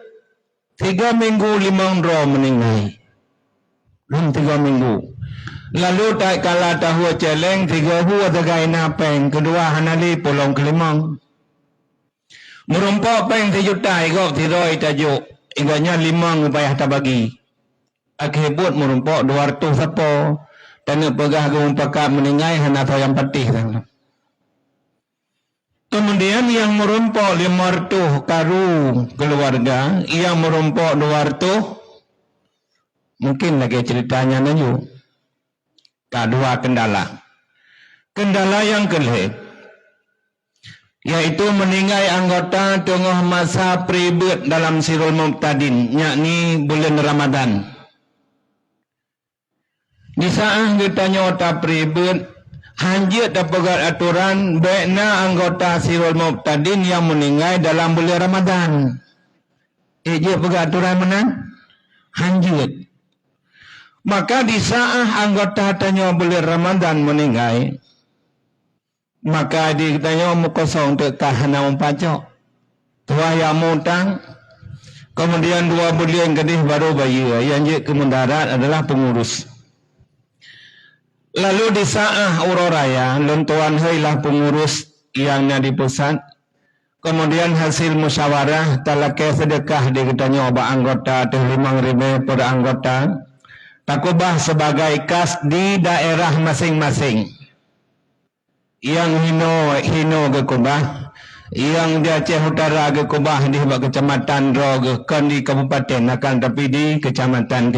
3 minggu 5 dro meninggal. Belum 3 minggu. Lalu tak kala tahu celeng 3 huwa tagai napeng kedua hanali pulong kelimang. Merumpok peng 1 juta igok tiroi tajuk. Igaknya 5 upaya tabagi. Akibat merumpok 200 sapo. Dan pegah gumpakat meninggal hana tahu yang patih. Kemudian yang merumpok 500 karu keluarga, yang merumpok 200 mungkin lagi ceritanya naju. Kedua kendala. Kendala yang kelih yaitu meninggal anggota tengah masa pribut dalam sirul muqtadin, yakni bulan Ramadan. Di saat kita nyota pribut hanjit dapat aturan baiknya anggota sirul muqtadin yang meninggal dalam bulan Ramadan. Dia pegang aturan mana? Hanjit. Maka di saat anggota tanya bulan Ramadan meninggal, maka ditanya mukosong untuk kahana umpacok. Tua yang mutang, kemudian 2 bulan kedih baru bayi. Yang kemendarat adalah pengurus. Lalu di saat uroraya, lentuan hailah pengurus yang di pusat. Kemudian hasil musyawarah talakai sedekah diketanya obat anggota 5.000 per anggota. Takubah sebagai kas di daerah masing-masing. Yang hino ke kubah, yang di Aceh Utara ke kubah di kecamatan Dro kan di kabupaten akan tapi di kecamatan.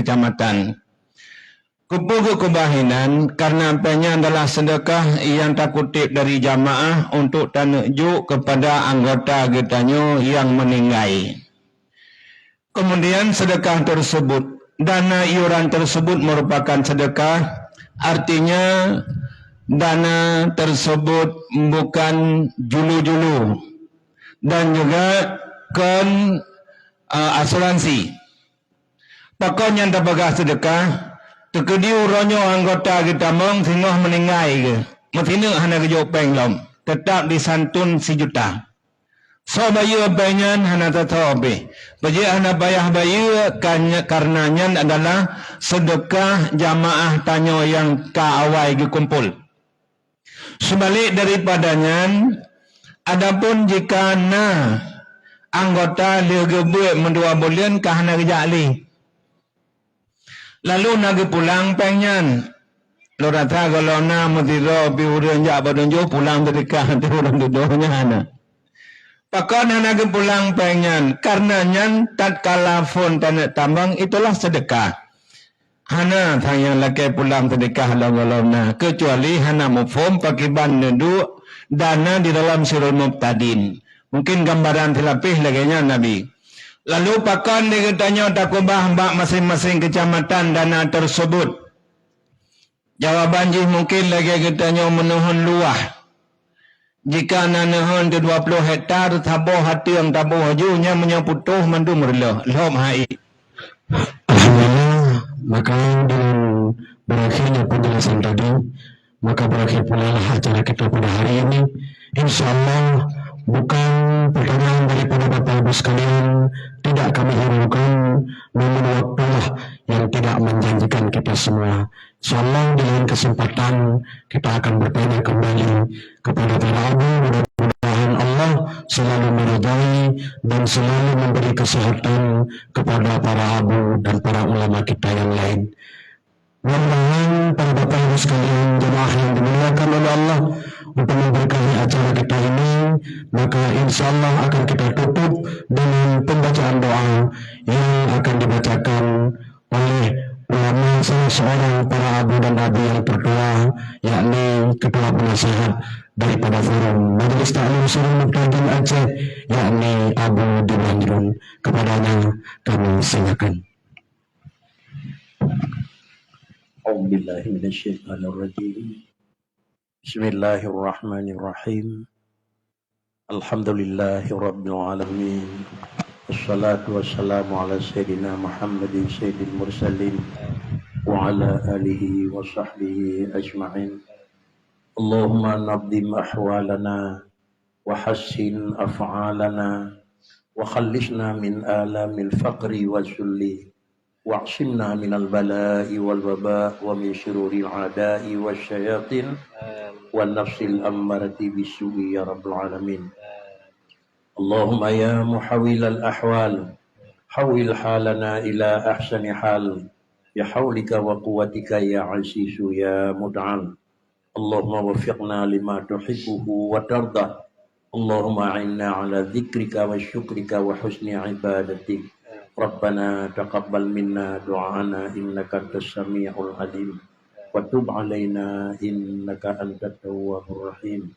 Kupu kebahinan karena apanya adalah sedekah yang tak kutip dari jamaah untuk tanujuk kepada anggota getanya yang meninggal. Kemudian sedekah tersebut, dana iuran tersebut merupakan sedekah, artinya dana tersebut bukan julu-julu dan juga kan asuransi. Pokoknya dapat sedekah. Tekedi uronyo anggota kita mong singoh meninggal ke. Matina hana ke jopeng lom. Tetap disantun 1 juta. So bayu banyan hana tatobe. Baje hana bayah bayu karenanya adalah sedekah jamaah tanyo yang kaawai dikumpul. Sebalik daripadanya, adapun jika anggota dia gebuat mendua bulan kahana rejali. Lalu nagi pulang pengen. Lo rata kalau mutiro biuran jak badunjo pulang sedekah tu orang dudohnya hana. Pakon hana ke pulang pengen karenanya tatkala fon tanah tambang itulah sedekah. Hana tanya laki pulang sedekah lalu kecuali hana mufhum pakiban nedu dana di dalam sirul mubtadin. Mungkin gambaran terlapih laginya Nabi. Lalu pakon dia tanya takubah mbak masing-masing kecamatan dana tersebut. Jawaban jih mungkin lagi katanya menuhun luah. Jika nanuhun di 20 hektar tabuh hati yang tabuh hajunya menyaputuh mandu merlah. Lom hai. Alhamdulillah, maka dengan berakhirnya penjelasan tadi, maka berakhir pula acara kita pada hari ini. InsyaAllah bukan pertanyaan daripada Bapak Ibu sekalian, tidak kami hiraukan, namun waktulah yang tidak menjanjikan kita semua. InsyaAllah di lain kesempatan kita akan bertanya kembali kepada para abu. Mudah-mudahan Allah selalu meridai dan selalu memberi kesehatan kepada para abu dan para ulama kita yang lain. Mudah-mudahan para Bapak Ibu sekalian jemaah yang dimuliakan oleh Allah, untuk memberkahi acara kita ini, maka insyaAllah akan kita tutup dengan pembacaan doa yang akan dibacakan oleh ulama salah seorang para abu dan abi yang tertua, yakni ketua penasihat daripada forum Majelis Taklim Sirul Mubtadin Aceh, yakni Abu Dibanjrun. Kepadanya kami silakan. A'udzubillahi minasyaitonirrajim. Bismillahirrahmanirrahim. Alhamdulillahi rabbil alamin. Wassalatu wassalamu ala sayyidina Muhammadin sayyidil mursalin wa ala alihi wa sahbihi ajma'in. Allahumma nabdim ahwalana wa hassin af'alana wa khallisna min alamil faqri wa zulli wa'asimna minal bala'i wal waba' wa min syururil a'da'i wa syayatin wa nafsil ammarati bisu'i ya rabbal alamin. Allahumma ya muhawilal ahwal hawil halana ila ahsani hal ya hawlika wa quwwatika ya azizu ya mud'al. Allahumma wafiqna lima tuhibbuhu wa tardah. Allahumma a'inna ala dzikrika wa syukrika wa husni ibadatik. Rabbana taqabbal minna du'ana innaka antas sami'ul alim wa tub 'alaina innaka antat tawwabur rahim.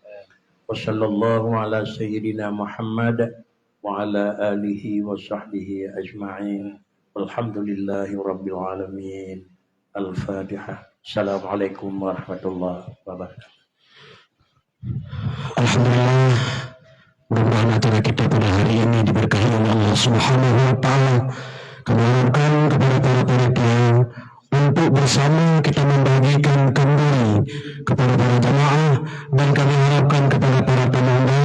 Wa sallallahu ala sayyidina Muhammad wa ala alihi wa sahbihi ajma'in. Walhamdulillahi rabbil alamin. Al-Fatihah. Assalamualaikum warahmatullahi wabarakatuh. Alhamdulillah, mudah-mudahan acara kita pada hari ini diberkahi oleh Allah Subhanahu wa Ta'ala. Kami harapkan kepada para panitia untuk bersama kita membagikan kembali kepada para jamaah, dan kami harapkan kepada para komandan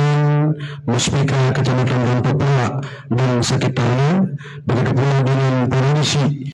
Muspika Kecamatan Rampok Pelak dan sekitarnya, begitu pula dengan polisi